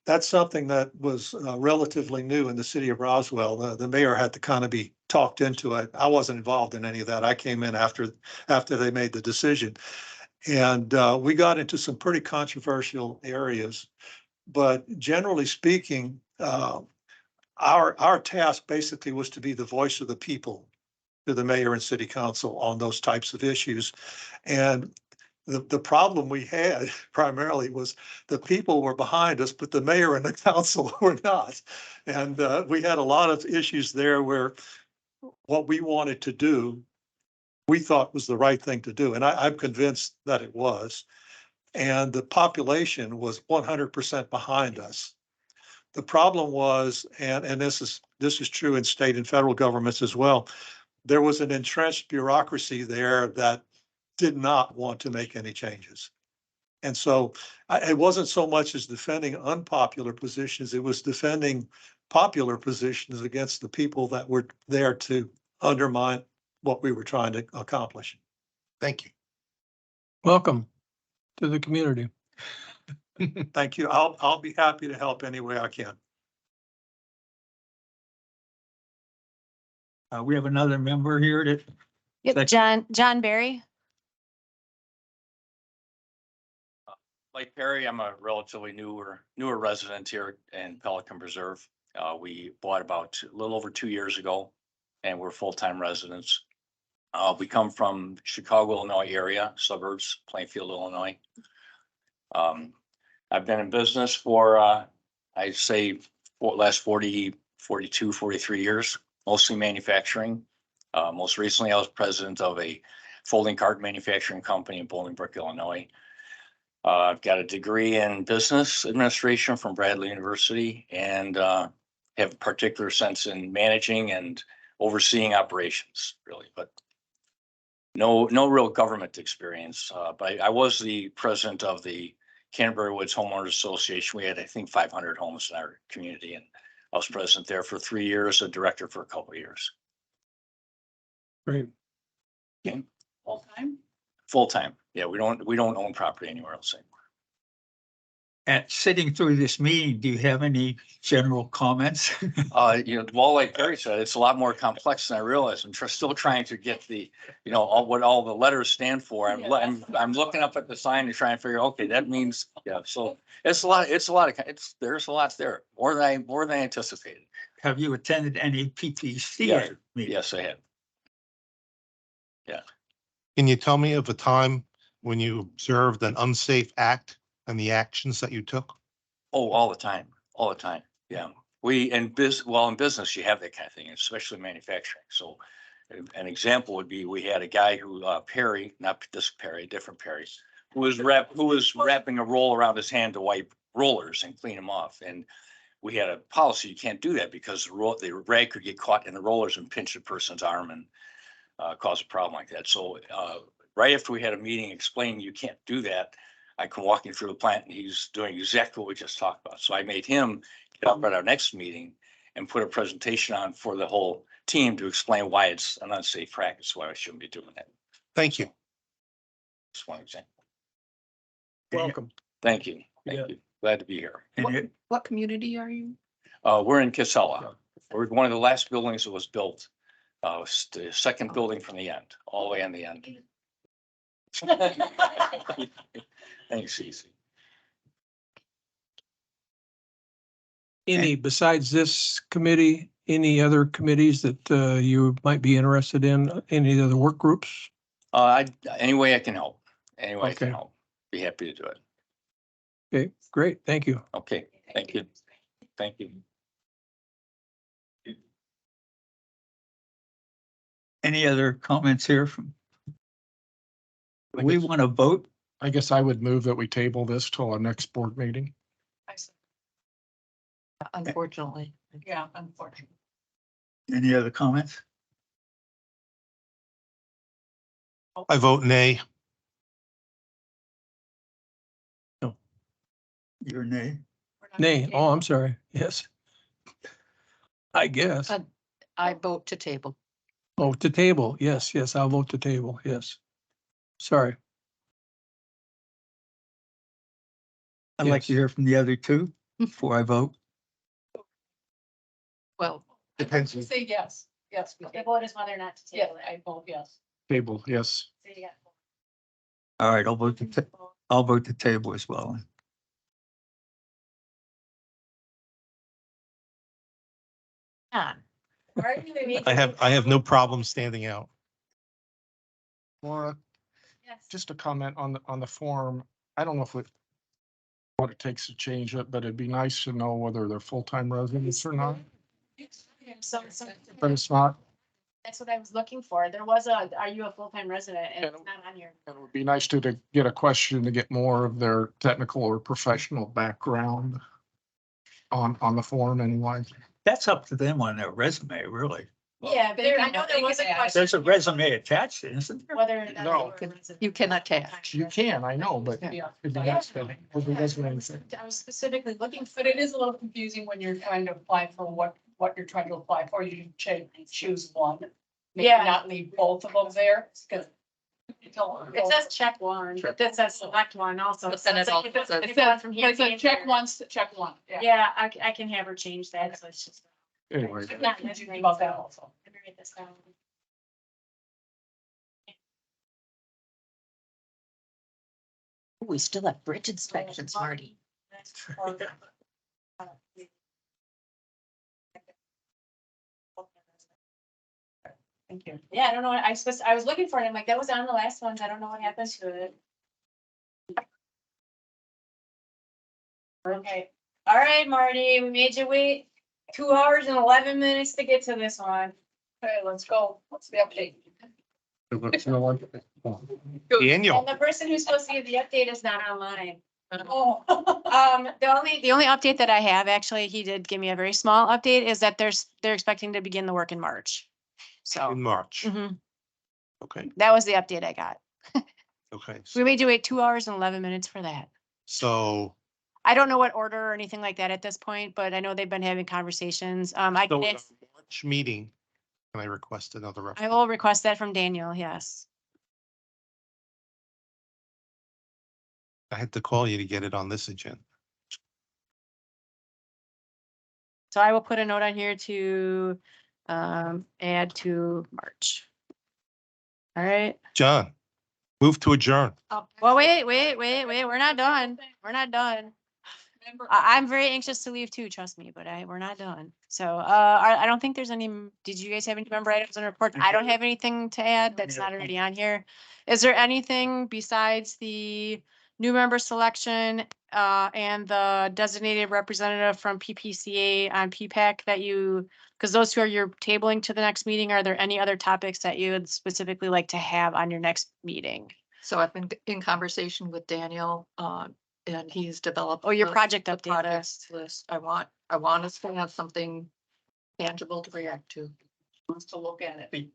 That's something that was relatively new in the city of Roswell. The mayor had to kind of be talked into it. I wasn't involved in any of that. I came in after they made the decision. And we got into some pretty controversial areas. But generally speaking, our task basically was to be the voice of the people to the mayor and city council on those types of issues. And the problem we had primarily was the people were behind us, but the mayor and the council were not. And we had a lot of issues there where what we wanted to do, we thought was the right thing to do. And I'm convinced that it was. And the population was 100% behind us. The problem was, and this is true in state and federal governments as well, there was an entrenched bureaucracy there that did not want to make any changes. And so it wasn't so much as defending unpopular positions, it was defending popular positions against the people that were there to undermine what we were trying to accomplish. Thank you. Welcome to the community. Thank you. I'll be happy to help any way I can. We have another member here that, Yep, John Barry. Like Perry, I'm a relatively newer resident here in Pelican Preserve. We bought about a little over 2 years ago, and we're full-time residents. We come from Chicago, Illinois area, suburbs, Plainfield, Illinois. I've been in business for, I'd say, last 40, 42, 43 years, mostly manufacturing. Most recently, I was president of a folding cart manufacturing company in Bolingbrook, Illinois. I've got a degree in business administration from Bradley University and have a particular sense in managing and overseeing operations, really, but no real government experience. But I was the president of the Canterbury Woods Homeowners Association. We had, I think, 500 homes in our community, and I was president there for 3 years, a director for a couple of years. Great. Okay. Full time? Full time. Yeah, we don't own property anywhere else anymore. at sitting through this meeting, do you have any general comments? Well, like Gary said, it's a lot more complex than I realized. I'm still trying to get the, what all the letters stand for. I'm looking up at the sign and trying to figure, okay, that means, yeah, so there's a lot there, more than I anticipated. Have you attended any PPC Yes, meetings? yes, I have. Yeah. Can you tell me of a time when you observed an unsafe act and the actions that you took? Oh, all the time. Yeah. In business, you have that kind of thing, especially manufacturing. So an example would be, we had a guy who, Perry, not this Perry, different Perry, who was wrapping a roll around his hand to wipe rollers and clean them off. And we had a policy, you can't do that because the rag could get caught in the rollers and pinch a person's arm and cause a problem like that. So right after we had a meeting explaining you can't do that, I come walking through the plant and he's doing exactly what we just talked about. So I made him get up at our next meeting and put a presentation on for the whole team to explain why it's an unsafe practice, why I shouldn't be doing that. Thank you. Just one example. Welcome. Thank you. Yeah. Thank you. Glad to be here. What community are you? We're in Casella. We're one of the last buildings that was built. It's the second building from the end, all the way on the end. Thanks, Cece. Any, besides this committee, any other committees that you might be interested in, any other work groups? Any way I can help, any way I can Okay. help, be happy to do it. Okay, great, thank you. Okay, thank you. Thank you. Any other comments here from? We want to vote? I guess I would move that we table this till our next board meeting. Unfortunately. Yeah, unfortunately. Any other comments? I vote nay. Your nay? Nay, oh, I'm sorry, yes. I guess. I vote to table. Oh, to table, yes, I'll vote to table, yes. Sorry. I'd like to Yes. hear from the other two before I vote. Well, Depends. Say yes, yes. The vote is whether or not to Yeah, table it. I vote yes. Table, yes. So you got- All right, I'll vote to table as well. On. I have no problem standing out. Laura, Yeah, just a comment on the form. I don't know if what it takes to change it, but it'd be nice to know whether they're full-time residents or not, So, but it's not. that's what I was looking for. There was a, are you a full-time resident? And it's And- not on here. It would be nice to get a question to get more of their technical or professional background on the form anyway. That's up to them on their resume, really. Yeah, but there, I know there was a question. There's a resume attached, isn't there? Whether. or not No. they were a resident. You can attach. You can, I know, but Yeah. it'd be nice to, if it doesn't anything. I was specifically looking for. But it is a little confusing when you're trying to apply for what you're trying to apply for. You choose one. Maybe Yeah. not leave both of them there, because. It says check one, but this says select one also. But then it So also if it's- says- if it's going from here It's to a here. check once, check one. Yeah, I can have her change that, so it's just. Anyway, I'm not Confused listening, about that so also. let me write this down. We still have bridge inspections, Marty. Thank you. Yeah, I don't know what I was looking for it. I'm like, that was on the last ones. I don't know what happened to it. Okay, all right, Marty, we made you wait 2 hours and 11 minutes to get to this one. Okay, let's go. What's the update? you know what? Daniel, And the person who's supposed to give the update is not online. Oh. The only update that I have, actually, he did give me a very small update, is that they're expecting to begin the work in March. So, in March. mhm, Okay, that was the update I got. okay. We made you wait 2 hours and 11 minutes for that. So, I don't know what order or anything like that at this point, but I know they've been having conversations. I so can at ask- our March meeting, can I request another? I will request that from Daniel, yes. I had to call you to get it on this agenda. So I will put a note on here to add to March. All right. John, move to adjourn. Well, wait, we're not done. We're not done. I'm very anxious to leave too, trust me, but we're not done. So, I don't think there's any, did you guys have any member items and reports? I don't have anything to add that's not already on here. Is there anything besides the new member selection, and the designated representative from PPCA on PPAC that you, because those two are you're tabling to the next meeting, are there any other topics that you would specifically like to have on your next meeting? So I've been in conversation with Daniel, and he's developed. Oh, your the- project the update project list. I want us to have something tangible to react to. Wants to look at it.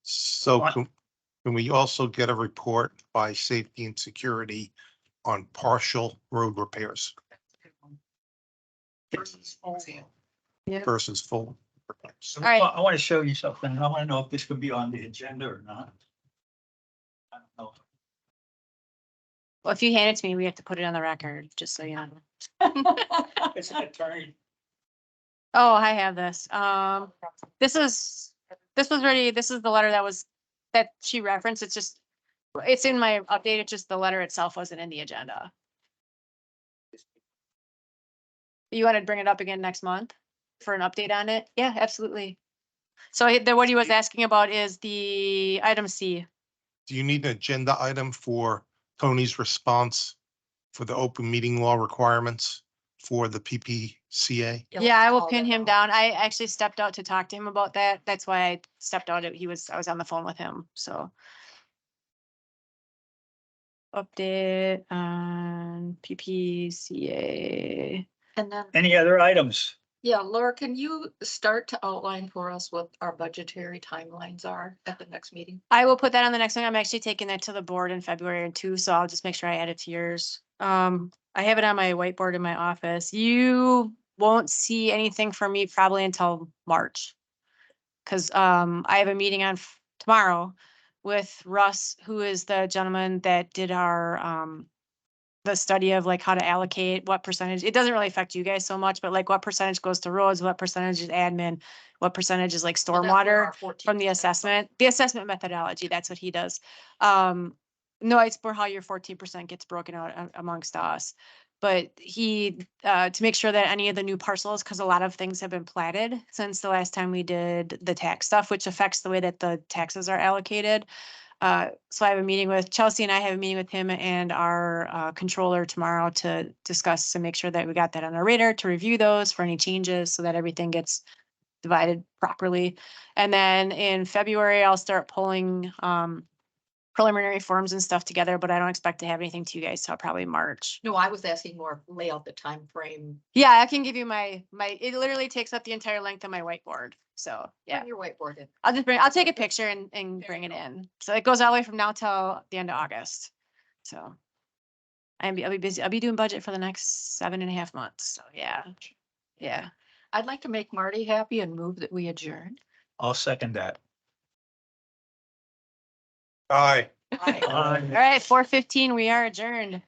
So What? can we also get a report by safety and security on partial road repairs Yeah. versus full? All right. I want to show you something. I want to know if this could be on the agenda or not. I don't know. Well, if you hand it to me, we have to put it on the record, just so you know. It's an attorney. Oh, I have this. This was ready. This is the letter that she referenced. It's in my update. It's just the letter itself wasn't in the agenda. You want to bring it up again next month for an update on it? Yeah, absolutely. So what he was asking about is the item C. Do you need an agenda item for Tony's response for the open meeting law requirements for the PPCA? Yeah, I will pin him down. I actually stepped out to talk to him about that. That's why I stepped out. I was on the phone with him, so. Update on PPCA. And then, Any other items? yeah, Laura, can you start to outline for us what our budgetary timelines are at the next meeting? I will put that on the next one. I'm actually taking that to the board in February too, so I'll just make sure I add it to yours. I have it on my whiteboard in my office. You won't see anything from me probably until March. Cause I have a meeting on tomorrow with Russ, who is the gentleman that did our the study of like how to allocate what percentage. It doesn't really affect you guys so much, but like what percentage goes to roads, what percentage is admin, what percentage is like stormwater from the assessment methodology. That's what he does. No, it's for how your 14% gets broken out amongst us. But he, to make sure that any of the new parcels, because a lot of things have been platted since the last time we did the tax stuff, which affects the way that the taxes are allocated. So I have a meeting with Chelsea and I have a meeting with him and our controller tomorrow to discuss and make sure that we got that on our radar to review those for any changes so that everything gets divided properly. And then in February, I'll start pulling preliminary forms and stuff together, but I don't expect to have anything to you guys till probably March. No, I was asking more lay out the time frame. Yeah, I can give you it literally takes up the entire length of my whiteboard. So yeah, Bring your whiteboard in. I'll take a picture and bring it in. So it goes all the way from now till the end of August. So I'll be busy. I'll be doing budget for the next 7.5 months. So yeah. Yeah. I'd like to make Marty happy and move that we adjourn. I'll second that. Aye. All right, 4:15, we are adjourned.